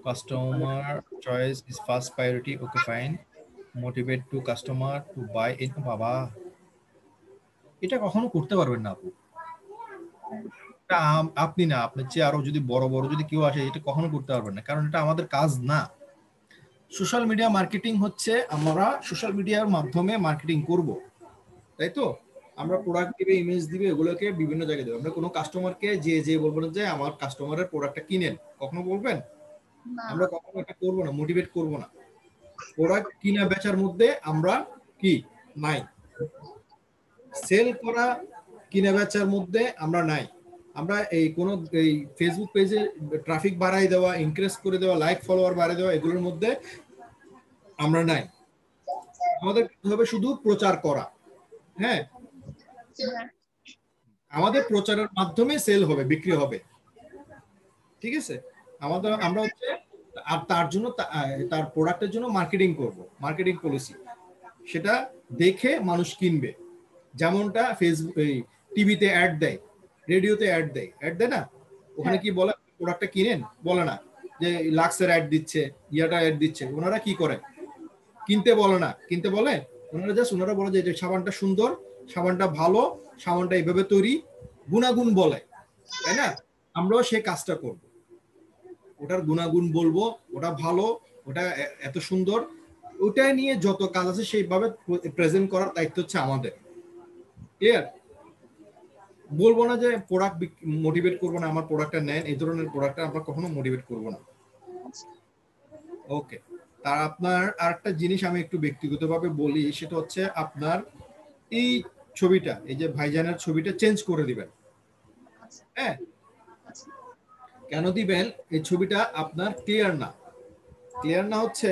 customer choice is first priority. Okay, fine. Motivate to customer to buy in. বাবা, এটা কখনো করতে পারবেন না আপু। আপনি না, আপনার চেয়ে আরো যদি বড় বড় যদি কেউ আসে, এটা কখনো করতে পারবেন না, কারণ এটা আমাদের কাজ না। সোশ্যাল মিডিয়া মার্কেটিং হচ্ছে আমরা সোশ্যাল মিডিয়ার মাধ্যমে মার্কেটিং করব, তাই তো? আমরা প্রোডাক্ট দিবে, ইমেজ দিবে, এগুলোকে বিভিন্ন জায়গায় দেবো। আমরা কোনো কাস্টমারকে যে বলবো না যে আমার কাস্টমারের প্রোডাক্টটা কিনেন, কখনো বলবেন? আমরা কখনো এটা করবো না, মোটিভেট করব না। প্রোডাক্ট কিনা বেচার মধ্যে আমরা কি নাই, সেল করা কিনা বেচার মধ্যে আমরা নাই। আমরা এই কোন এই ফেসবুক পেজে ট্রাফিক বাড়াই দেওয়া, ইনক্রিজ করে দেওয়া, লাইক ফলোয়ার বাড়াই দেওয়া, এগুলোর মধ্যে আমরা নাই। আমাদের হবে শুধু প্রচার করা। হ্যাঁ, আমাদের প্রচারের মাধ্যমে সেল হবে, বিক্রি হবে। ঠিক আছে, আমরা হচ্ছে আর তার জন্য তার প্রোডাক্টের জন্য মার্কেটিং করব, মার্কেটিং পলিসি, সেটা দেখে মানুষ কিনবে। যেমনটা ফেসবুক, এই টিভিতে অ্যাড দেয়, রেডিওতে অ্যাড দেয় না, ওখানে কি বলে প্রোডাক্টটা কিনেন? বলে না যে লাক্সের অ্যাড দিচ্ছে, ইয়াটা অ্যাড দিচ্ছে। ওনারা কি করে? কিনতে বলে না, কিনতে বলে ওনারা জাস্ট ওনারা বলে যে সাবানটা সুন্দর, সাবানটা ভালো, সাবানটা এইভাবে তৈরি, গুণাগুণ বলে, তাই না? আমরাও সেই কাজটা করব, ওটার গুণাগুণ বলবো, ওটা ভালো, ওটা এত সুন্দর, ওটা নিয়ে যত কাজ আছে সেইভাবে প্রেজেন্ট করার দায়িত্ব হচ্ছে আমাদের। ক্লিয়ার? বলবো না যে প্রোডাক্ট মোটিভেট করবো না, আমার প্রোডাক্টটা নেন, এই ধরনের প্রোডাক্টটা আমরা কখনো মোটিভেট করবো না। ওকে, তার আপনার আরেকটা জিনিস আমি একটু ব্যক্তিগতভাবে বলি, সেটা হচ্ছে আপনার এই ছবিটা, এই যে ভাইজানের ছবিটা চেঞ্জ করে দিবেন। হ্যাঁ, কেন দিবেন? এই ছবিটা আপনার ক্লিয়ার না। ক্লিয়ার না হচ্ছে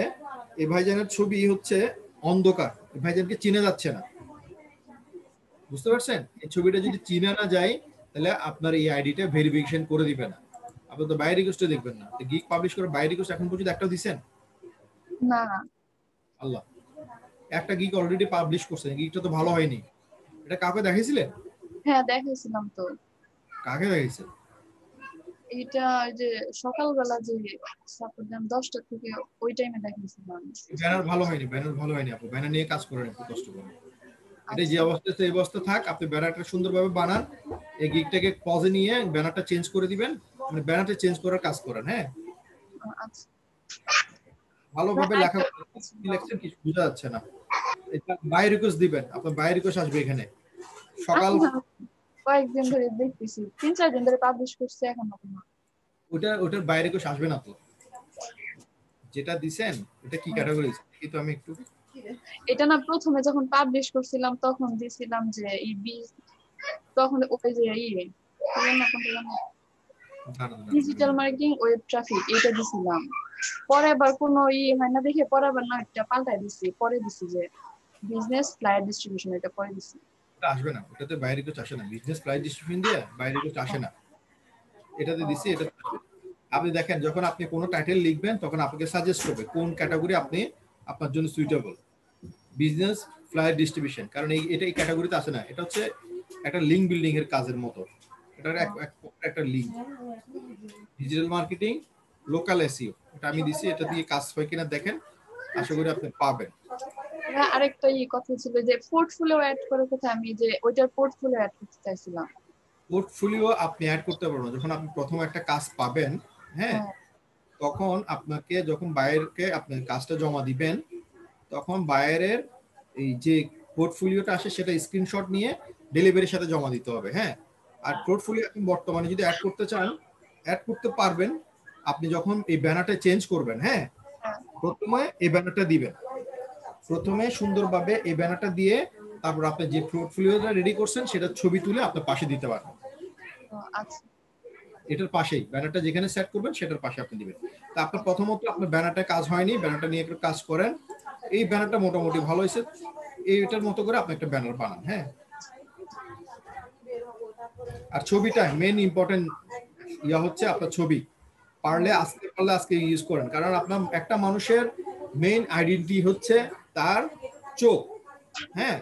এই ভাইজানের ছবি হচ্ছে অন্ধকার, এই ভাইজানকে চিনা যাচ্ছে না, বুঝতে পারছেন? এই ছবিটা যদি চিনা না যায়, তাহলে আপনার এই আইডিটা ভেরিফিকেশন করে দিবে না। আপনি তো বাই রিকোয়েস্টে দেখবেন না। গিগ পাবলিশ করে বাই রিকোয়েস্ট এখন পর্যন্ত একটা দিবেন না? আল্লাহ, একটা গিগ অলরেডি পাবলিশ করছেন, গিগটা তো ভালো হয়নি। এটা কাকে দেখাইছিলেন? হ্যাঁ, দেখাইছিলাম তো। কাকে দেখাইছেন? এটা যে সকালবেলা যে সাপোজ 10টা থেকে ওই টাইমে দেখাইছিলাম। ব্যানার ভালো হয়নি, ব্যানার ভালো হয়নি আপু। ব্যানার নিয়ে কাজ করেন একটু কষ্ট করে। এটা যে অবস্থা সেই অবস্থা থাক, আপনি ব্যানারটা সুন্দরভাবে বানান, এই গিগটাকে পজে নিয়ে ব্যানারটা চেঞ্জ করে দিবেন, মানে ব্যানারটা চেঞ্জ করার কাজ করেন। হ্যাঁ, আচ্ছা, ভালোভাবে লেখা কি লিখছেন কিছু বোঝা যাচ্ছে না। এটা বাই রিকোয়েস্ট দিবেন, আপনার বাই রিকোয়েস্ট আসবে এখানে। সকাল কয়েকদিন ধরে দেখতেছি, 3-4 দিন ধরে পাবলিশ করছে, এখন না। ওটার বাই রিকোয়েস্ট আসবে না তো। যেটা দিবেন এটা কি ক্যাটাগরি? কি তো আমি একটু এটা না প্রথমে যখন পাবলিশ করছিলাম তখন দিছিলাম যে তখন ওই যে ডিজিটাল মার্কেটিং, ওয়েব ট্রাফিক, এটা দিছিলাম। পরে আবার কোনো হয় না দেখে পরে আবার না একটা পাল্টাই দিছি, পরে দিছি যে বিজনেস ফ্লায়ার ডিস্ট্রিবিউশন, এটা পরে দিছি। এটা আসবে না, ওটাতে বাইরে কিছু আসে না, বিজনেস প্রাইস ডিস্ট্রিবিউশন দিয়ে বাইরে কিছু আসে না, এটাতে দিছি, এটা আপনি দেখেন যখন আপনি কোনো টাইটেল লিখবেন তখন আপনাকে সাজেস্ট করবে কোন ক্যাটাগরি আপনি আপনার জন্য সুইটেবল। বিজনেস ফ্লায়ার ডিস্ট্রিবিউশন, কারণ এই ক্যাটাগরিতে আসে না, এটা হচ্ছে একটা লিঙ্ক বিল্ডিং এর কাজের মতো, এটার একটা link. Digital marketing, local SEO, এটা আমি দিছি, এটা দিয়ে কাজ হয় কিনা দেখেন, আশা করি আপনি পাবেন। আরেকটা কথা ছিল যে পোর্টফোলিও অ্যাড করে কোথায়, আমি যে ওইটার পোর্টফোলিও অ্যাড করতে চাইছিলাম। পোর্টফোলিও আপনি অ্যাড করতে পারবেন যখন আপনি প্রথম একটা কাজ পাবেন, হ্যাঁ, তখন আপনাকে যখন বায়ারকে আপনি কাজটা জমা দিবেন, তখন বায়ারের এই যে পোর্টফোলিওটা আসে সেটা স্ক্রিনশট নিয়ে ডেলিভারির সাথে জমা দিতে হবে। হ্যাঁ, আর পোর্টফোলিও আপনি বর্তমানে যদি অ্যাড করতে চান অ্যাড করতে পারবেন, আপনি যখন এই ব্যানারটা চেঞ্জ করবেন, হ্যাঁ, প্রথমে এই ব্যানারটা দিবেন, প্রথমে সুন্দরভাবে এই ব্যানারটা দিয়ে তারপর আপনি যে পোর্টফোলিওটা রেডি করছেন সেটা ছবি তুলে আপনার পাশে দিতে পারবেন। আচ্ছা, এটার পাশেই ব্যানারটা যেখানে সেট করবেন সেটার পাশে আপনি দিবেন। তা আপনার প্রথমত আপনার ব্যানারটা কাজ হয়নি, ব্যানারটা নিয়ে একটু কাজ করেন, এই ব্যানারটা মোটামুটি ভালো হয়েছে, এইটার মতো করে আপনি একটা ব্যানার বানান। হ্যাঁ, আর ছবিটা মেইন ইম্পর্টেন্ট ইয়া হচ্ছে আপনার ছবি, পারলে আজকে ইউজ করেন, কারণ আপনার একটা মানুষের মেইন আইডেন্টিটি হচ্ছে তার চোখ। হ্যাঁ,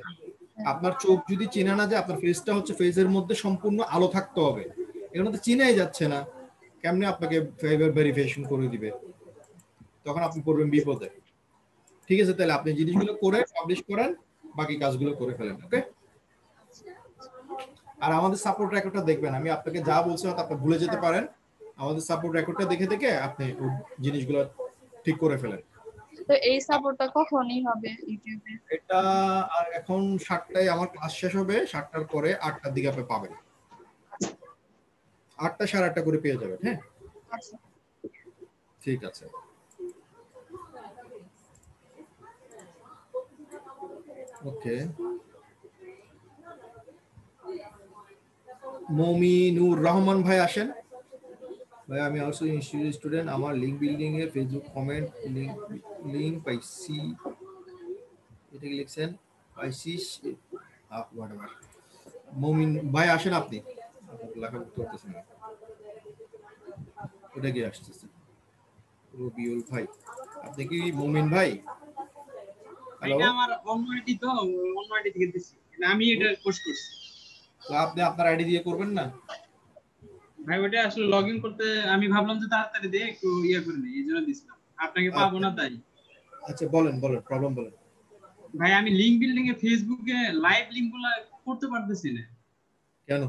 আপনার চোখ যদি চেনা না যায়, আপনার ফেসটা হচ্ছে ফেসের মধ্যে সম্পূর্ণ আলো থাকতে হবে, এর মধ্যে চিনাই যাচ্ছে না, কেমনে আপনাকে ফাইবার ভেরিফিকেশন করে দিবে, তখন আপনি পড়বেন বিপদে। ঠিক আছে, তাহলে আপনি জিনিসগুলো করে পাবলিশ করেন, বাকি কাজগুলো করে ফেলেন। ওকে, আর আমাদের সাপোর্ট রেকর্ডটা দেখবেন, আমি আপনাকে যা বলছি হয়তো আপনি ভুলে যেতে পারেন, আমাদের সাপোর্ট রেকর্ডটা দেখে দেখে আপনি জিনিসগুলো ঠিক করে ফেলেন। তো এই সাপোর্টটা কখনই হবে ইউটিউবে? এটা এখন 7টায় আমার ক্লাস শেষ হবে, 7টার পরে 8টার দিকে আপনি পাবেন, 8টা 8:30 করে পেয়ে যাবেন। হ্যাঁ, আচ্ছা, ঠিক আছে। ওকে, মমিনুর রহমান ভাই আসেন। ভাই আমি অলসো ইনস্টিটিউট স্টুডেন্ট, আমার লিংক বিল্ডিং এ ফেসবুক কমেন্ট লিংক পাইছি, এটা কি লিখছেন পাইছি হোয়াটএভার। মমিন ভাই আসেন, আপনি লেখা করতেছেন না, এটা কি আসতেছে? রবিউল ভাই, আপনি কি মমিন ভাই? হ্যালো, এটা আমার অন্য আইডি, তো অন্য আইডি থেকে দিছি, আমি এটা পোস্ট করছি। তো আপনি আপনার আইডি দিয়ে করবেন না ভাই? ওটা আসলে লগইন করতে আমি ভাবলাম যে তাড়াতাড়ি দিয়ে একটু ইয়া করে নেই, এইজন্য দিছিলাম, আপনাকে পাবো না তাই। আচ্ছা, বলেন প্রবলেম বলেন। ভাই আমি লিংক বিল্ডিং এ ফেসবুকে লাইভ লিংকগুলো করতে পারতেছি না। কেন?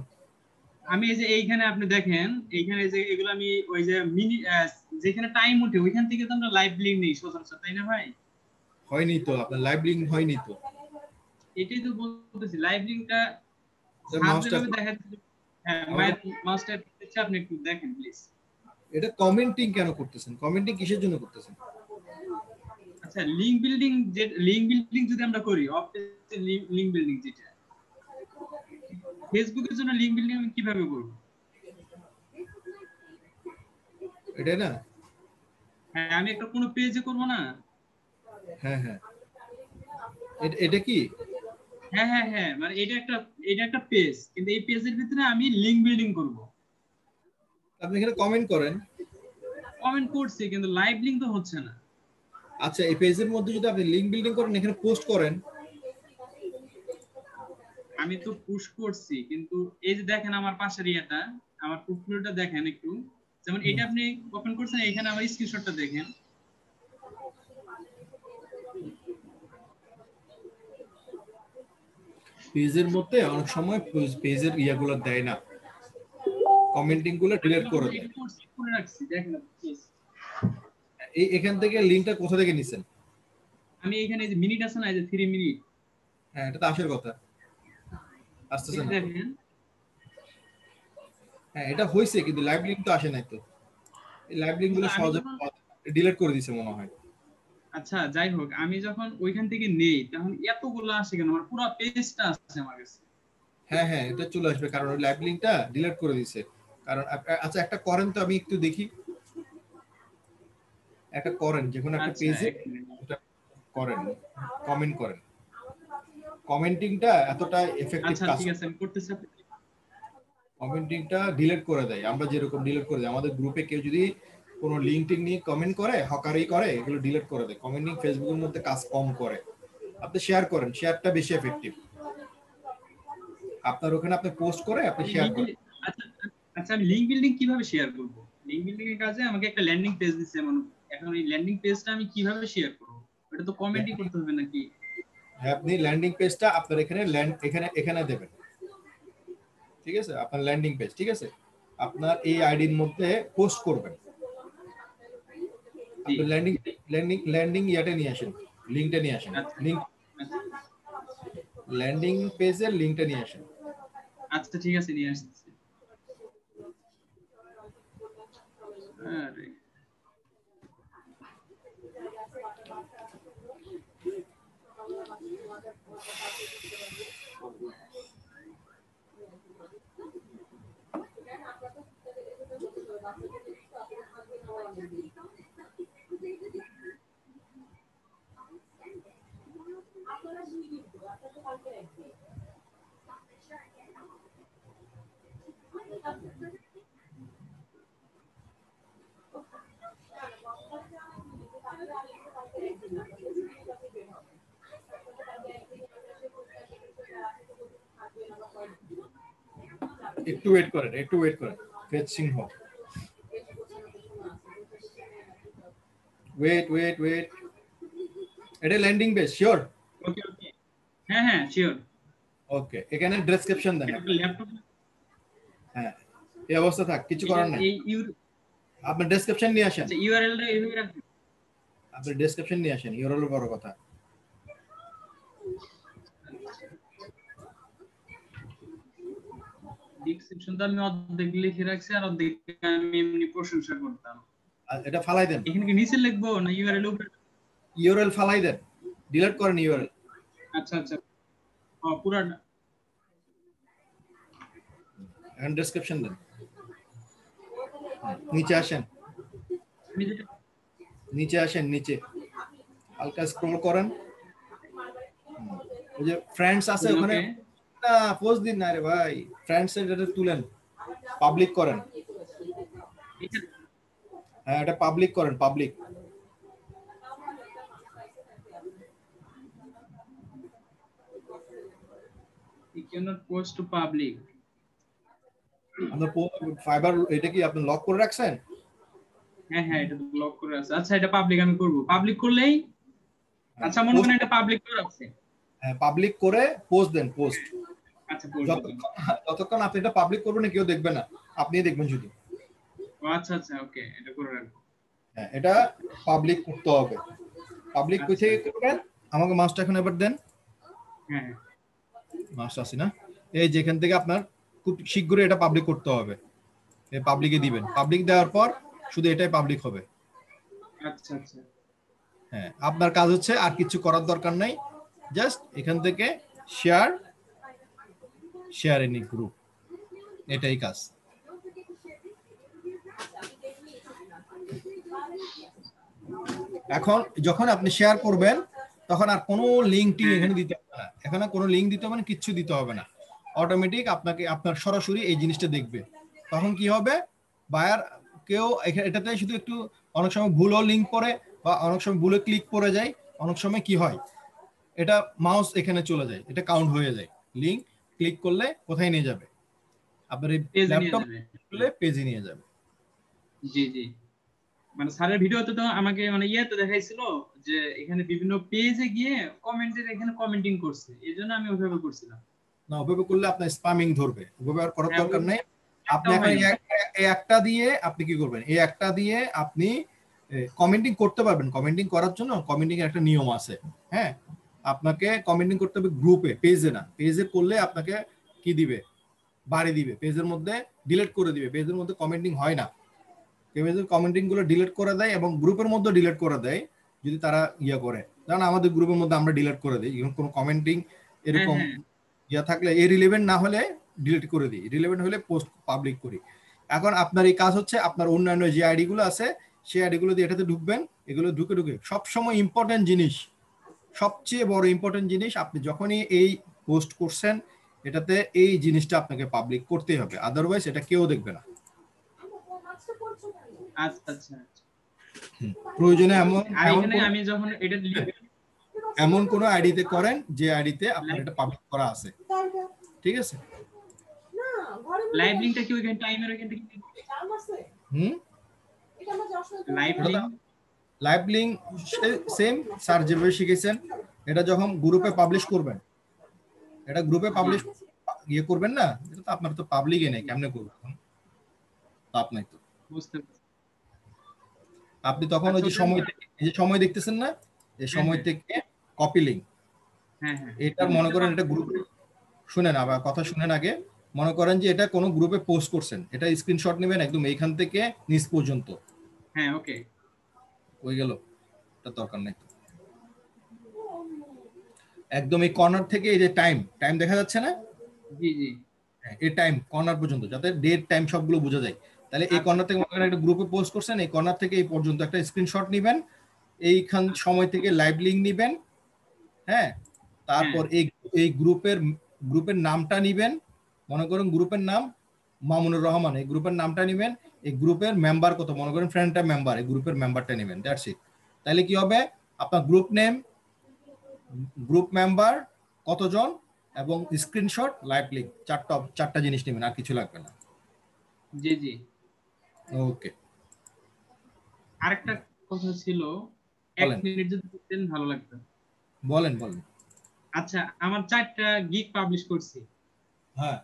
আমি এই যে এইখানে আপনি দেখেন, এইখানে যে এগুলো আমি ওই যে মিনি যেখানে টাইম উঠে ওইখান থেকে তো আমরা লাইভ লিংক নেই সচরাচর, তাই না ভাই? হয়নি তো, আপনার লাইভ লিংক হয়নি তো। এটাই তো বলতেছি, লাইভ লিংকটা মাউসটা দেখা যাচ্ছে। হ্যাঁ, মাউসটা দিচ্ছি, আপনি একটু দেখেন প্লিজ। এটা কমেন্টিং কেন করতেছেন? কমেন্টিং কিসের জন্য করতেছেন? আচ্ছা, লিংক বিল্ডিং যদি আমরা করি, অফিসে লিংক বিল্ডিং যেটা ফেসবুকের জন্য লিংক বিল্ডিং আমি কিভাবে করব? এটা না, হ্যাঁ, আমি একটা কোনো পেজে করব না? হ্যাঁ হ্যাঁ, এটা কি? হ্যাঁ হ্যাঁ হ্যাঁ, মানে এটা একটা পেজ, কিন্তু এই পেজের ভিতরে আমি লিংক বিল্ডিং করব। আপনি এখানে কমেন্ট করেন। কমেন্ট করছি, কিন্তু লাইভ লিংক তো হচ্ছে না। আচ্ছা, এই পেজের মধ্যে যদি আপনি লিংক বিল্ডিং করেন, এখানে পোস্ট করেন। আমি তো পুশ করছি, কিন্তু এই যে দেখেন আমার পাশের ইয়েটা, আমার পোর্টফোলিওটা দেখেন একটু, যেমন এটা আপনি ওপেন করছেন, এখানে আমার স্ক্রিনশটটা দেখেন। পেজের মধ্যে অনেক সময় পেজের ইয়াগুলো দেয় না, কমেন্টিং গুলো ডিলিট করে দেয়। করে রাখছি, দেখেন এখান থেকে লিংকটা কোথা থেকে নিছেন? আমি এখানে যে মিনিট আছে না, এই যে 3 মিনিট, হ্যাঁ, এটা তো আসার কথা, আসতেছে না। দেখেন, হ্যাঁ, এটা হইছে, কিন্তু লাইভ লিংক তো আসে নাই তো। এই লাইভ লিংক গুলো সহজে ডিলিট করে দিয়েছে মনে হয়। আচ্ছা যাই হোক, আমি যখন ওইখান থেকে নেই তখন এতগুলো আসে কেন? আমার পুরো পেজটা আছে আমার কাছে। হ্যাঁ হ্যাঁ, এটা চলে আসবে, কারণ ওই লাইভ লিংকটা ডিলিট করে দিয়েছে। কারণ আচ্ছা, একটা করেন তো, আমি একটু দেখি, একটা করেন, যে কোনো একটা পেজে এটা করেন, কমেন্ট করেন। কমেন্টিংটা এতটা এফেক্টিভ আচ্ছা কাজ ঠিক আছে আমি করতেছি। কমেন্টিংটা ডিলিট করে দেয়, আমরা যেরকম ডিলিট করে দেয়। আমাদের গ্রুপে কেউ যদি কোনো লিঙ্ক টিঙ্ক নিয়ে কমেন্ট করে, হকারি করে, এগুলো ডিলিট করে দেয়। কমেন্টিং ফেসবুকের মধ্যে কাজ কম করে। আপনি শেয়ার করেন, শেয়ারটা বেশি এফেক্টিভ। আপনার ওখানে আপনি পোস্ট করে আপনি শেয়ার করেন। আচ্ছা আমি লিংক বিল্ডিং কিভাবে শেয়ার করব? লিংক বিল্ডিং এর কাজে আমাকে একটা ল্যান্ডিং পেজ দিচ্ছে, মানে এখন এই ল্যান্ডিং পেজটা আমি কিভাবে শেয়ার করব? এটা তো কমেন্টই করতে হবে নাকি? হ্যাঁ, আপনি ল্যান্ডিং পেজটা আপনার এখানে এখানে দেবেন, ঠিক আছে? আপনার ল্যান্ডিং পেজ, ঠিক আছে, আপনার এই আইডির মধ্যে পোস্ট করবেন। আপনি ল্যান্ডিং ইয়াটা নিয়ে আসেন, লিংকটা নিয়ে আসেন, লিংক ল্যান্ডিং পেজের লিংকটা নিয়ে আসেন। আচ্ছা ঠিক আছে নিয়ে আসছি। আরে একটু ওয়েট করেন, ফেচিং হোক। ওয়েট এটা ল্যান্ডিং পেজ শিওর? ওকে হ্যাঁ শিওর। ওকে, এখানে ডেসক্রিপশন দেন। ল্যাপটপ হ্যাঁ, এই অবস্থা থাক, কিছু করার নাই। আপনি ডেসক্রিপশন নিয়ে আসেন। আচ্ছা ইউআরএল টা এইভাবে রাখবেন। আপনি ডেসক্রিপশন নিয়ে আসেন, ইউআরএল বড় কথা। ডেসক্রিপশন তো আমি অর্ধেক লিখে রাখছি আর অর্ধেক আমি এমনি প্রশংসা করতাম। এটা ফালাই দেন। এখানে কি নিচে লিখবো না ইউআরএল উপরে? ইউআরএল ফালাই দেন, ডিলিট করেন ইউআরএল। আচ্ছা পুরাটা এখন ডেসক্রিপশন দেন। নিচে আসেন, নিচে হালকা স্ক্রল করেন। ওই যে ফ্রেন্ডস আছে ওখানে না, পোস্ট দিন না রে ভাই, ফ্রেন্ডস এর এটা তুলেন, পাবলিক করেন। হ্যাঁ, এটা পাবলিক করেন, public. You cannot post to public. আপনার ফাইবার এটা কি আপনি লক করে রাখছেন? হ্যাঁ এটা তো লক করে আছে। আচ্ছা এটা পাবলিক আমি করব। পাবলিক করলেই আচ্ছা মনে করেন এটা পাবলিক করে আছে। হ্যাঁ, পাবলিক করে পোস্ট দেন, পোস্ট। আচ্ছা পোস্ট যতক্ষণ আপনি এটা পাবলিক করবেন না, কেউ দেখবে না, আপনিই দেখবেন শুধু। আচ্ছা ওকে, এটা করে রাখবো। হ্যাঁ, এটা পাবলিক করতে হবে। পাবলিক কই থেকে করবেন? আমাকে মাউসটা এখন এবার দেন। হ্যাঁ মাউস আছে না? এই যেখান থেকে আপনার খুব শীঘ্রই এটা পাবলিক করতে হবে। এই পাবলিকে দিবেন। পাবলিক দেওয়ার পর শুধু এটাই পাবলিক হবে। আচ্ছা হ্যাঁ, আপনার কাজ হচ্ছে আর কিছু করার দরকার নাই, জাস্ট এখান থেকে শেয়ার ইন গ্রুপ, এটাই কাজ। এখন যখন আপনি শেয়ার করবেন তখন আর কোনো লিঙ্কটি এখানে দিতে হবে না, এখানে কোনো লিঙ্ক দিতে হবে না, কিচ্ছু দিতে হবে না। অটোমেটিক আপনার সরাসরি এই জিনিসটা দেখবে। তখন কি হবে, বায়ার কেউ এটাতে শুধু একটু অনেক সময় ভুলও লিঙ্ক পড়ে বা অনেক সময় ভুলে ক্লিক করে যায়। অনেক সময় কি হয়, এটা মাউস এখানে চলে যায়, এটা কাউন্ট হয়ে যায়। লিঙ্ক ক্লিক করলে কোথায় নিয়ে যাবে? আপনার এই ল্যাপটপ খুলে পেজে নিয়ে যাবে। জি মানে স্যারের ভিডিওতে তো আমাকে মানে ইয়েতে দেখাইছিল যে এখানে বিভিন্ন পেজে গিয়ে কমেন্টের এখানে কমেন্টিং করছে, এইজন্য আমি ওইভাবে করছিলাম। না, ওইভাবে করলে আপনার স্প্যামিং ধরবে, ওইভাবে আর করার দরকার নেই। আপনি এখন এই একটা দিয়ে আপনি কি করবেন, এই একটা দিয়ে আপনি কমেন্টিং করতে পারবেন। কমেন্টিং করার জন্য কমেন্টিং এর একটা নিয়ম আছে। হ্যাঁ, আপনাকে কমেন্টিং করতে হবে গ্রুপে, পেজে না। পেজে করলে আপনাকে কি দিবে, বাড়ি দিবে, পেজের মধ্যে ডিলিট করে দিবে। পেজের মধ্যে কমেন্টিং হয় না, পেজের কমেন্টিং গুলো ডিলিট করে দেয় এবং গ্রুপের মধ্যে ডিলিট করে দেয় যদি তারা ইয়ে করে। কারণ আমাদের গ্রুপের মধ্যে আমরা ডিলিট করে দিই, কোনো কমেন্টিং এরকম ইয়া থাকলে রিলেভেন্ট না হলে ডিলিট করে দিই, রিলেভেন্ট হলে পোস্ট পাবলিক করি। এখন আপনার এই কাজ হচ্ছে আপনার অন্যান্য যে আইডি গুলো আছে সেই আইডি গুলো দিয়ে এটাতে ঢুকবেন। এগুলো ঢুকে সবসময় ইম্পর্টেন্ট জিনিস সবচেয়ে বড় ইম্পর্টেন্ট জিনিস, আপনি যখনই এই পোস্ট করছেন এটাতে এই জিনিসটা আপনাকে পাবলিক করতেই হবে, আদারওয়াইজ এটা কেউ দেখবে না। আচ্ছা আচ্ছা। প্রয়োজনে আর এখানে আমি যখন এটা এমন কোন আইডিতে করেন যে আইডিতে আপনার এটা পাবলিক করা আছে, ঠিক আছে? লাইভ লিংকটা কি ওইখানে টাইমের ওইখান থেকে লাইভ লিংক সেম স্যার যেভাবে শিখেছেন, এটা যখন গ্রুপে পাবলিশ করবেন, এটা গ্রুপে পাবলিশ ইয়ে করবেন না, এটা তো আপনার তো পাবলিকই নেই, কেমনে করবেন? তাপ নাই তো। বুঝতে পারছি। আপনি তখন ওই যে সময় থেকে, এই যে সময় দেখতেছেন না, এই সময় থেকে কপি লিংক, হ্যাঁ হ্যাঁ, এটা মনে করেন এটা গ্রুপে, শুনেন আবার কথা শুনেন আগে, মনে করেন যে এটা কোনো গ্রুপে পোস্ট করছেন, এটা স্ক্রিনশট নেবেন একদম এইখান থেকে নিচ পর্যন্ত। হ্যাঁ ওকে, হয়ে গেল, এটা দরকার নেই। একদম এই কর্নার থেকে এই যে টাইম দেখা যাচ্ছে না, জি জি, এই টাইম কর্নার পর্যন্ত, যাতে ডেট টাইম সবগুলো বোঝা যায়। তাহলে এই কর্নার থেকে মনে করেন একটা গ্রুপে পোস্ট করছেন, এই কর্নার থেকে এই পর্যন্ত একটা স্ক্রিনশট নেবেন, এইখান সময় থেকে লাইভ লিংক নেবেন, হ্যাঁ, তারপর এই গ্রুপের নামটা নিবেন, মনে করেন গ্রুপের নাম মামুনুর রহমান, এই গ্রুপের নামটা নেবেন, এই গ্রুপের মেম্বার কত, মনে করেন ফ্রেন্ডটা মেম্বার, এই গ্রুপের মেম্বারটা নেবেন, দ্যাটস ইট। তাহলে কি হবে, আপনার গ্রুপ নেম, গ্রুপ মেম্বার কতজন এবং স্ক্রিনশট লাইভ লিংক, চারটা জিনিস নেবেন, আর কিছু লাগবে না। জি জি। ওকে, আরেকটা কথা ছিল, 1 মিনিট যদি দিতেন ভালো লাগতো। বলেন। আচ্ছা, আমার 4টা গিগ পাবলিশ করছি, হ্যাঁ,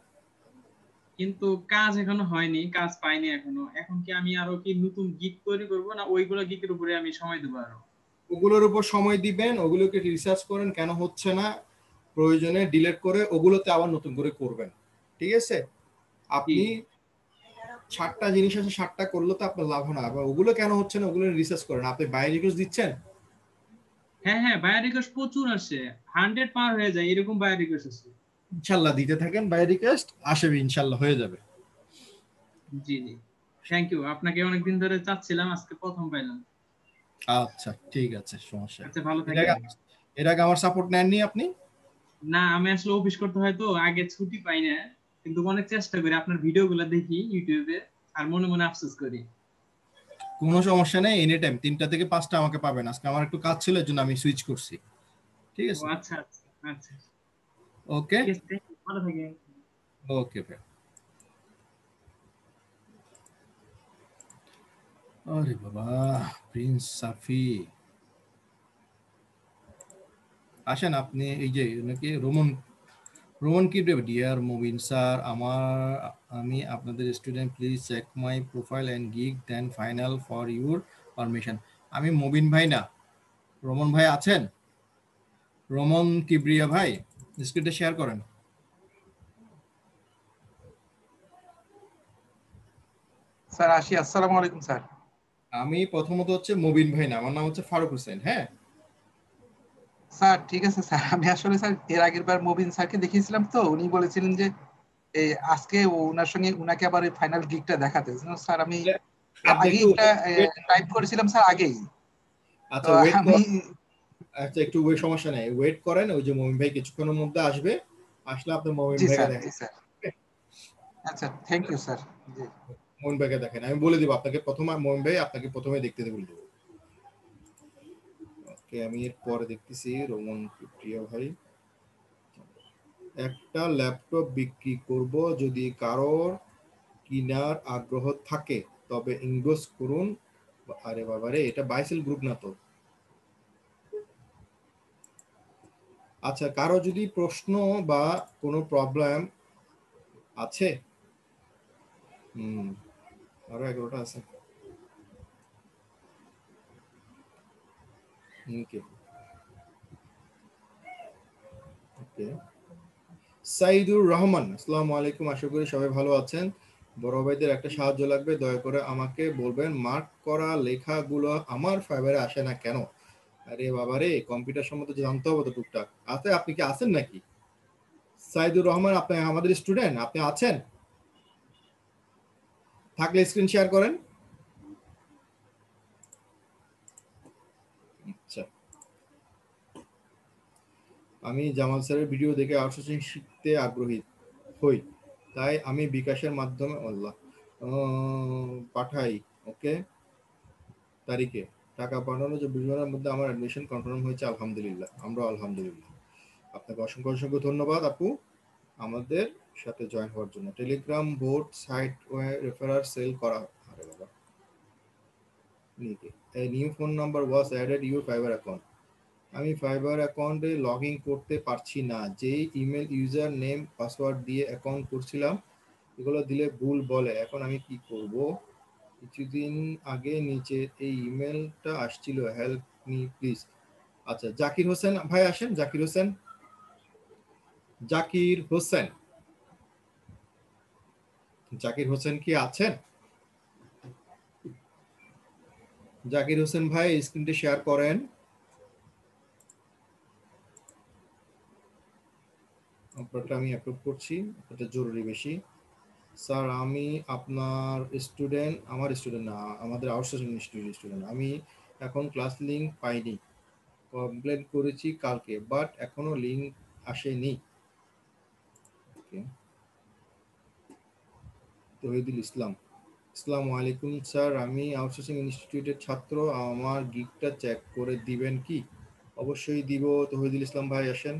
কিন্তু কাজ এখনো হয়নি, কাজ পাইনি এখনো। এখন কি আমি আরো কি নতুন গিগ তৈরি করব, না ওইগুলো গিগের উপরে আমি সময় দেব আরো? ওগুলোর উপর সময় দিবেন, ওগুলোকে রিসার্চ করেন কেন হচ্ছে না, প্রয়োজনে ডিলিট করে ওগুলোতে আবার নতুন করে করবেন, ঠিক আছে? আপনি 7টা জিনিস আছে, 7টা করলে তো আপনার লাভ না, আবার ওগুলো কেন হচ্ছে না ওগুলো রিসার্চ করেন। আপনি বাই রিকোয়েস্ট দিচ্ছেন? হ্যাঁ হ্যাঁ, বায়ার রিকোয়েস্ট প্রচুর আসে, 100 পার হয়ে যায়, এরকম বায়ার রিকোয়েস্ট আছে। ইনশাআল্লাহ দিতে থাকেন, বাই রিকোয়েস্ট আসবে, ইনশাআল্লাহ হয়ে যাবে। জি জি, থ্যাংক ইউ, আপনাকে অনেকদিন ধরে চাচ্ছিলাম, আজকে প্রথম পাইলাম। আচ্ছা ঠিক আছে, সমস্যা। আচ্ছা, ভালো থাকবেন। এর আগে আমার সাপোর্ট নেননি আপনি? না, আমি আসলে অফিস করতে হয় তো, আগে ছুটি পাই না, কিন্তু অনেক চেষ্টা করি, আপনার ভিডিওগুলো দেখি ইউটিউবে, আর মনে মনে আফসোস করি। কোনো সমস্যা নেই, এনি টাইম 3টা থেকে 5টা আমাকে পাবেন। আজকে আমার একটু কাজ ছিল, এর জন্য আমি সুইচ করছি, ঠিক আছে? আচ্ছা আচ্ছা আচ্ছা, ওকে, ভালো থাকেন। ওকে ভাই। আরে বাবা, প্রিন্স সাফি আসেন আপনি। এই যে নাকি রোমন কি দেবে, ডিয়ার মুবিন স্যার, আমি আপনাদের student, please check my profile and gig then final for your permission. আমি মুবিন ভাই না, রোমন ভাই আছেন? রোমন কিবরিয়া ভাই, স্ক্রিনটা শেয়ার করেন। স্যার আসি, আসসালামু আলাইকুম স্যার। আমি প্রথমত হচ্ছে মুবিন ভাই না, আমার নাম হচ্ছে ফারুক হোসেন। হ্যাঁ স্যার, ঠিক আছে স্যার। আমি আসলে স্যার এর আগের বার মুবিন স্যারকে দেখিয়েছিলাম, তো উনি বলেছিলেন যে এই আজকে ওনার সঙ্গে উনাকে আবার এই ফাইনাল গিগটা দেখাতে। স্যার আমি আগেই একটা টাইপ করেছিলাম স্যার, আগেই। আচ্ছা ওয়েট করেন, আচ্ছা একটু ওয়েট, সমস্যা নাই, ওয়েট করেন। ওই যে মুবিন ভাই কিছুক্ষণের মধ্যে আসবে, আসলে আপনি মুবিন ভাইকে দেখেন। আচ্ছা, থ্যাংক ইউ স্যার। জি, মুবিন ভাইকে দেখেন, আমি বলে দিব আপনাকে, প্রথমে মুবিন ভাই আপনাকে প্রথমে দেখতে দেব। ওকে, আমি এর পরে দেখতেছি রোমন প্রিয় ভাই। একটা ল্যাপটপ বিক্রি করব, যদি কারোর কিনার আগ্রহ থাকে তবে ইনবক্স করুন। আরে বাবারে, এটা বাইসেল গ্রুপ না তো। আচ্ছা, কারো যদি প্রশ্ন বা কোনো প্রবলেম আছে? আরো 11টা আছে। ওকে, সাইদুর রহমান, আসসালামু আলাইকুম, আশা করি সবাই ভালো আছেন। বড় ভাইদের একটা সাহায্য লাগবে, দয়া করে আমাকে বলবেন মার্ক করা লেখাগুলো আমার ফাইবারে আসে না কেন? আরে বাবারে, কম্পিউটার সম্বন্ধে জানতে হবে তো টুকটাক। আপনি কি আছেন নাকি সাইদুর রহমান? আপনি আমাদের স্টুডেন্ট, আপনি আছেন? থাকলে স্ক্রিন শেয়ার করেন। আচ্ছা, আমি জামাল স্যারের ভিডিও দেখে আউটসোর্সিং শিখতে আগ্রহী হই, তাই আমি বিকাশের মাধ্যমে পাঠাই। ওকে, তারিখে টাকা পাঠানো যে বুঝবার মধ্যে আমার অ্যাডমিশন কনফার্ম হয়েছে, আলহামদুলিল্লাহ। আমরা আলহামদুলিল্লাহ। আপনাকে অসংখ্য অসংখ্য ধন্যবাদ আপু আমাদের সাথে জয়েন হওয়ার জন্য। Telegram board site referrer sale করা। আরে বাবা, a new phone number was added your Fiverr account. আমি ফাইবার অ্যাকাউন্টে লগ ইন করতে পারছি না। যেই ইমেল ইউজার নেম পাসওয়ার্ড দিয়ে অ্যাকাউন্ট করছিলাম এগুলো দিলে ভুল বলে। এখন আমি কি করব? কিছুদিন আগে নিচে এই ইমেলটা আসছিল, হেল্প মি প্লিজ। আচ্ছা, জাকির হোসেন ভাই আসেন। জাকির হোসেন, জাকির হোসেন, জাকির হোসেন কি আছেন? জাকির হোসেন ভাই স্ক্রিনটি শেয়ার করেন। আপনারটা আমি অ্যাপ্রুভ করছি, এটা জরুরি বেশি। স্যার আমি আপনার স্টুডেন্ট, আমার স্টুডেন্ট না, আমাদের আউটসোর্সিং ইনস্টিটিউটের স্টুডেন্ট। আমি এখন ক্লাস লিঙ্ক পাইনি, কমপ্লেন করেছি কালকে, বাট এখনো লিঙ্ক আসেনি। তহিদুল ইসলাম, আসসালামু আলাইকুম স্যার, আমি আউটসোর্সিং ইনস্টিটিউটের ছাত্র, আমার গিগটা চেক করে দিবেন কি? অবশ্যই দিব। তহিদুল ইসলাম ভাই আসেন।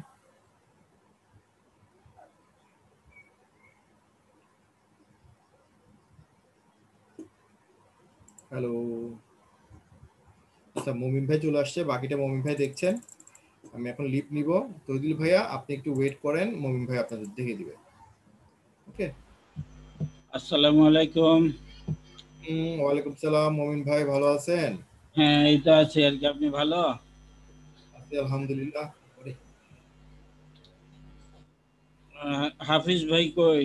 হ্যালো, আচ্ছা মমিন ভাই চলে আসছে, বাকিটা মমিন ভাই দেখছেন। আমি এখন লিভ নিব। তহিদুল ভাইয়া আপনি একটু ওয়েট করেন, মমিন ভাই আপনাদের দেখে দিবে। ওকে, আসসালামু আলাইকুম। ওয়ালাইকুম সালাম। মমিন ভাই ভালো আছেন? হ্যাঁ, এই তো আছি আর কি। আপনি ভালো আছি আলহামদুলিল্লাহ। হাফিজ ভাই কই?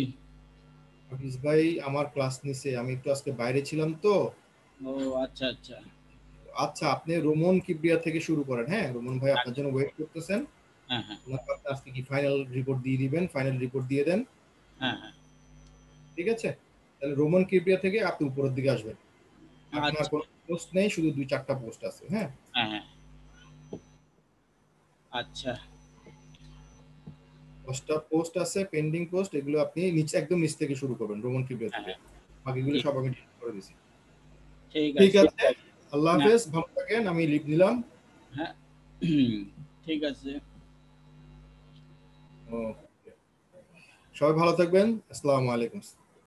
হাফিজ ভাই আমার ক্লাস নিছে, আমি একটু আজকে বাইরে ছিলাম তো। ও আচ্ছা আচ্ছা আচ্ছা, আপনি রোমন কিবরিয়া থেকে শুরু করেন। হ্যাঁ, রোমন ভাই আপনার জন্য ওয়েট করতেছেন। হ্যাঁ হ্যাঁ আপনি আজকে কি ফাইনাল রিপোর্ট দিয়ে দিবেন, ফাইনাল রিপোর্ট দিয়ে দেন। হ্যাঁ হ্যাঁ ঠিক আছে, তাহলে রোমন কিবরিয়া থেকে আপনি উপরের দিকে আসবেন। আপনার কোনো পোস্ট নেই, শুধু 2-4টা পোস্ট আছে। হ্যাঁ হ্যাঁ হ্যাঁ আচ্ছা, 10টা পোস্ট আছে পেন্ডিং পোস্ট, এগুলো আপনি নিচে একদম নিচ থেকে শুরু করবেন, রোমন কিবরিয়া থেকে। বাকিগুলো সব আমি ডিলিট করে দিয়েছি। ঠিক আছে, আল্লাহ হাফেজ, ভালো থাকেন। আমি লিভ নিলাম। হ্যাঁ ঠিক আছে। সবাই ভালো থাকবেন। আসসালামু আলাইকুম।